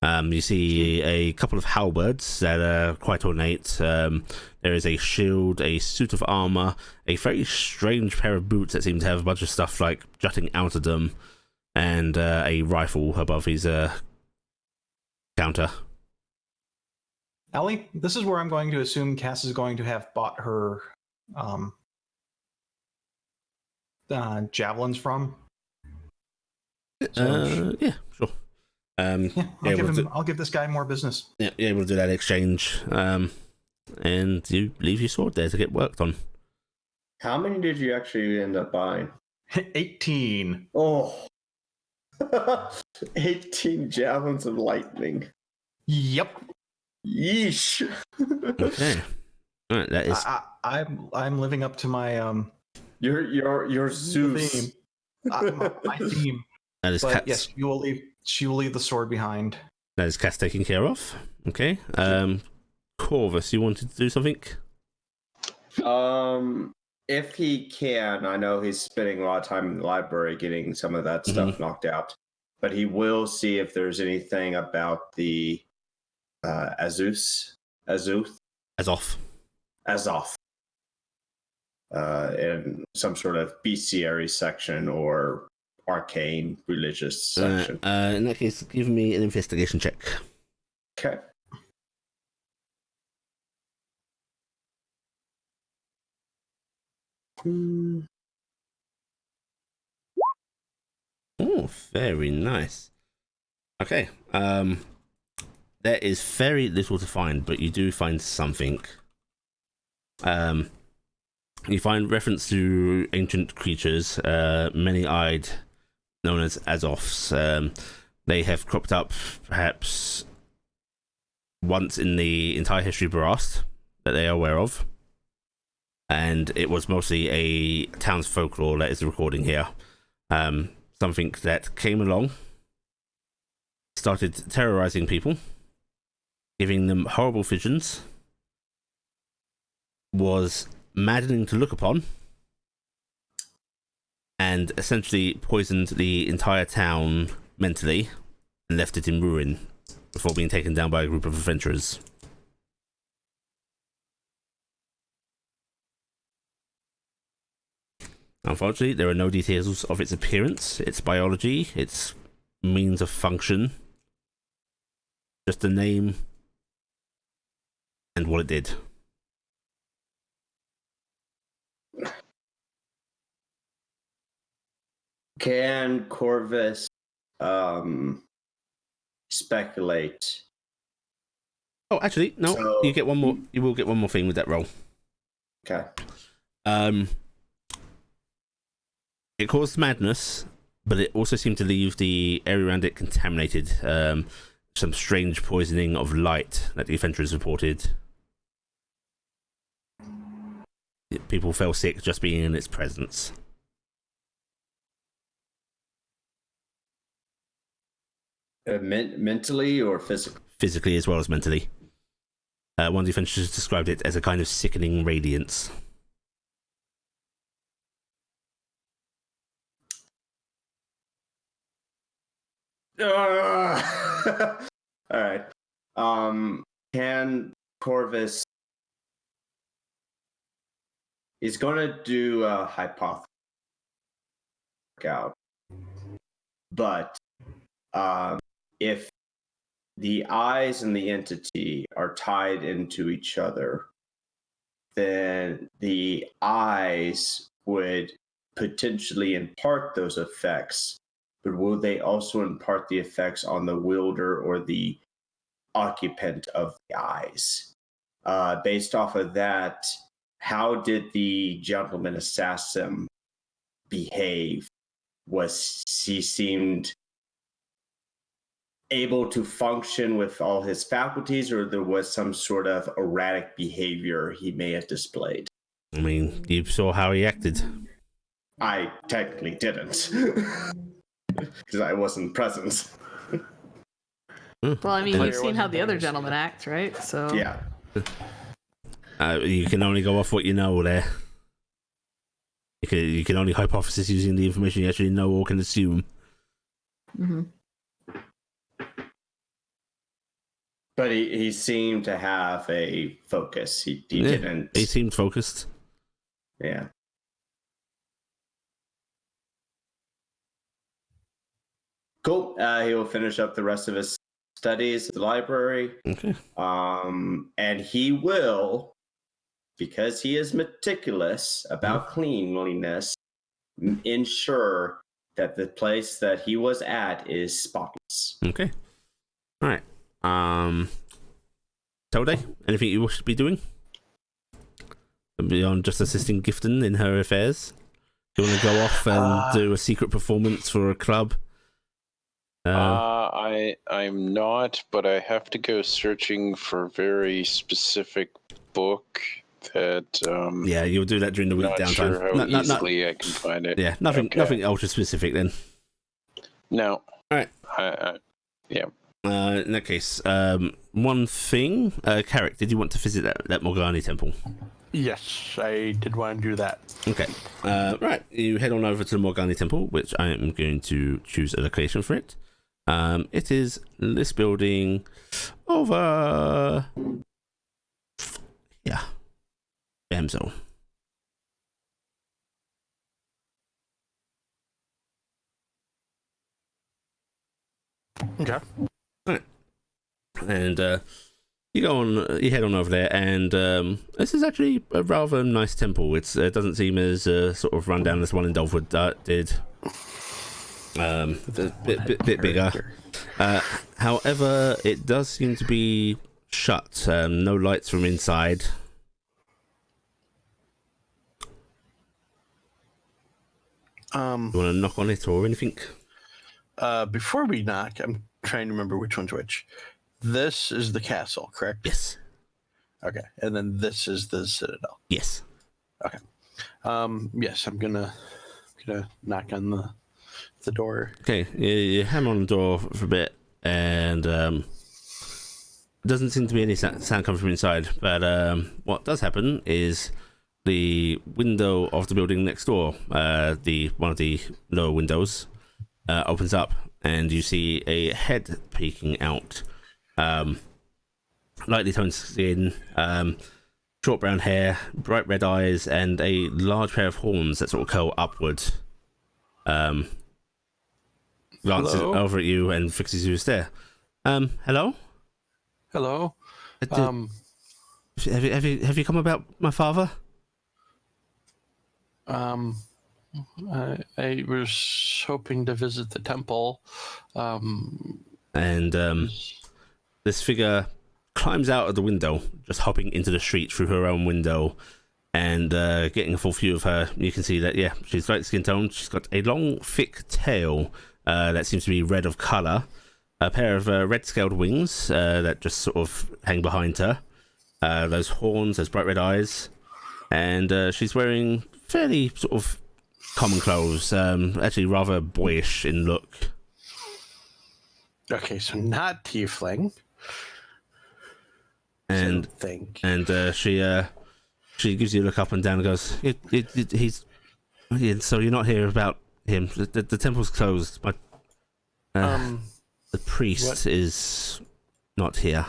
You see a couple of halberds that are quite ornate. There is a shield, a suit of armor, a very strange pair of boots that seem to have a bunch of stuff like jutting out of them, and a rifle above his counter. Ellie, this is where I'm going to assume Cass is going to have bought her javelins from. Yeah, sure. Yeah, I'll give this guy more business. Yeah, we'll do that exchange. and you leave your sword there to get worked on. How many did you actually end up buying? 18. Oh, 18 javelins of lightning. Yep. Yeesh. Okay. All right, that is I'm living up to my Your Zeus. theme. My theme. that is But Cat's, yes, she will leave the sword behind. that is Cat's taken care of. Okay. Corvus, you wanted to do something? If he can, I know he's spending a lot of time in the library getting some of that stuff knocked out, but he will see if there's anything about the Azoth, Azoth. in some sort of bestiary section or arcane religious section. In that case, give me an investigation check. Okay. Oh, very nice. Okay. There is very little to find, but you do find something. You find reference to ancient creatures, many-eyed, known as Azoths. They have cropped up perhaps once in the entire history of Barast that they are aware of. And it was mostly a town's folklore that is the recording here. Something that came along, started terrorizing people, giving them horrible visions, was maddening to look upon, and essentially poisoned the entire town mentally and left it in ruin before being taken down by a group of adventurers. Unfortunately, there are no details of its appearance, its biology, its means of function. Just the name and what it did. Can Corvus speculate? Oh, actually, no. So- you get one more. You will get one more thing with that roll. Okay. It caused madness, but it also seemed to leave the area around it contaminated. Some strange poisoning of light that the adventurers reported. People fell sick just being in its presence. Mentally or physically? Physically as well as mentally. One of the adventurers described it as a kind of sickening radiance. All right. Can Corvus? He's going to do a hypothesis out, but if the eyes and the entity are tied into each other, then the eyes would potentially impart those effects, but will they also impart the effects on the wielder or the occupant of the eyes? Based off of that, how did the gentleman assassin behave? Was he seemed able to function with all his faculties, or there was some sort of erratic behavior he may have displayed? I mean, you saw how he acted. I technically didn't, because I wasn't present. Well, I mean, Like- you've seen how the other gentleman acts, right? So Yeah. You can only go off what you know there. You can only hypothesis using the information you actually know or can assume. hmm But he seemed to have a focus. He didn't. He seemed focused. Yeah. Cool. He will finish up the rest of his studies at the library. Okay. And he will, because he is meticulous about cleanliness, ensure that the place that he was at is spotless. Okay. All right. Tode, anything you wish to be doing? beyond just assisting Gifton in her affairs? Do you want to go off and do a secret performance for a club? I'm not, but I have to go searching for a very specific book that. Yeah, you'll do that during the week not downtime. sure how easily I can find it. Yeah, nothing ultra specific then. No. All right. Yeah. In that case, one thing, Carrick, did you want to visit that Morgani temple? Yes, I did want to do that. Okay. Right, you head on over to the Morgani temple, which I am going to choose a location for it. It is this building over. Yeah. Bamzo. Okay. Right. And you head on over there, and this is actually a rather nice temple. It doesn't seem as sort of run down as one in Dolfwood did. A bit bigger. However, it does seem to be shut. No lights from inside. You want to knock on it or anything? Before we knock, I'm trying to remember which one's which. This is the castle, correct? Yes. Okay, and then this is the citadel. Yes. Okay. Yes, I'm gonna knock on the door. Okay, you hammer on the door for a bit, and doesn't seem to be any sound coming from inside. But what does happen is the window of the building next door, one of the lower windows, opens up, and you see a head peeking out. Lightly toned skin, short brown hair, bright red eyes, and a large pair of horns that sort of curl upward. Glances over at you and fixes you a stare. Hello? Hello. Have you come about my father? I was hoping to visit the temple. This figure climbs out of the window, just hopping into the street through her own window, and getting a full view of her. You can see that, yeah, she's light skin tone. She's got a long, thick tail that seems to be red of colour, a pair of red scaled wings that just sort of hang behind her, those horns, those bright red eyes, and she's wearing fairly sort of common clothes, actually rather boyish in look. Okay, so not tiefling. And she gives you a look up and down and goes, so you're not here about him. The temple's closed, but the priest what? is not here.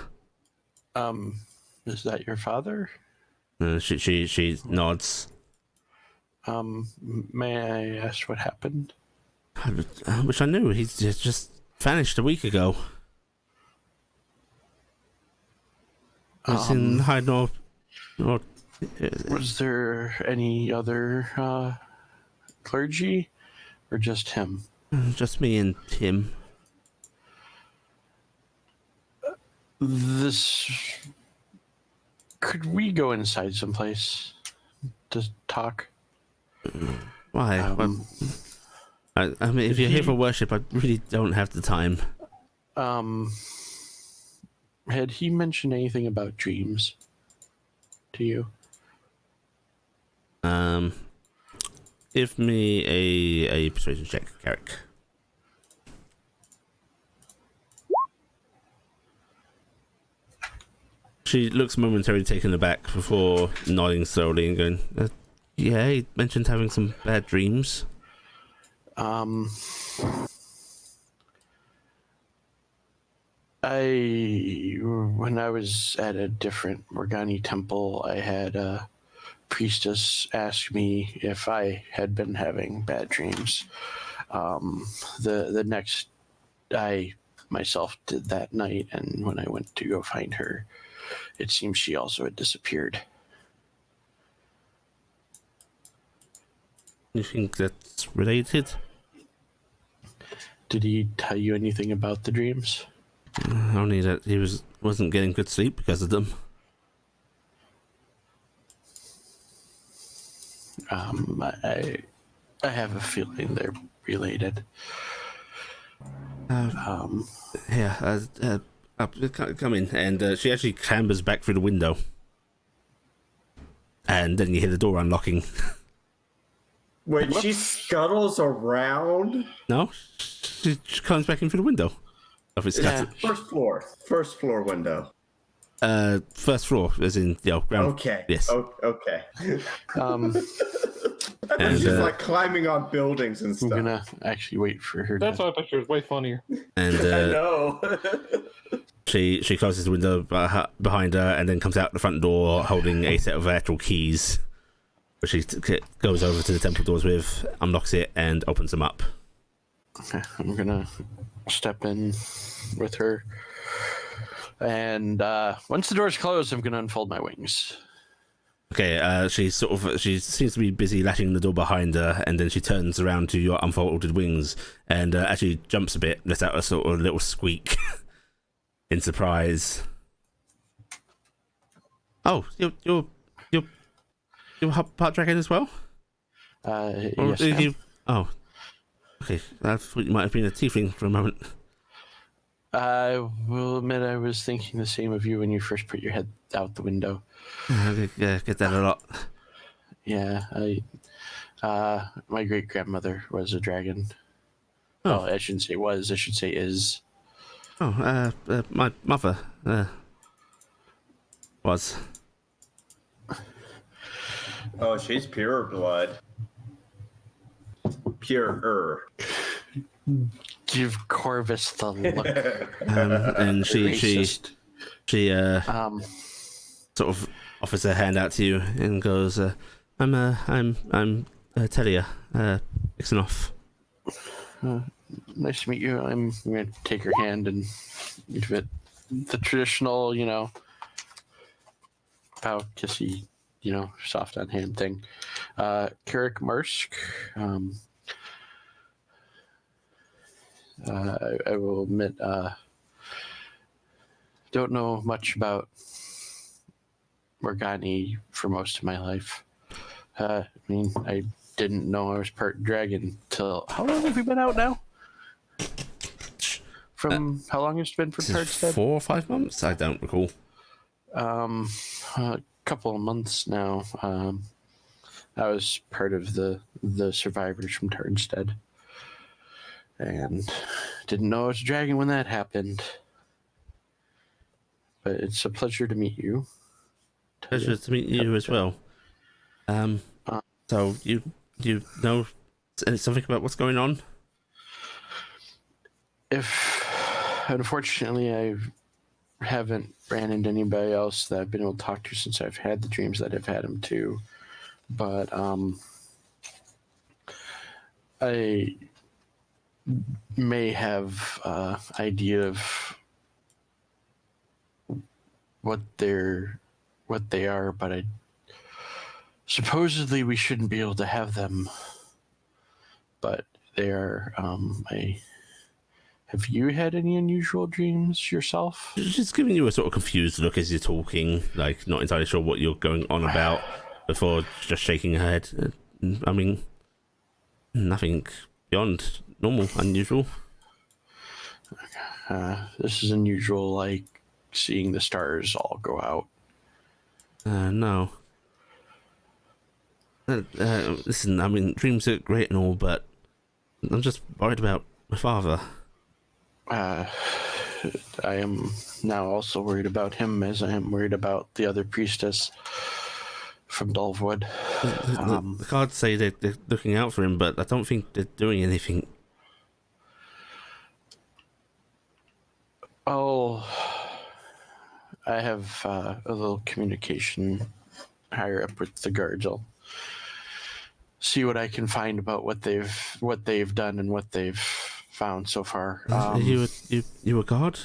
Is that your father? She nods. May I ask what happened? I wish I knew. He's just vanished a week ago. It's in Hyde North. Was there any other clergy, or just him? Just me and him. Could we go inside someplace to talk? Why? I mean, if you're here for worship, I really don't have the time. Had he mentioned anything about dreams to you? Give me a persuasion check, Carrick. She looks momentarily taken aback before nodding slowly and going, yeah, he mentioned having some bad dreams. When I was at a different Morgani temple, I had a priestess ask me if I had been having bad dreams. The next I myself did that night, and when I went to go find her, it seems she also had disappeared. You think that's related? Did he tell you anything about the dreams? Only that he wasn't getting good sleep because of them. I have a feeling they're related. Come in, and she actually clambers back through the window, and then you hear the door unlocking. Wait, she scuttles around? No, she comes back in through the window. Of its Yeah. First floor window. first floor, as in ground. Okay. Yes. Okay. Um, And, She's like climbing on buildings and I'm stuff. gonna actually wait for her. That's why I thought she was way funnier. and I know. she closes the window behind her, and then comes out the front door holding a set of actual keys, which she goes over to the temple doors with, unlocks it, and opens them up. Okay, I'm gonna step in with her, and once the doors close, I'm gonna unfold my wings. Okay, she seems to be busy lashing the door behind her, and then she turns around to your unfolded wings and actually jumps a bit, lets out a sort of little squeak in surprise. Oh, you're part dragon as well? Yes, ma'am. Oh, okay. I thought you might have been a tiefling for a moment. I will admit I was thinking the same of you when you first put your head out the window. Yeah, get that a lot. Yeah, my great grandmother was a dragon. Oh. Well, I shouldn't say was. I should say is. Oh, my mother was. Oh, she's pure blood. Pure. Give Corvus the look. And she Racist. sort of offers her hand out to you and goes, I'm Telia, Ixanoff. Nice to meet you. I'm going to take her hand and give it the traditional, bow, kissy, soft on hand thing. Carrick Marsk. I will admit, don't know much about Morgani for most of my life. I didn't know I was part dragon till... How long have we been out now? From how long has it been from Tarnstead? 4 or 5 months? I don't recall. A couple of months now. I was part of the survivors from Tarnstead. And didn't know I was a dragon when that happened. But it's a pleasure to meet you. Pleasure to meet you as well. So you know something about what's going on? Unfortunately, I haven't ran into anybody else that I've been able to talk to since I've had the dreams that I've had them too. But I may have idea of what they are, but supposedly we shouldn't be able to have them. But they are. Have you had any unusual dreams yourself? Just giving you a sort of confused look as you're talking, like not entirely sure what you're going on about, before just shaking her head. I mean, nothing beyond normal, unusual. This is unusual, like seeing the stars all go out. No. Listen, I mean, dreams are great and all, but I'm just worried about my father. I am now also worried about him, as I am worried about the other priestess from Dulvwood. The cards say they're looking out for him, but I don't think they're doing anything. Oh, I have a little communication higher up with the guards. I'll see what I can find about what they've done and what they've found so far. Are you a guard?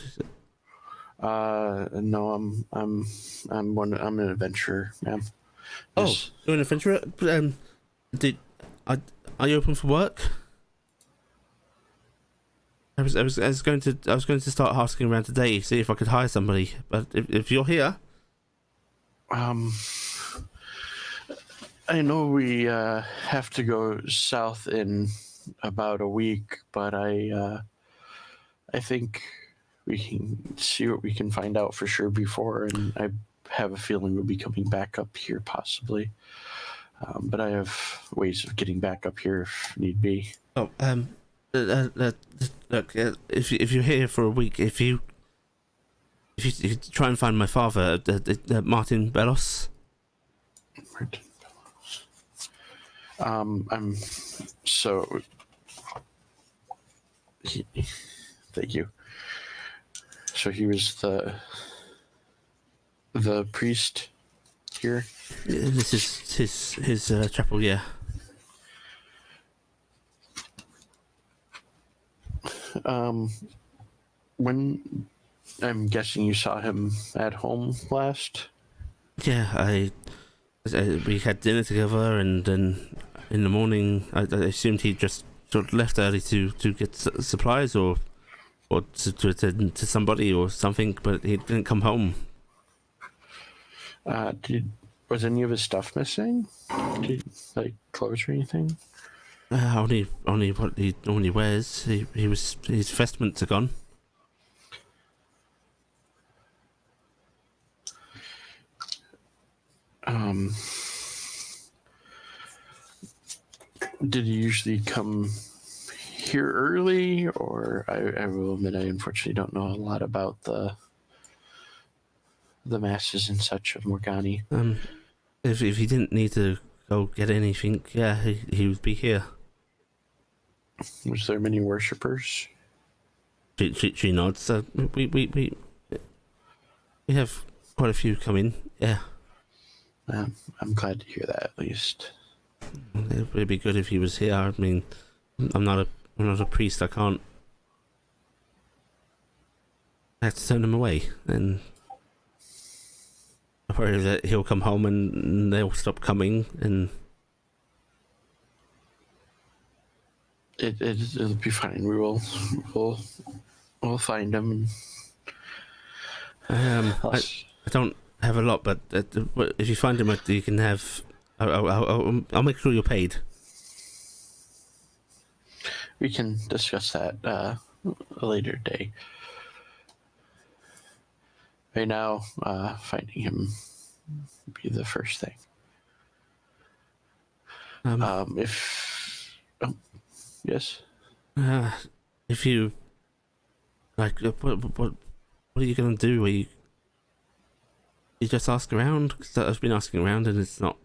No, I'm an adventurer, ma'am. Oh, Yes. you're an adventurer. Are you open for work? I was going to start asking around today, see if I could hire somebody. But if you're here, I know we have to go south in about a week, but I think we can see what we can find out for sure before, and I have a feeling we'll be coming back up here possibly. But I have ways of getting back up here if need be. Oh, look, if you're here for a week, if you try and find my father, Martin Bellos. I'm so. Thank you. So he was the priest here. This is his chapel, yeah. When I'm guessing you saw him at home last. Yeah, we had dinner together, and then in the morning, I assumed he just sort of left early to get supplies or to attend to somebody or something, but he didn't come home. Was any of his stuff missing? Like clothes or anything? Only what he normally wears. His vestments are gone. Did he usually come here early, or I will admit I unfortunately don't know a lot about the masses and such of Morgani. If he didn't need to go get anything, yeah, he would be here. Was there many worshippers? She nods. We have quite a few come in. Yeah. I'm glad to hear that at least. It would be good if he was here. I mean, I'm not a priest. I have to turn him away, and I worry that he'll come home and they'll stop coming, and it'll be fine. We'll find him. I don't have a lot, but if you find him, you can have. I'll make sure you're paid. We can discuss that a later day. Right now, finding him would be the first thing. Yes. If you like, what are you gonna do? You just ask around? Because I've been asking around, and it's not.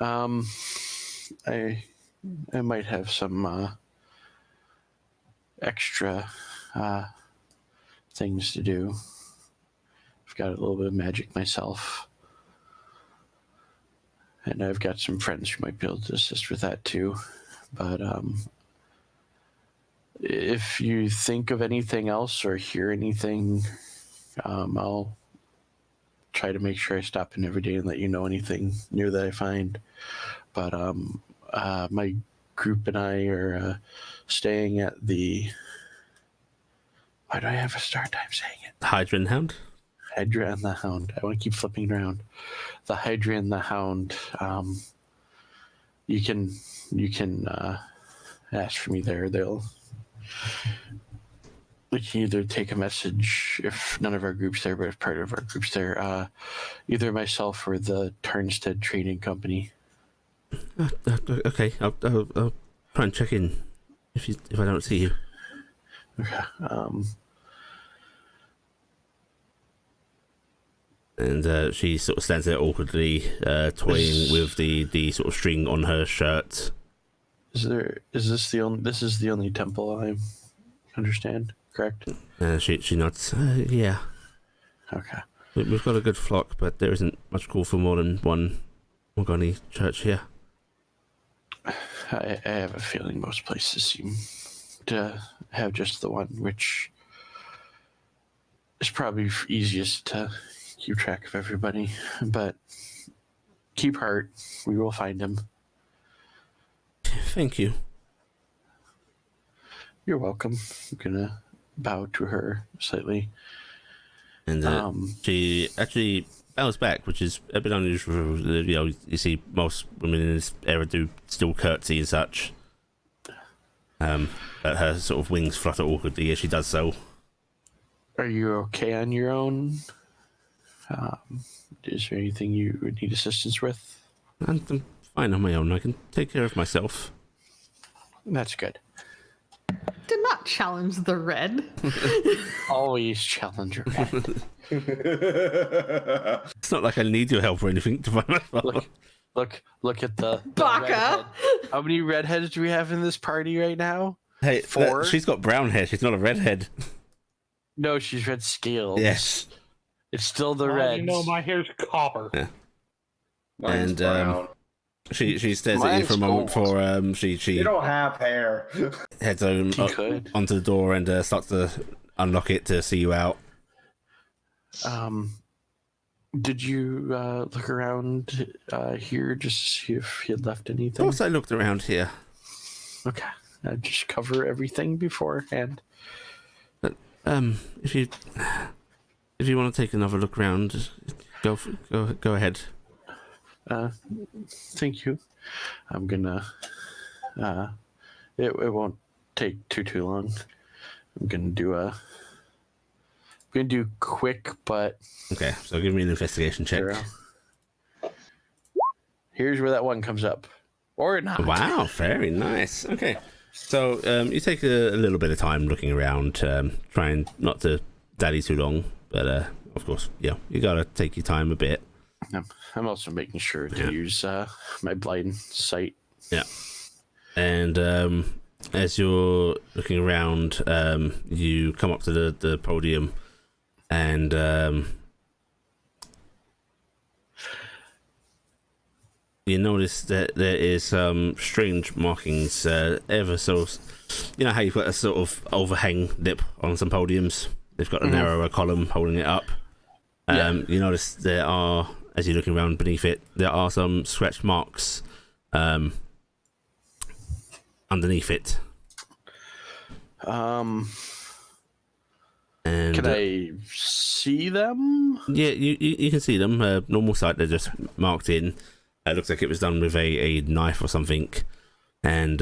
I might have some extra things to do. I've got a little bit of magic myself, and I've got some friends who might be able to assist with that too. But if you think of anything else or hear anything, I'll try to make sure I stop in every day and let you know anything new that I find. But my group and I are staying at the. Why do I have a start time saying it? Hydra and Hound. Hydra and the Hound. I want to keep flipping it around. The Hydra and the Hound. You can ask for me there. We can either take a message if none of our groups there, but if part of our groups there, either myself or the Tarnstead Trading Company. Okay, I'll try and check in if I don't see you. Okay. And she sort of stands there awkwardly, toying with the sort of string on her shirt. Is this the only temple I understand? Correct. She nods. Yeah. Okay. We've got a good flock, but there isn't much call for more than one Morgani church here. I have a feeling most places seem to have just the one, which is probably easiest to keep track of everybody. But keep heart. We will find him. Thank you. You're welcome. I'm gonna bow to her slightly. And she actually bows back, which is a bit unusual. You know, you see most women in this era do still curtsy and such. But her sort of wings flutter awkwardly as she does so. Are you okay on your own? Is there anything you would need assistance with? And I'm fine on my own. I can take care of myself. That's good. Did not challenge the red. Always challenge your head. It's not like I need your help or anything to find myself. Look at the Baka. redhead. How many redheads do we have in this party right now? Hey, 4? she's got brown hair. She's not a redhead. No, she's red scales. Yes. It's still the Well, reds. you know, my hair's copper. Yeah. Mine's And brown. she stares at you Mine's for a moment gold. before she You don't have hair. heads You could. onto the door and starts to unlock it to see you out. Did you look around here just to see if he had left Of anything? course, I looked around here. Okay. Just cover everything beforehand. If you want to take another look around, go ahead. Thank you. I'm gonna. It won't take too long. I'm gonna do quick, but Okay, so give me an investigation check. thorough. Here's where that one comes up, or not. Wow, very nice. Okay, so you take a little bit of time looking around, trying not to dally too long, but of course, yeah, you gotta take your time a bit. I'm also making sure to use my blind sight. Yeah, and as you're looking around, you come up to the podium, and you notice that there is some strange markings, ever so. You know how you've got a sort of overhang lip on some podiums? They've got a narrower column holding it up. You notice there are, as you're looking around beneath it, there are some scratch marks underneath it. And Can I see them? yeah, you can see them. Normal sight, they're just marked in. It looks like it was done with a knife or something. And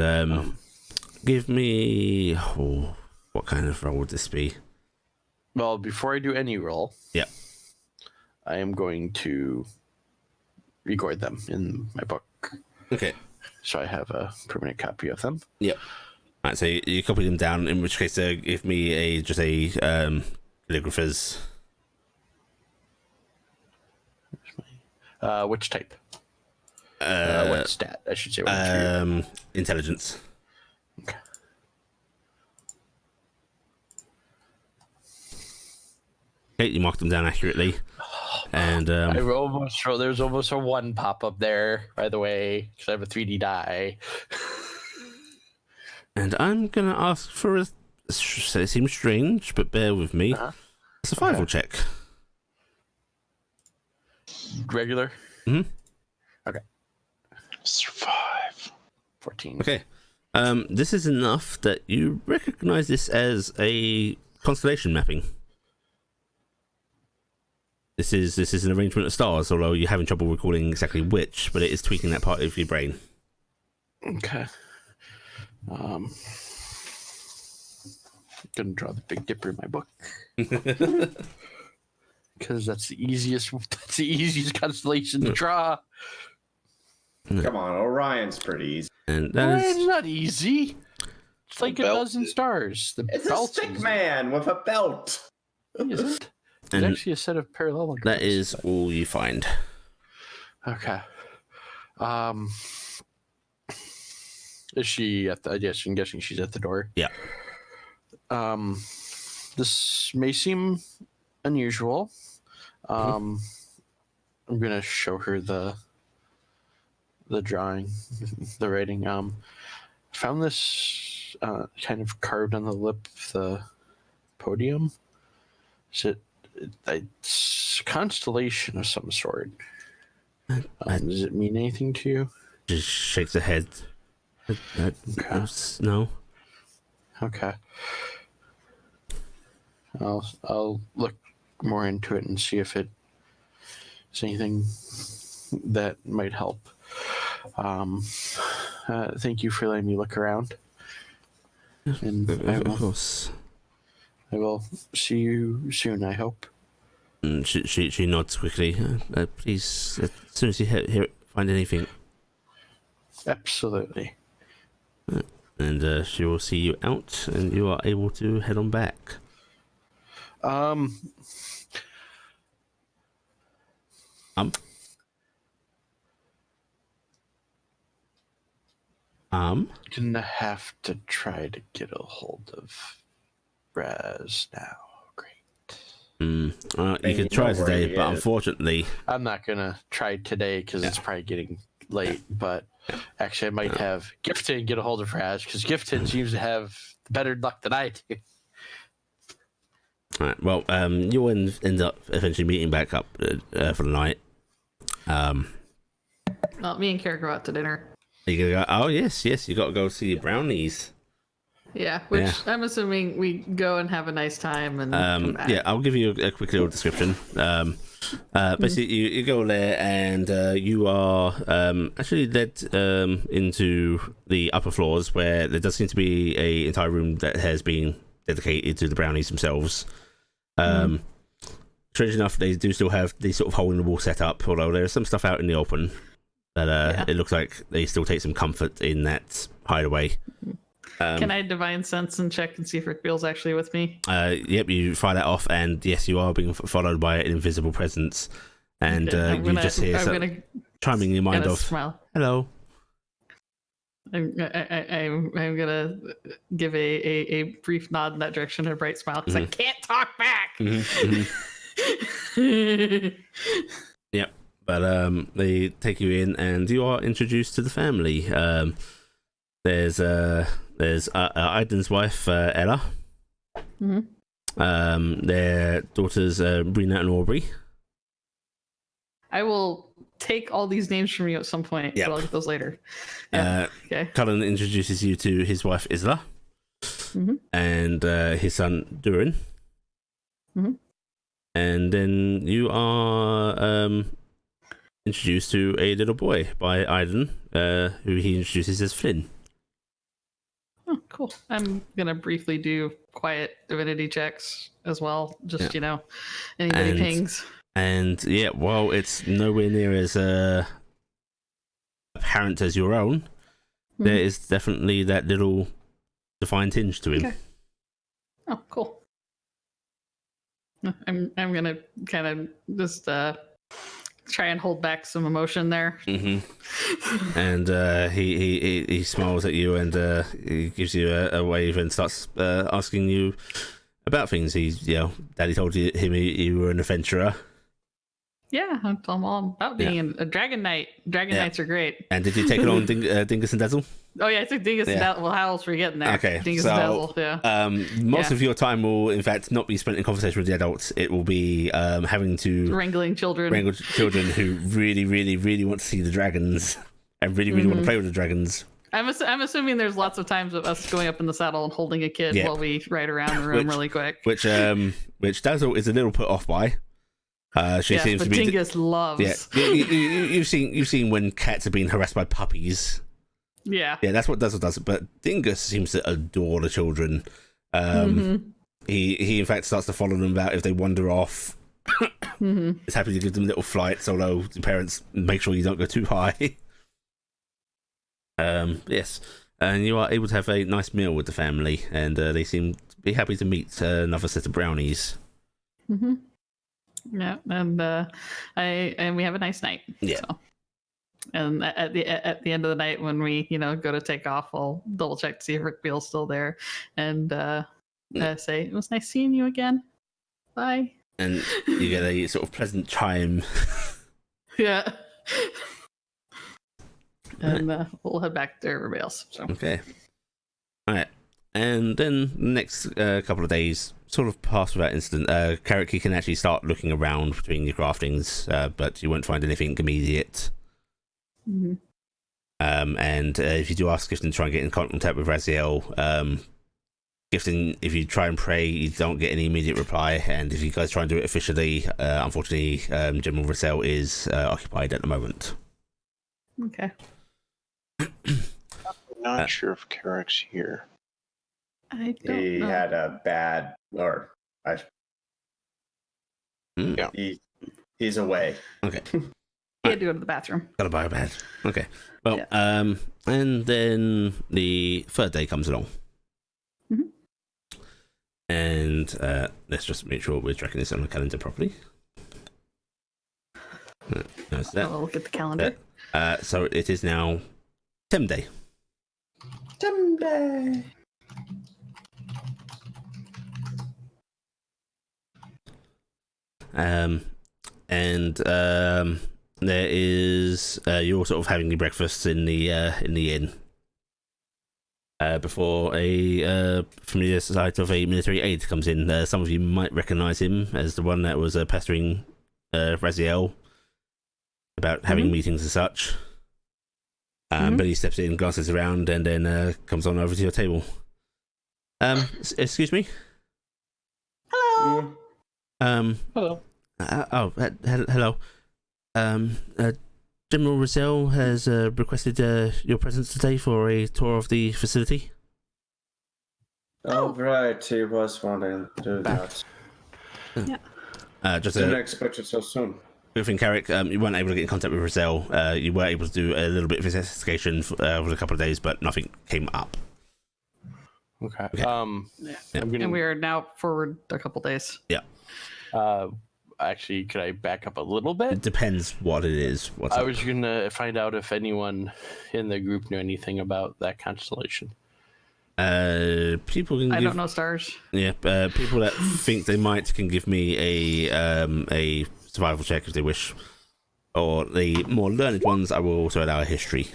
give me... Oh, what kind of roll would this be? Well, before I do any roll, Yeah. I am going to record them in my book, Okay. so I have a permanent copy of them. Yep. Alright, so you copy them down, in which case give me just a calligrapher's... Which type? What stat? I should say. What intelligence. Okay. Okay, you marked them down accurately. And There's almost a 1 pop up there, by the way, because I have a 3D die. and I'm gonna ask for a... It seems strange, but bear with me. Survival check. Regular. Mhm. Okay. Survive. 14. Okay. This is enough that you recognize this as a constellation mapping. This is an arrangement of stars, although you're having trouble recalling exactly which, but it is tweaking that part of your brain. Okay. Gonna draw the Big Dipper in my book because that's the easiest. That's the easiest constellation to draw. Come on, Orion's pretty easy. And It's not easy. It's like a belt. dozen stars. The It's a belt's stick easy. man with a belt. Is it? There's And actually a set of parallelograms. that is all you find. Okay. Is she at the? Yes, I'm guessing she's at the door. Yeah. This may seem unusual. I'm gonna show her the drawing, the writing. Found this kind of carved on the lip of the podium. It's a constellation of some sort. Does it mean anything to you? Just shakes her head. No. Okay. I'll look more into it and see if it is anything that might help. Thank you for letting me look around. And Of course. I will see you soon, I hope. She nods quickly. Please, as soon as you find anything. Absolutely. And she will see you out, and you are able to head on back. Um, Gonna have to try to get a hold of Raz now. Great. You can try today, but is. unfortunately, I'm not gonna try today because it's probably getting late. But actually, I might have Gifton get a hold of Raz because Gifton seems to have better luck than I do. all right. Well, you'll end up eventually meeting back up for the night. Well, me and Kara go out to dinner. You gonna go? Oh yes, you got to go see your brownies. Yeah, which I'm assuming we go and have a nice time and come back. Yeah, I'll give you a quick little description. Basically, you go there and you are actually led into the upper floors where there does seem to be an entire room that has been dedicated to the brownies themselves. Strange enough, they do still have the sort of hole in the wall set up, although there's some stuff out in the open. But it looks like they still take some comfort in that hideaway. Can I divine sense and check and see if Rick Beale's actually with me? Yep, you fire that off, and yes, you are being followed by an invisible presence. And you just hear chiming in your mind of, smile. hello. I'm gonna give a brief nod in that direction and a bright smile because I can't talk back. Yep, but they take you in, and you are introduced to the family. There's Aiden's wife, Ella. Their daughters, Brina and Aubrey. I will take all these names from you at some point, but I'll get those later. Okay. Cullen introduces you to his wife, Isla, and his son, Durin. And then you are introduced to a little boy by Aiden, who he introduces as Flynn. Oh, cool. I'm gonna briefly do quiet divinity checks as well. Just anybody pings. And yeah, while it's nowhere near as apparent as your own, there is definitely that little defined tinge to him. Okay. Oh, cool. I'm gonna kind of just try and hold back some emotion there. And he smiles at you, and he gives you a wave and starts asking you about things. Daddy told him you were an adventurer. Yeah, I told him all about being a dragon knight. Dragon knights are great. And did you take it on Dingus and Dazzle? Oh yeah, I took Dingus and Dazzle. Well, how else were we getting there? Okay, Dingus and Dazzle, most of your time will, in fact, not be spent in conversation with the adults. It will be having to wrangle children who really, really, really want to see the dragons and really, really want to play with the dragons. I'm assuming there's lots of times of us going up in the saddle and holding a kid while we ride around the room really quick. Which Dazzle is a little put off by. She seems to be. Dingus loves. Yeah, you've seen when cats are being harassed by puppies. Yeah, that's what Dazzle does. But Dingus seems to adore the children. He in fact starts to follow them about if they wander off. He's happy to give them little flights, although the parents make sure you don't go too high. Yes, and you are able to have a nice meal with the family, and they seem to be happy to meet another set of brownies. Yeah, and we have a nice night. Yeah. So. And at the end of the night, when we go to take off, I'll double check to see if Rick Beale's still there, and say it was nice seeing you again. Bye. And you get a sort of pleasant chime. Yeah. And we'll head back to everybody else. So. Okay. All right. And then the next couple of days sort of pass without incident. Carrick, can actually start looking around between your craftings, but you won't find anything immediate. And if you do ask Gifton to try and get in contact with Raziel, Gifting, if you try and pray, you don't get any immediate reply, and if you guys try and do it officially, unfortunately, General Russell is occupied at the moment. Okay. Not sure if Carrick's here. I don't He know. had a bad, or Yeah. he's away. Okay. He had to go to the bathroom. Gotta buy a bed. Okay. Well, Yeah. and then the third day comes along. Mhm. And let's just make sure we're tracking this on the calendar properly. That's that. I'll look at the calendar. So it is now Tem Day. Someday. There is you're sort of having your breakfast in the inn before a familiar sight of a military aide comes in. Some of you might recognise him as the one that was pestering Raziel about having meetings and such. But he steps in, glances around, and then comes on over to your table. Excuse me. Hello. Hello. Hello. General Russell has requested your presence today for a tour of the facility. Oh, right. He was wanting to do that. Just Didn't a expect it so soon. quick thing, Carrick. You weren't able to get in contact with Russell. You were able to do a little bit of investigation for a couple of days, but nothing came up. Okay. Okay. I'm gonna. And we are now forward a couple days. Actually, could I back up a little It bit? depends what it is. What's I up? was gonna find out if anyone in the group knew anything about that constellation. People can I give, don't know stars. yeah, people that think they might can give me a survival check if they wish, or the more learned ones I will also allow a history.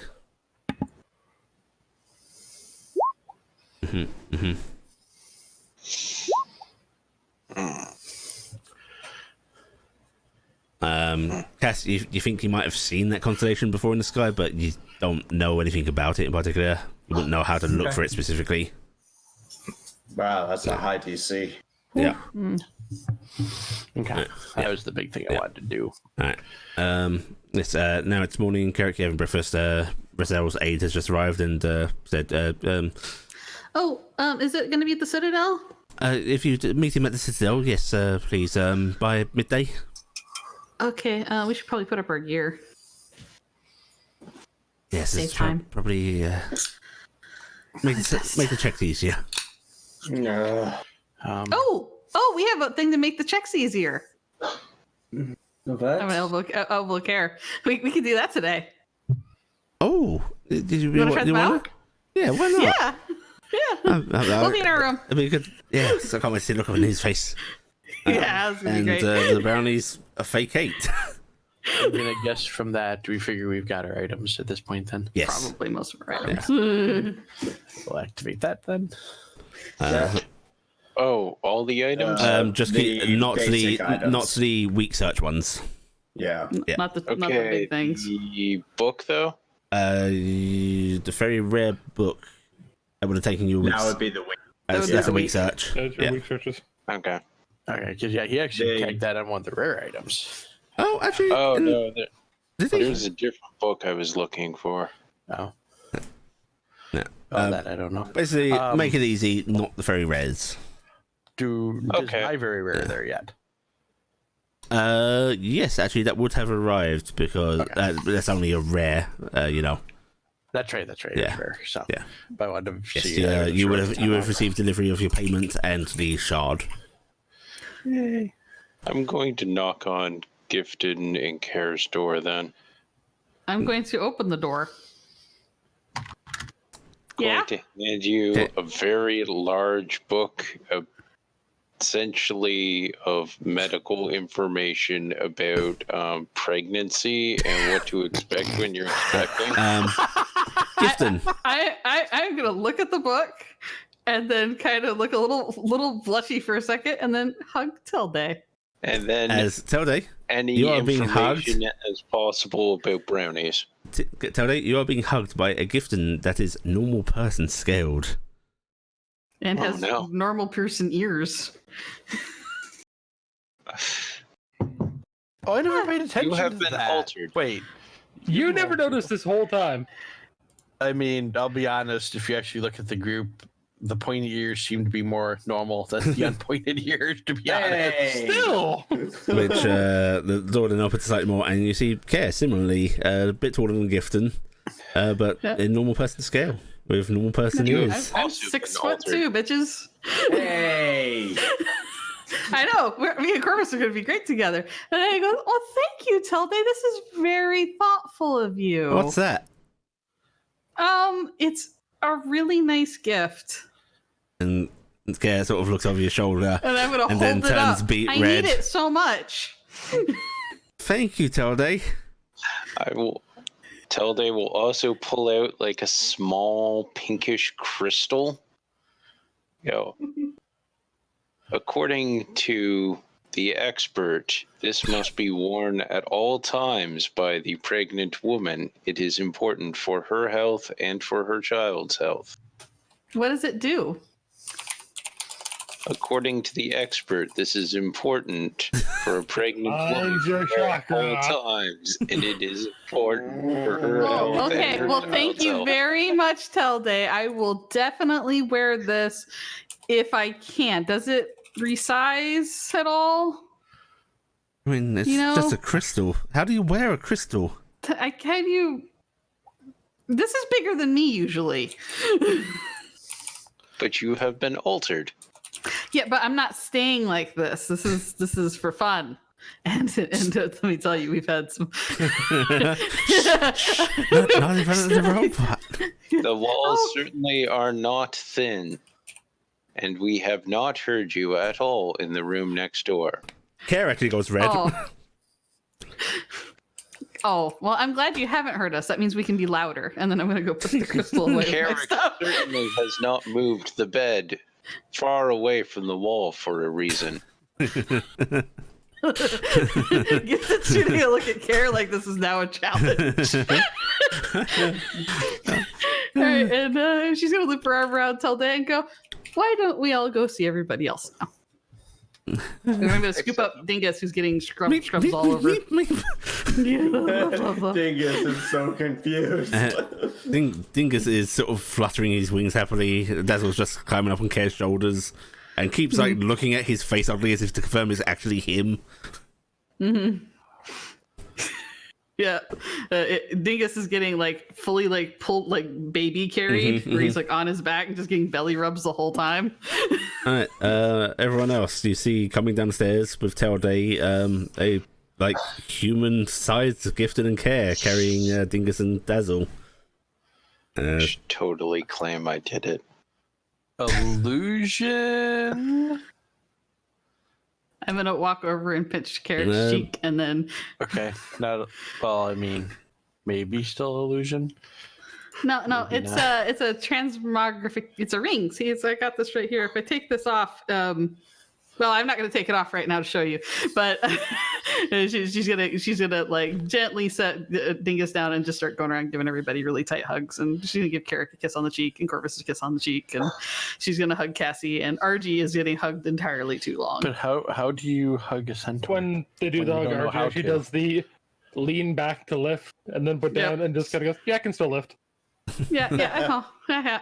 Cass, you think you might have seen that constellation before in the sky, but you don't know anything about it in particular. You wouldn't know how to look for it specifically. Wow, that's a high DC. Yeah. Okay. That was the big thing I wanted to do. All right. It's now it's morning. Carrick, you having breakfast. Rosell's aide has just arrived and said, Oh, is it going to be at the Citadel? if you meet him at the Citadel, yes, please, by midday. Okay, we should probably put up our gear. Yes, Save it's time. probably make the checks easier. No. Oh, we have a thing to make the checks easier. What? I'm an elbow care. We can do that today. Oh, did you You want to try them wanna? out? Yeah, why not? Yeah. We'll be in our room. I mean, good. Yeah, so I can't wait to see the look on his face. Yeah, it's going to And be great. the brownie's a fake 8. I'm gonna guess from that. Do we figure we've got our items at this point? Then Yes. Probably most of our items. we'll activate that. Then Oh, all the items? Just the not basic items. the weak search ones. Yeah. Yeah. Not the Okay, big things. the book, though? The very rare book that would have taken you a week. That would be the way. That's be a the weak week. search. That's your Yeah. weak searches. Okay. okay, because he actually They- tagged that on one of the rare items. Oh, actually. Oh, no. Did he? There's a different book I was looking for. Oh, No. that I don't know. Basically, make it easy, not the very rares. Does Okay. my very rare there yet? Yes, actually, that would have arrived because that's only a rare. That's right. That's Yeah. rare. So Yeah. but I wanted to Yes, see. I wasn't you sure would at have the you time. would have received delivery of your payment and the shard. Yay. I'm going to knock on Gifted and Care's door then. I'm going to open the door. Yeah. Going to hand you Okay. a very large book, essentially of medical information about pregnancy and what to expect when you're expecting. Gifton, I'm gonna look at the book and then kind of look a little blushy for a second and then hug Tilde. And then as Telde, any you are being information as possible about brownies. Telde, you are being hugged by a Gifton that is normal person scaled. And Oh, has no. normal person ears. Oh, I never paid attention You have to been that. altered. Wait, You never noticed this whole time. I mean, I'll be honest. If you actually look at the group, the pointy ears seem to be more normal than the unpointed ears. To be honest, Still. Which the door then opens slightly more, and you see Care similarly a bit taller than Gifton, but Yeah. in normal person scale with normal person You- ears. I'm Also 6 been foot 2, bitches. Hey! I know. Me and Corvus are going to be great together. And I go, "Oh, thank you, Tilde. This is very thoughtful of you." What's that? It's a really nice gift, And Care sort of looks over your shoulder. and I'm going to And then hold it turns up. beet I red. need it so much. Thank you, Tilde. I will. Tilde will also pull out like a small pinkish crystal. According to the expert, this must be worn at all times by the pregnant woman. It is important for her health and for her child's health. What does it do? According to the expert, this is important for a pregnant woman Mind your at all chakra. times, and it is important for her health. and Okay, her well, thank child's you health. very much, Tilde. I will definitely wear this if I can. Does it resize at all? I mean, it's You know- just a crystal. How do you wear a crystal? Can you? This is bigger than me usually. But you have been altered. Yeah, but I'm not staying like this. This is for fun. And let me tell you, we've had some. Not in front of the robot. The walls Oh. certainly are not thin, and we have not heard you at all in the room next door. Care actually goes red. Oh. Oh, well, I'm glad you haven't heard us. That means we can be louder. And then I'm going to go put the crystal away with my Carrick stuff. certainly has not moved the bed far away from the wall for a reason. Gets it shooting a look at Care like this is now a challenge. All right, and she's going to loop her arm around Tilde and go, "Why don't we all go see everybody else now?" And I'm going to scoop up Dingus, who's getting scrubs all over. Dingus is so confused. Dingus is sort of fluttering his wings happily. Dazzle's just climbing up on Care's shoulders and keeps like looking at his face oddly as if to confirm it's actually him. Yeah, Dingus is getting like fully like pulled like baby carried, where he's like on his back and just getting belly rubs the whole time. Alright, everyone else you see coming downstairs with Tilde, a like human-sized Gifted and Care carrying Dingus and Dazzle. I should totally claim I did it. illusion. I'm gonna walk over and pinch Carrot's cheek, and then Okay, not well. I mean, maybe still illusion. no, Maybe it's not. a transmographic. It's a ring. See, I got this right here. If I take this off, well, I'm not gonna take it off right now to show you, but she's gonna like gently set Dingus down and just start going around giving everybody really tight hugs, and she's gonna give Carrick a kiss on the cheek and Corvus a kiss on the cheek, and she's gonna hug Cassie, and RG is getting hugged entirely too long. But how do you hug a centaur? When they do When the you hug, don't know how she to. does the lean back to lift and then put Yep. down and just kind of goes, yeah, I can still lift. Yeah,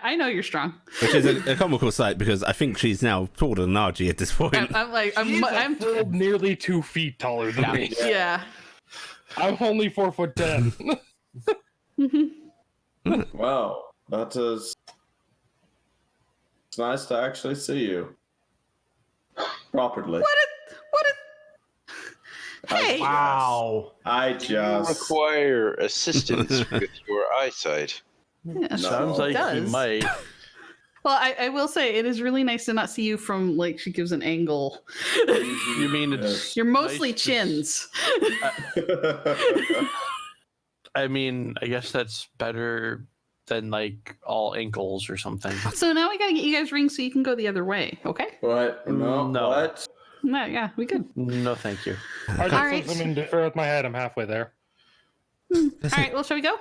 I know you're strong. Which is a comical sight because I think she's now taller than Archie at this point. I'm Full nearly 2 feet taller than me. yeah. I'm only 4'10". Wow, that is. It's nice to actually see you properly. What Hey! Wow. I You just. require assistance with your eyeside. Yeah, Sounds No. like It you does. might. Well, I will say it is really nice to not see you from like she gives an angle. You mean it's? You're mostly nice to- chins. I mean, I guess that's better than like all ankles or something. So now we gotta get you guys rings so you can go the other way. Okay? What? No. No. What? No, yeah, we good. No, thank you. I just Alright. I mean, with my head, I'm halfway there. All right, well, shall we go?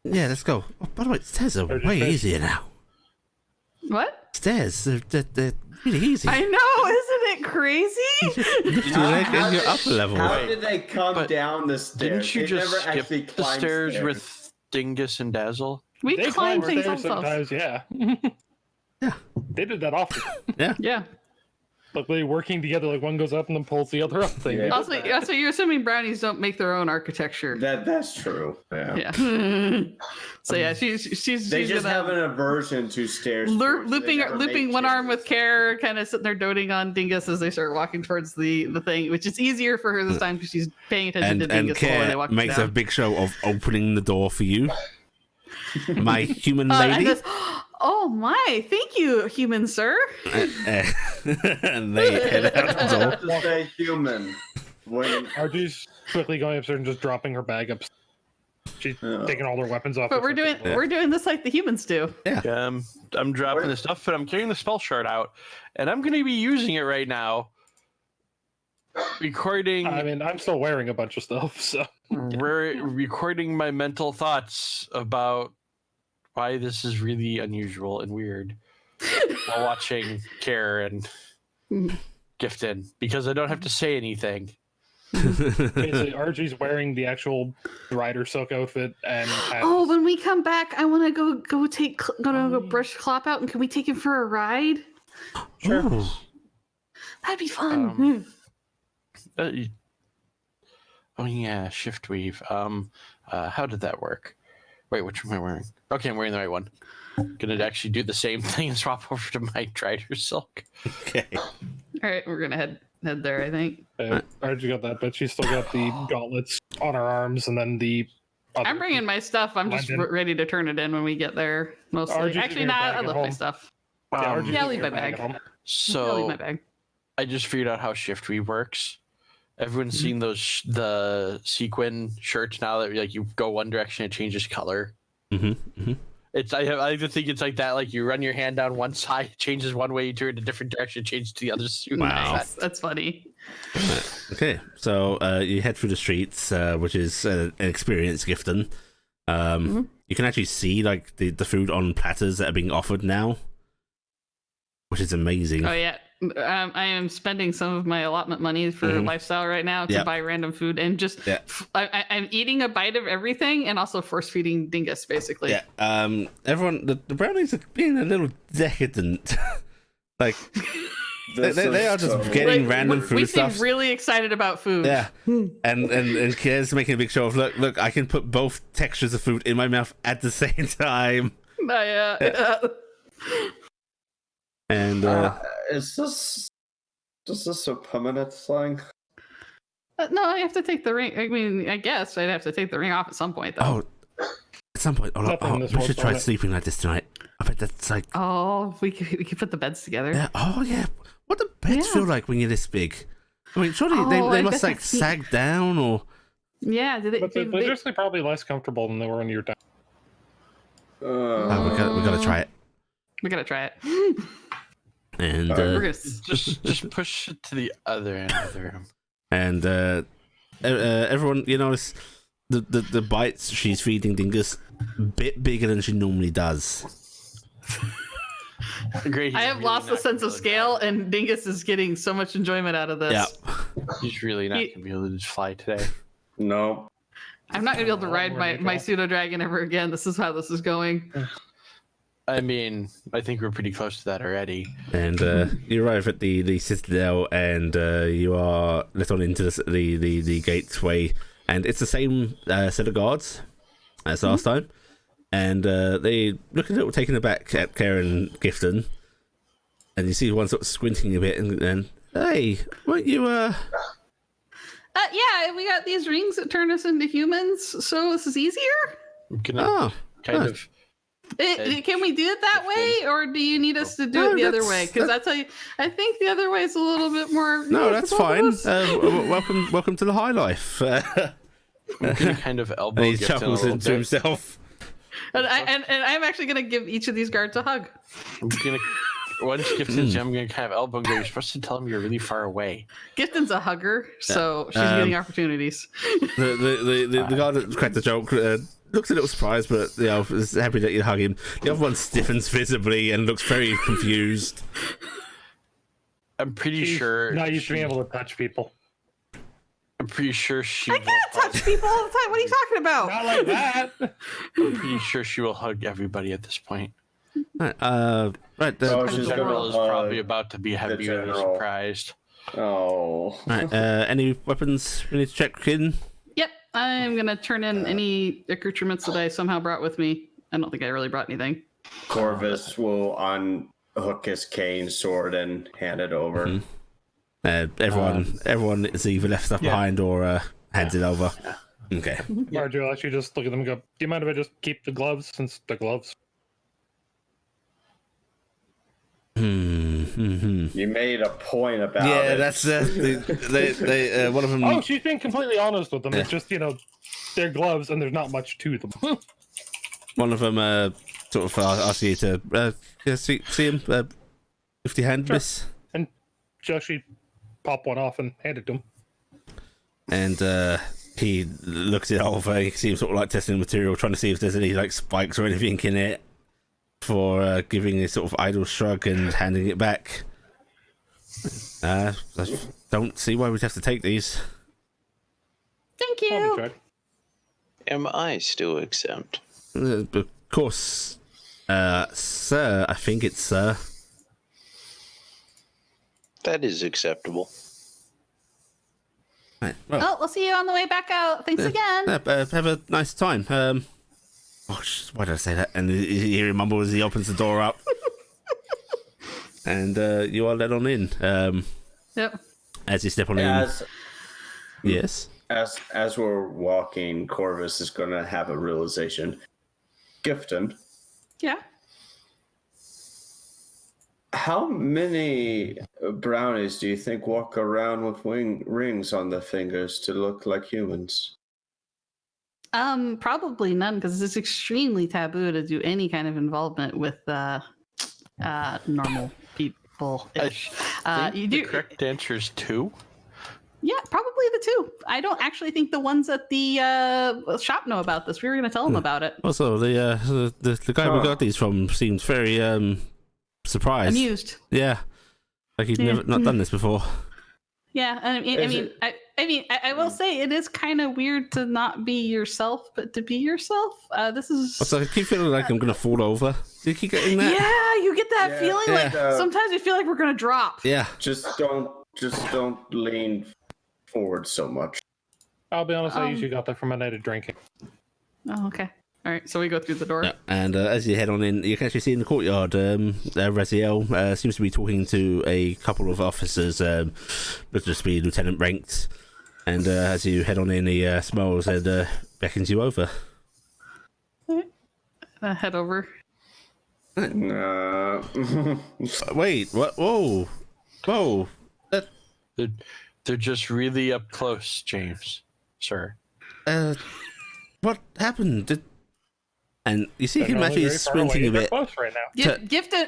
Yeah, let's go. Oh, by the way, stairs are Or just way face- easier now. What? Stairs. They're really easy. I know, isn't it crazy? Lift your leg and you're upper level. How did they come But down the stairs? Didn't you They just never skip actually the climbed stairs with Dingus and Dazzle? We They climb climb things there ourselves. sometimes, yeah. Yeah. They did that often. Yeah. Like they working together, like one goes up and then pulls the other up thing. Yeah. Also, you're assuming brownies don't make their own architecture. That's true. Yeah. Yeah. So yeah, she's They just gonna have an aversion to stairs. too, so they looping never make one arm with changes. care, kind of sitting there doting on Dingus as they start walking towards the thing, which is easier for her this time because she's paying attention to And Dingus before they Care walk makes down. a big show of opening the door for you. My human And lady. this, oh my, thank you, human sir. And they head out the door. To stay human. When RG's quickly going upstairs and just dropping her bag up. She's Yeah. taking all their weapons off. But we're doing this like the humans do. I'm dropping the stuff, but I'm carrying the spell shard out, and I'm going to be using it right now. Recording. I mean, I'm still wearing a bunch of stuff, so. We're recording my mental thoughts about why this is really unusual and weird while watching Care and Gifton, because I don't have to say anything. Basically, RG's wearing the actual rider silk outfit and has, Oh, when we come back, I want to go brush Clop out, and can we take him for a ride? sure. Ooh. That'd be fun. Oh yeah, shift weave. How did that work? Wait, which one am I wearing? Okay, I'm wearing the right one. Gonna actually do the same thing and swap over to my Drider silk. Okay. All right, we're gonna head there, I think. RG got that, but she's still got the gauntlets on her arms, and then the. I'm bringing my stuff. I'm just London. ready to turn it in when we get there. Mostly, RG's actually, in your not. bag I at left my home. stuff. Um, RG's yeah, I'll in leave your my bag. at home. I'll leave So my bag. I just figured out how shift weave works. Everyone's seen those the sequin shirts now that like you go one direction, it changes color. It's I even think it's like that. Like you run your hand down one side, it changes one way, you turn a different direction, it changes to the other. Wow. That's funny. Okay, so you head through the streets, which is an experience, Gifton. You can actually see like the food on platters that are being offered now, which is amazing. Oh yeah, I am spending some of my allotment money for lifestyle right now to Yep. buy random food and just I'm eating a bite of everything and also force feeding Dingus basically. Yeah. Everyone, the brownies are being a little decadent. Like they are just getting random we food seem stuff. really excited about food. Yeah, and Kier's making a big show of look, I can put both textures of food in my mouth at the same time. And is this a permanent thing? No, I have to take the ring. I mean, I guess I'd have to take the ring off at some point, though. at some point, Nothing in this we world should try on it. sleeping like this tonight. I bet that's like, Oh, we could put the beds together. yeah. Oh yeah, what do beds Yeah. feel like when you're this big? I mean, surely Oh, they I must bet like that's neat. sag down or. Yeah, did But they're just probably less comfortable than they were when you were down. Oh, we gotta try it. we gotta try it. And We're gonna Just push it to the other end of the room. and everyone, you notice the bites she's feeding Dingus a bit bigger than she normally does. Great. I have lost the sense of scale, and Dingus is getting so much enjoyment out of this. Yeah. He's really not He- gonna be able to just fly today. No. I'm not gonna be able to ride my Wonderful. pseudo dragon ever again. This is how this is going. I mean, I think we're pretty close to that already. And you arrive at the citadel, and you are let on into the gateway, and it's the same set of guards as last time, and they look a little taken aback at Karen Gifton, and you see one sort of squinting a bit, and hey, weren't you Yeah, we got these rings that turn us into humans, so this is easier. I'm gonna Oh, kind huh. of. Can we do it that way, or do you need us to do No, it the other that's- way? Because I tell you, I think the other way is a little bit more. No, that's for both of fine. us. Welcome to the high life. I'm gonna kind of elbow And he Gifton a chuckles little into bit. himself. And I'm actually gonna give each of these guards a hug. I'm gonna once Gifton's I'm gonna kind of elbow and go. You're supposed to tell him you're really far away. Gifton's a hugger, so she's Um, getting opportunities. The guy that cracked the joke looks a little surprised, but is happy that you hug him. The other one stiffens visibly and looks very confused. I'm pretty sure. Not used to being able to touch people. I'm pretty sure she. I can't touch people all the time. What are you talking about? Not like that. I'm pretty sure she will hug everybody at this point. Right. Oh, The she's general is gonna probably hug about to be happy or general. surprised. Oh. Right. Any weapons we need to check in? Yep, I'm gonna turn in any accoutrements that I somehow brought with me. I don't think I really brought anything. Corvus will unhook his cane sword and hand it over. Mhm. Everyone is either left stuff behind or hands it over. Okay. Marjorie will actually just look at them and go, do you mind if I just keep the gloves since they're gloves? You made a point about Yeah, it. that's they one of them. Oh, she's being completely honest with them. It's just, they're gloves and there's not much to them. One of them sort of asks you to see him. Lift your hand, Sure. miss. And she actually pop one off and hand it to him. And he looks it over. You can see him sort of like testing the material, trying to see if there's any like spikes or anything in it. For giving a sort of idle shrug and handing it back. I don't see why we'd have to take these. Thank I'll be you. tried. Am I still exempt? Of course, sir. I think it's sir. That is acceptable. Right. Oh, we'll see you on the way back out. Thanks again. Have a nice time. Why did I say that? And you hear him mumble as he opens the door up. And you are let on in. Yep. As you step on in. Yes. As we're walking, Corvus is going to have a realization. Gifton, Yeah. how many brownies do you think walk around with rings on their fingers to look like humans? Probably none, because it's extremely taboo to do any kind of involvement with normal people. You The do. correct answer is 2. Yeah, probably the two. I don't actually think the ones at the shop know about this. We were going to tell them about it. Also, the guy we got these from seemed very surprised. Amused. Yeah, like he'd Yeah. never not done this before. Yeah, and I will say it is kind of weird to not be yourself, but to be yourself. This is. Also, I keep feeling like I'm gonna fall over. Do you keep getting that? Yeah, you get that Yeah. feeling. Yeah. Like sometimes you feel like we're gonna drop. Yeah. Just don't lean forward so much. I'll be honest, I usually got that from my night of drinking. Oh, okay. All right, so we go through the door. Yeah. And as you head on in, you can actually see in the courtyard, Raziel seems to be talking to a couple of officers, but just be lieutenant ranked. And as you head on in, he smiles and beckons you over. Head over. No. Wait, what? Whoa. Whoa. They're just really up close, James, sir. What happened? And you see They're him normally actually very far away. squinting a They're bit. close right now.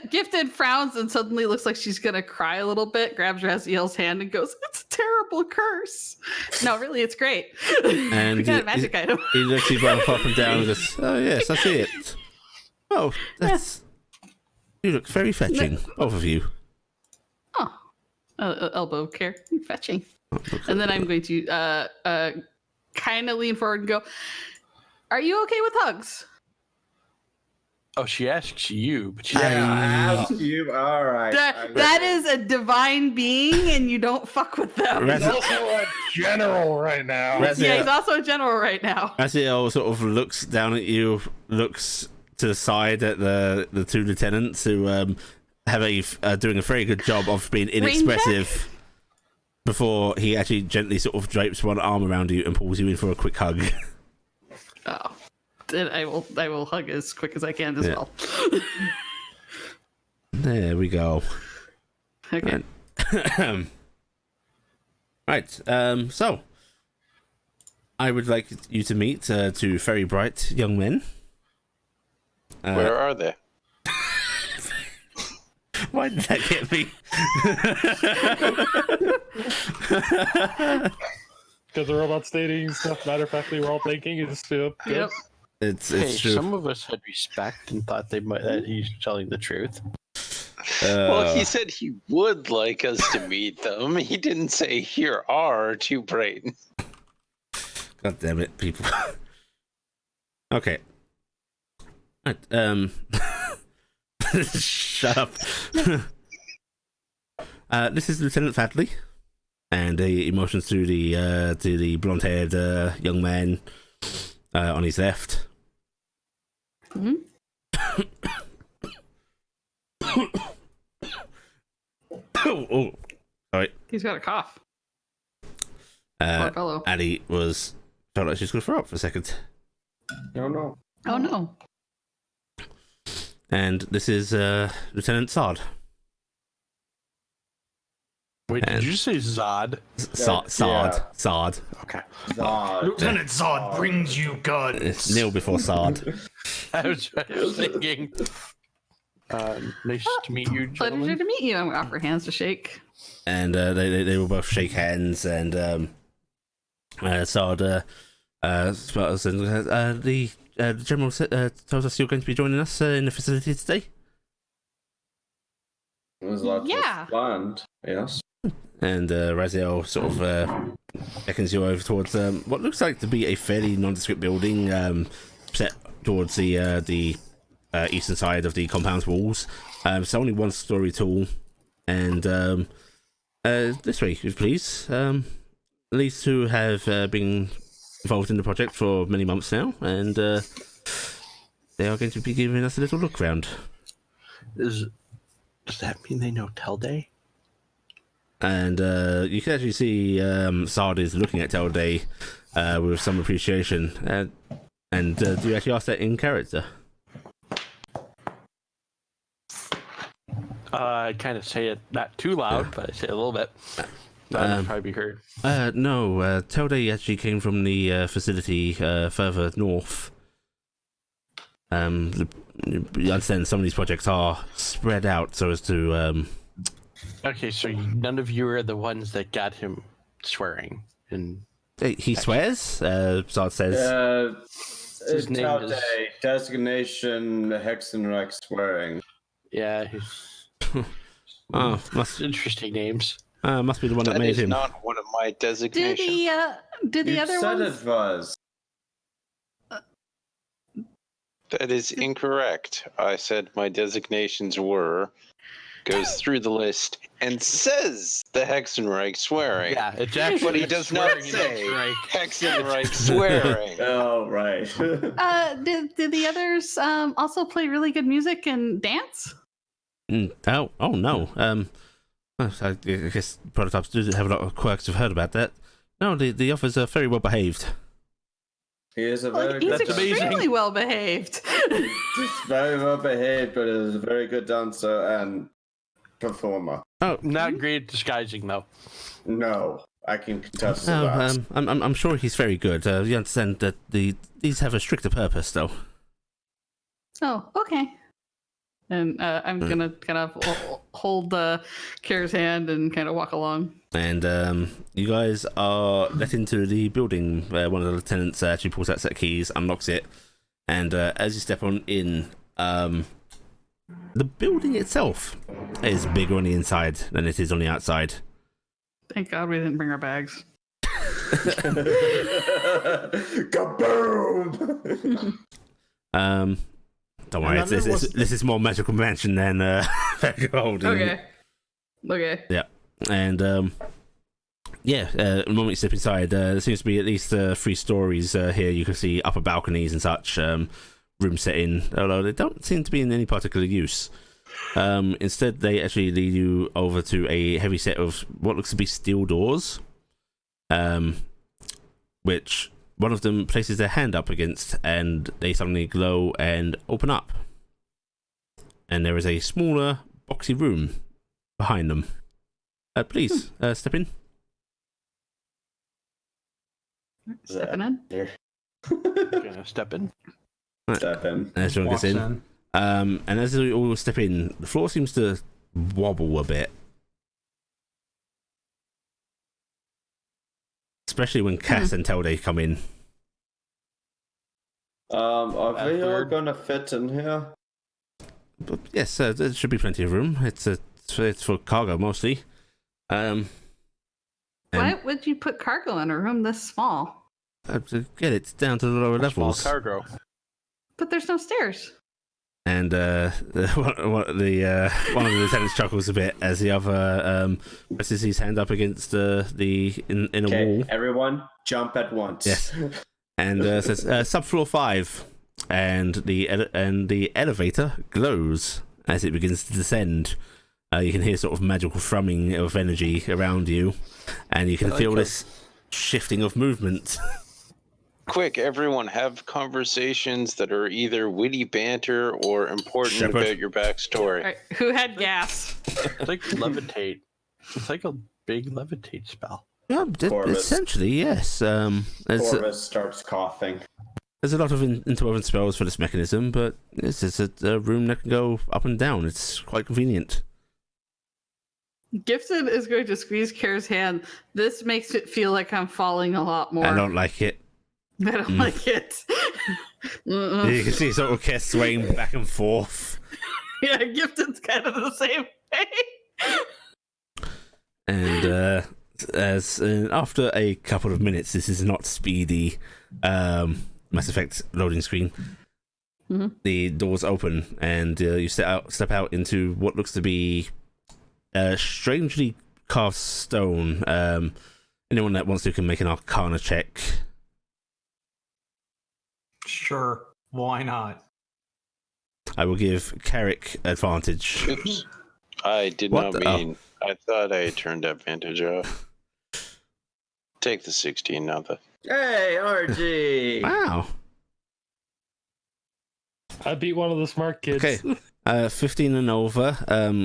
Gifted frowns and suddenly looks like she's gonna cry a little bit. Grabs Raziel's hand and goes, "It's a terrible curse." No, really, it's great. And We got a magic item. He looks you both up and down and goes, "Oh yes, I see it. Oh, that's you look very fetching, both of you." Oh, elbow care, fetching. And then I'm going to kind of lean forward and go, "Are you okay with hugs?" Oh, she asks you, but she Ask you. All right. That is a divine being, and you don't fuck with them. Raz- He's also a general right now. Yeah, he's also a general right now. Raziel sort of looks down at you, looks to the side at the two lieutenants who have doing a very good job of being inexpressive. Before he actually gently sort of drapes one arm around you and pulls you in for a quick hug. Oh, then I will hug as quick as I can as well. There we go. Okay. Right. So I would like you to meet two very bright young men. Where are they? Why did that get me? Because the robot stating stuff matter of factly we're all thinking is Yep. Hey, true. some of us had respect and thought that he's telling the truth. Well, he said he would like us to meet them. He didn't say here are two Brayton. God damn it, people. Okay. Right, shut up. This is Lieutenant Fadley, and he motions to the blonde-haired young man on his left. Hmm? Oh, sorry. He's got a cough. Poor fellow. Addie felt like she was going to throw up for a second. No, no. Oh no. And this is Lieutenant Sard. Wait, did you say Zod? Sard. Okay. Zod. Lieutenant Zod brings you guns. It's Neil before Sard. I was thinking. Nice to meet you, Pleasure gentlemen. to meet you. I'm gonna offer hands to shake. And they will both shake hands, and Sard smiles and the general tells us you're going to be joining us in the facility today. There's lots Yeah. of planned. Yes. And Raziel sort of beckons you over towards what looks like to be a fairly nondescript building set towards the eastern side of the compound's walls. It's only one story tall, and this way, if you please. These two have been involved in the project for many months now, and they are going to be giving us a little look round. Does that mean they know Telday? And you can actually see Sard is looking at Telday with some appreciation. And do you actually ask that in character? I kind of say it not too loud, but I say it a little bit. That would probably be heard. No, Telday actually came from the facility further north. You understand some of these projects are spread out so as to... Okay, so none of you are the ones that got him swearing. And He swears? Sard says... His name is- Taude, designation Hexenreich swearing. yeah, he's Oh, must interesting names. be the one that That made is him. not one of my Do designations. the You other said ones? it was. That is incorrect. I said my designations were, goes through the list, and says the Hexenreich swearing. Yeah, it's actually. But he does not swearing, say right. Hexenreich swearing. Oh, right. Did the others also play really good music and dance? Oh no. I guess prototypes do have a lot of quirks. I've heard about that. No, the others are very well behaved. He is a Well, very he's good amazing. extremely well behaved. Just very well behaved, but is a very good dancer and performer. Oh Not great at disguising, though. No, I can contest to no, that. I'm sure he's very good. You understand that these have a stricter purpose, though. Oh, okay. And I'm gonna kind of hold Kara's hand and kind of walk along. And you guys are let into the building where one of the lieutenants actually pulls out a set of keys, unlocks it, and as you step on in, the building itself is bigger on the inside than it is on the outside. Thank God we didn't bring our bags. Kaboom! Don't worry, this is more magical mansion than holding. Okay. Yeah, and the moment you step inside, there seems to be at least 3 stories here. You can see upper balconies and such, rooms set in, although they don't seem to be in any particular use. Instead, they actually lead you over to a heavy set of what looks to be steel doors, which one of them places their hand up against, and they suddenly glow and open up. And there is a smaller, boxy room behind them. Please, step in. Stepping in. Gonna step in. Step in. As everyone gets in. And as we all step in, the floor seems to wobble a bit. Especially when Cass and Telday come in. Are we all Third. gonna fit in here? But yes, there should be plenty of room. It's for cargo mostly. And, Why would you put cargo in a room this small? to get it down to the lower Small levels. cargo. But there's no stairs. And one of the lieutenants chuckles a bit as the other presses his hand up against the in a wall. Everyone, jump at once. Yes. And says subfloor 5, and the elevator glows as it begins to descend. You can hear sort of magical thrumming of energy around you, and you can feel this shifting of movement. Quick, everyone, have conversations that are either witty banter or important Shepherd. about your backstory. All right, who had gas? It's like levitate. It's like a big levitate spell. Yeah, Corvus. essentially, yes. Corvus starts coughing. There's a lot of interwoven spells for this mechanism, but it's a room that can go up and down. It's quite convenient. Gifted is going to squeeze Kara's hand. This makes it feel like I'm falling a lot more. I don't like it. I don't like it. Mm-mm. You can see sort of Kess swaying back and forth. Yeah, Gifted's kind of the same way. And after a couple of minutes, this is not speedy Mass Effect loading screen. Mm-hmm. The doors open, and you step out into what looks to be strangely carved stone. Anyone that wants to can make an Arcana check. Sure, why not? I will give Carrick advantage. Oops. I did What not the- mean. I thought I turned advantage off. Take the 16 now. Hey, RG! Wow. I beat one of the smart kids. Okay. 15 and over.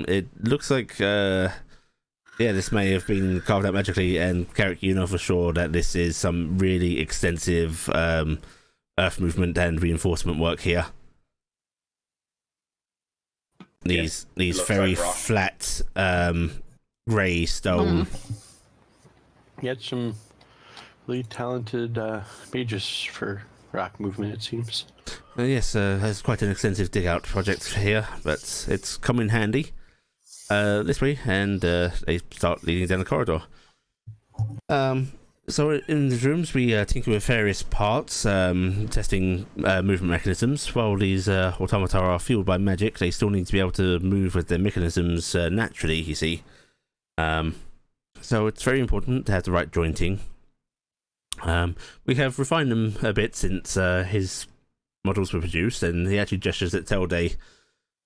It looks like this may have been carved out magically, and Carrick, you know for sure that this is some really extensive earth movement and reinforcement work here. These looks very like rock. flat grey stone. You had some really talented mages for rock movement, it seems. Yes, there's quite an extensive dig out project here, but it's come in handy this way, and they start leading down the corridor. So in the rooms, we tinker with various parts, testing movement mechanisms. While these automata are fueled by magic, they still need to be able to move with their mechanisms naturally, you see. So it's very important to have the right jointing. We have refined them a bit since his models were produced, and he actually gestures at Telday.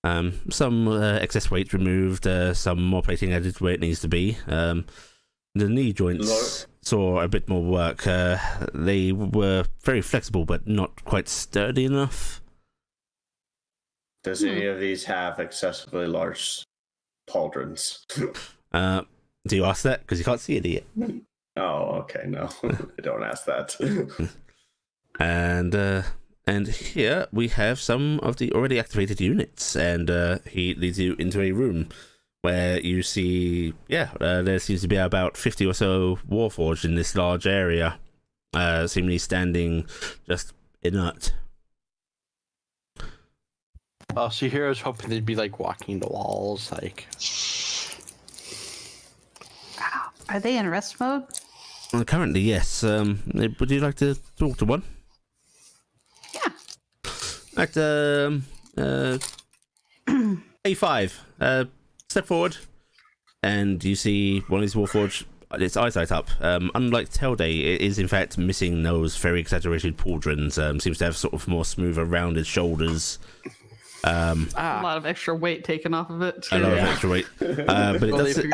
Some excess weight removed, some more plating added where it needs to be. The knee joints saw a bit more work. They were very flexible, but not quite sturdy enough. Does any of these have excessively large pauldrons? Do you ask that? Because you can't see it yet. Oh, okay, no. Don't ask that. And here we have some of the already activated units, and he leads you into a room where you see, there seems to be about 50 or so Warforged in this large area, seemingly standing just inert. Oh, see, here I was hoping they'd be like walking the walls, like. Are they in rest mode? Currently, yes. Would you like to talk to one? Yeah. Right, A5. Step forward, and you see one of these Warforged, its eyesight up. Unlike Telday, it is in fact missing those very exaggerated pauldrons. Seems to have sort of more smoother, rounded shoulders. A lot of extra weight taken off of it. A lot of extra weight. But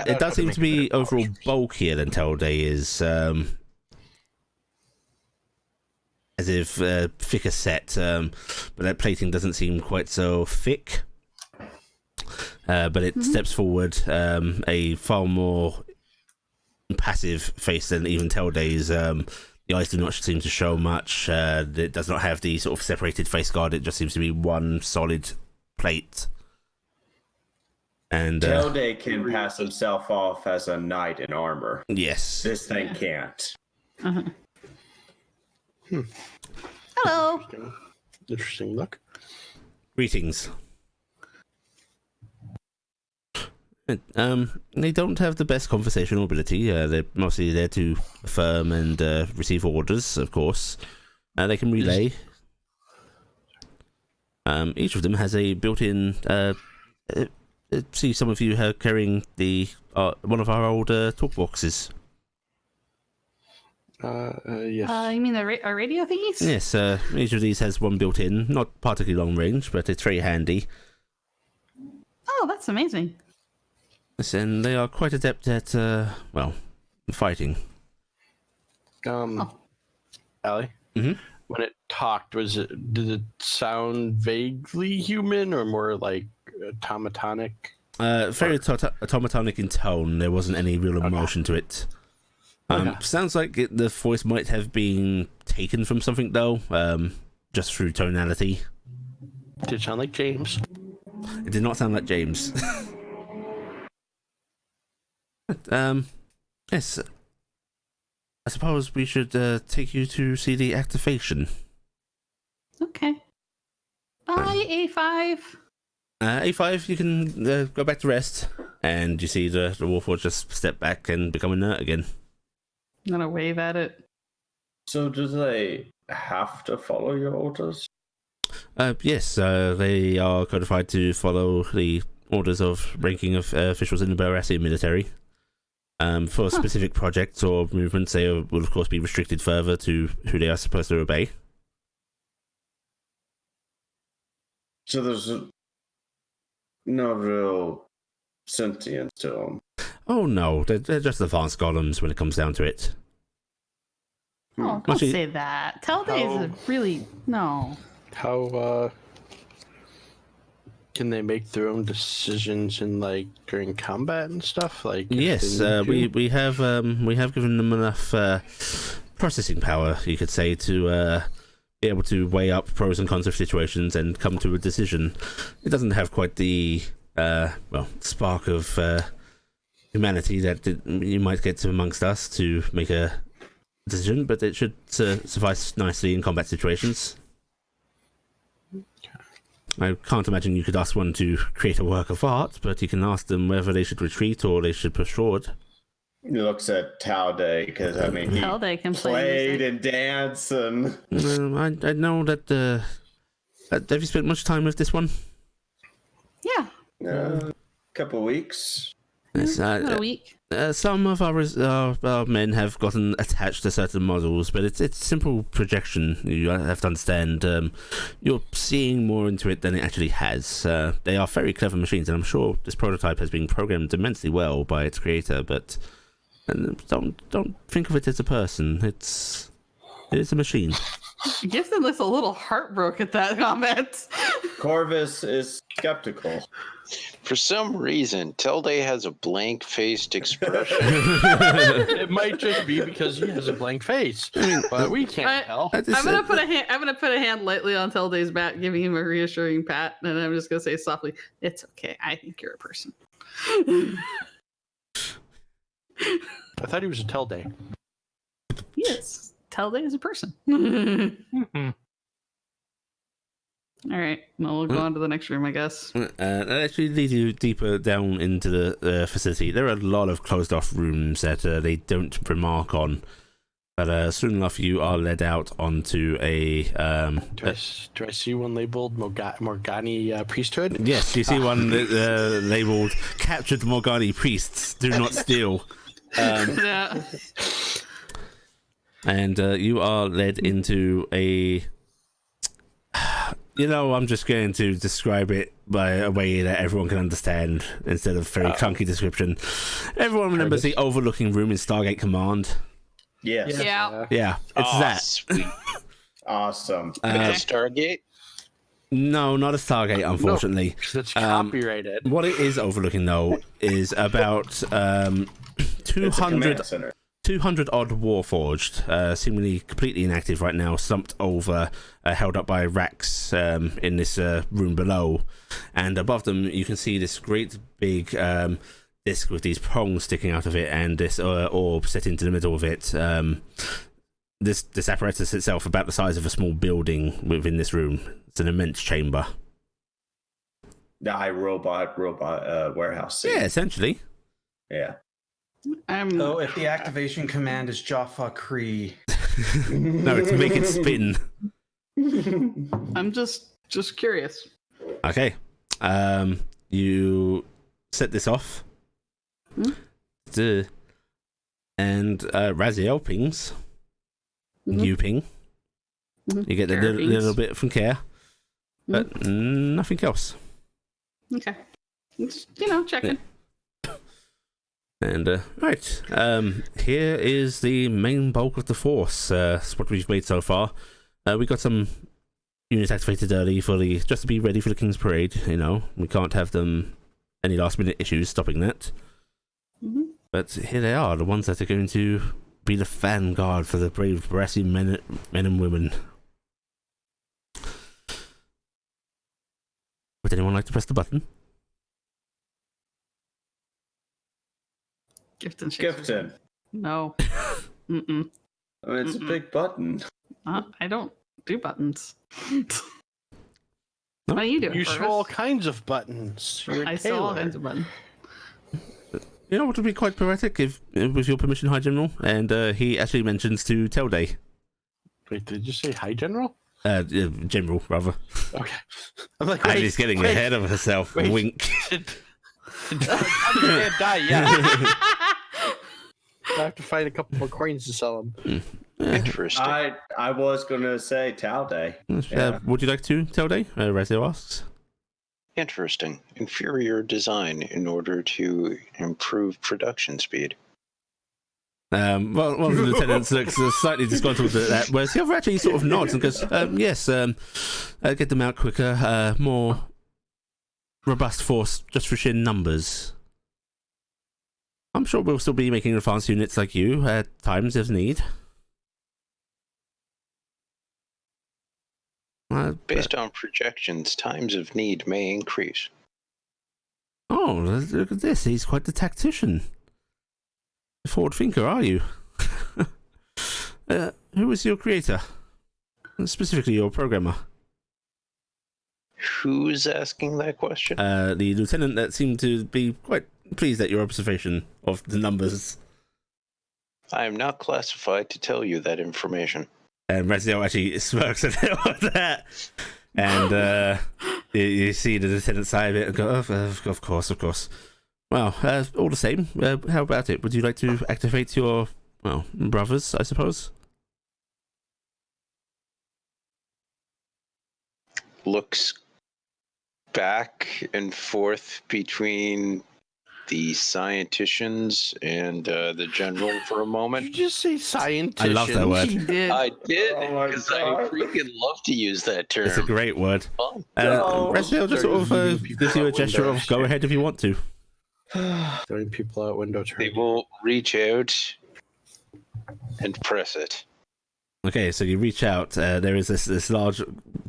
it does seem to be overall bulkier than Telday is. As if thicker set, but that plating doesn't seem quite so thick. But it steps forward, a far more passive face than even Telday's. The eyes do not seem to show much. It does not have the sort of separated face guard. It just seems to be one solid plate. And Telday can pass himself off as a knight in armor. yes, This thing can't. Hello. Interesting look. Greetings. They don't have the best conversational ability. They're mostly there to affirm and receive orders, of course. They can relay. Each of them has a built-in. See, some of you are carrying the one of our old talk boxes. Yes. You mean our radio thingies? Yes, each of these has one built-in, not particularly long range, but it's very handy. Oh, that's amazing. Yes, and they are quite adept at, fighting. Allie? Mm-hmm. When it talked, did it sound vaguely human or more like automatonic? Very automatonic in tone. There wasn't any real emotion to it. Sounds like the voice might have been taken from something, though, just through tonality. Did it sound like James? It did not sound like James. Yes. I suppose we should take you to see the activation. Okay. Bye, A5. A5, you can go back to rest, and you see the Warforged just step back and become inert again. I'm gonna wave at it. So do they have to follow your orders? Yes, they are codified to follow the orders of ranking of officials in the Barassi military. For specific projects or movements, they will of course be restricted further to who they are supposed to obey. So there's no real sentience to them. Oh no, they're just advanced golems when it comes down to it. Oh, don't say that. Telday is a really no. How can they make their own decisions in during combat and stuff? Yes, we have given them enough processing power, you could say, to be able to weigh up pros and cons of situations and come to a decision. It doesn't have quite the spark of humanity that you might get amongst us to make a decision, but it should suffice nicely in combat situations. I can't imagine you could ask one to create a work of art, but you can ask them whether they should retreat or they should push forward. He looks at Talday because he Telday can played and dance and. I know that. Have you spent much time with this one? Yeah. A couple weeks. Yes, About a week. Some of our men have gotten attached to certain models, but it's simple projection. You have to understand. You're seeing more into it than it actually has. They are very clever machines, and I'm sure this prototype has been programmed immensely well by its creator. But don't think of it as a person. It is a machine. Gibson looks a little heartbroken at that comment. Corvus is skeptical. For some reason, Telday has a blank-faced expression. It might just be because he has a blank face, but we can't tell. I'm gonna put a hand lightly on Telday's back, giving him a reassuring pat, and I'm just gonna say softly, "It's okay. I think you're a person." I thought he was a Telday. Yes, Telday is a person. All right, well, we'll go on to the next room, I guess. That actually leads you deeper down into the facility. There are a lot of closed-off rooms that they don't remark on, but soon enough you are led out onto a... Do I see one labeled Morgani priesthood? Yes, you see one labeled "Captured Morgani Priests, Do Not Steal." Yeah. And you are led into a... I'm just going to describe it by a way that everyone can understand instead of very clunky description. Everyone remembers the overlooking room in Stargate Command. Yes. Yeah. It's that. Sweet. Awesome. Like a Stargate? No, not a Stargate, unfortunately. That's copyrighted. What it is overlooking, though, is about 200 odd Warforged, seemingly completely inactive right now, slumped over, held up by racks in this room below. And above them, you can see this great big disc with these prongs sticking out of it, and this orb set into the middle of it. this apparatus itself about the size of a small building within this room. It's an immense chamber. The iRobot warehouse scene. Yeah, essentially. Yeah. So if the activation command is Jaffa Cree. No, it's make it spin. I'm just curious. Okay. You set this off. And Raziel pings. You ping. You get a little bit from Care. But nothing else. Okay. Just, checking. And right, here is the main bulk of the force. That's what we've made so far. We got some units activated early just to be ready for the King's Parade. We can't have them any last minute issues stopping that. But here they are, the ones that are going to be the vanguard for the brave brassy men and women. Would anyone like to press the button? Gifton. No. Mm-mm. I mean, it's a big button. I don't do buttons. What are you doing? You Fergus? show all kinds of buttons. You're a I saw all tailor. kinds of buttons. You know what would be quite poetic, if with your permission, High General? And he actually mentions to Telday. Wait, did you say hi, General? General, rather. Okay. I'm like, And he's getting ahead of herself. wait. Wink. Did man die? Yeah. I have to find a couple more coins to sell him. Interesting. I was gonna say Talday. Yeah. Would you like to, Telday? Raziel asks. Interesting. Inferior design in order to improve production speed. Well, one of the lieutenants looks slightly disgruntled at that, whereas the other actually sort of nods and goes, yes, get them out quicker, more robust force just for sheer numbers. I'm sure we'll still be making advanced units like you at times if need. Based on projections, times of need may increase. Oh, look at this. He's quite the tactician. A forward thinker, are you? Who is your creator? Specifically, your programmer? Who's asking that question? The lieutenant that seemed to be quite pleased at your observation of the numbers. I am not classified to tell you that information. And Raziel actually smirks a little at that. And you see the lieutenant side of it and go, of course. Well, all the same, how about it? Would you like to activate your, brothers, I suppose? Looks back and forth between the scienticians and the general for a Did moment. you just say scientist? I love that word. He did. I did, Oh my because I God. freaking love to use that term. It's a great word. Fun. Raziel just sort of gives you a gesture of go ahead if you want to. Throwing people out window They turn. will reach out and press it. Okay, so you reach out. There is this large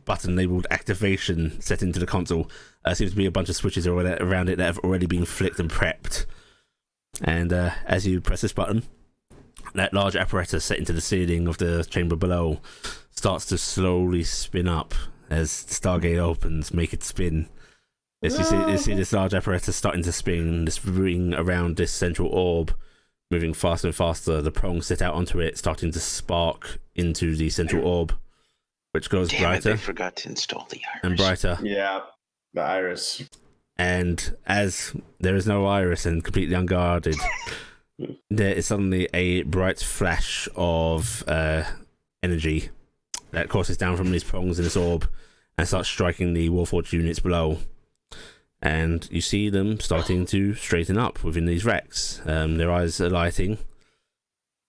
button labeled activation set into the console. Seems to be a bunch of switches around it that have already been flicked and prepped. And as you press this button, that large apparatus set into the ceiling of the chamber below starts to slowly spin up as the Stargate opens. Make it spin. As you see this large apparatus starting to spin, this ring around this central orb, moving faster and faster. The prongs set out onto it, starting to spark into the central orb, which goes Damn it, brighter I forgot to install the iris. and brighter. Yeah, the iris. And as there is no iris and completely unguarded, there is suddenly a bright flash of energy that courses down from these prongs in this orb and starts striking the Warforged units below. And you see them starting to straighten up within these racks. Their eyes are lighting.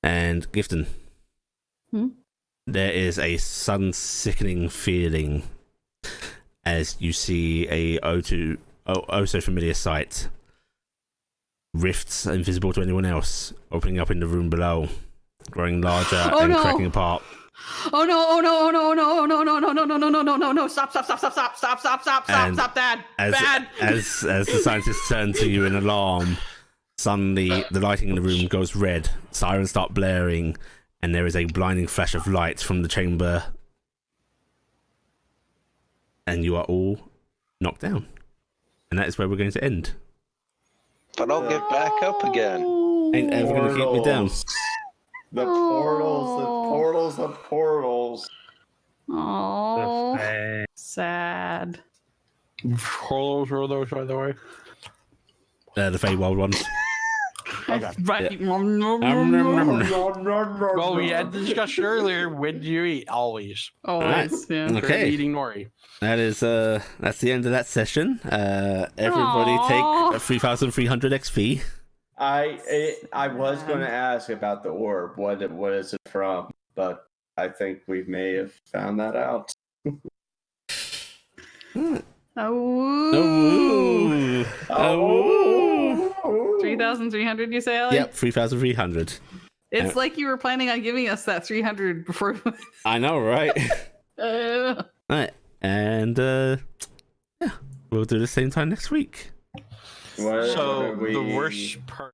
And Gifton, there is a sudden sickening feeling as you see a oh so familiar sight. Rifts invisible to anyone else opening up in the room below, growing larger and cracking apart. Oh no, oh no, oh no, oh no, oh no, no, no, no, no, no, no, no, no, no, stop that. Bad. As the scientists turn to you in alarm, suddenly the lighting in the room goes red, sirens start blaring, and there is a blinding flash of light from the chamber, and you are all knocked down. And that is where we're going to end. But I'll get back up again. Ain't ever going to keep me down. The portals, the portals. Oh, sad. Portals are those, by the way. The Feywild ones. Okay. Right. Well, we had the discussion earlier. When do you eat? Always. Always. Yeah. Okay. Eating nori. That is that's the end of that session. Everybody Aw. take 3,300 XP. I was going to ask about the orb. What is it from? But I think we may have found that out. Oh. Oh. 3,300, you say, Ellie? Yep, 3,300. It's like you were planning on giving us that 300 before. I know, right? Uh, Right, and yeah, we'll do the same time next week. What So are we... the worst part.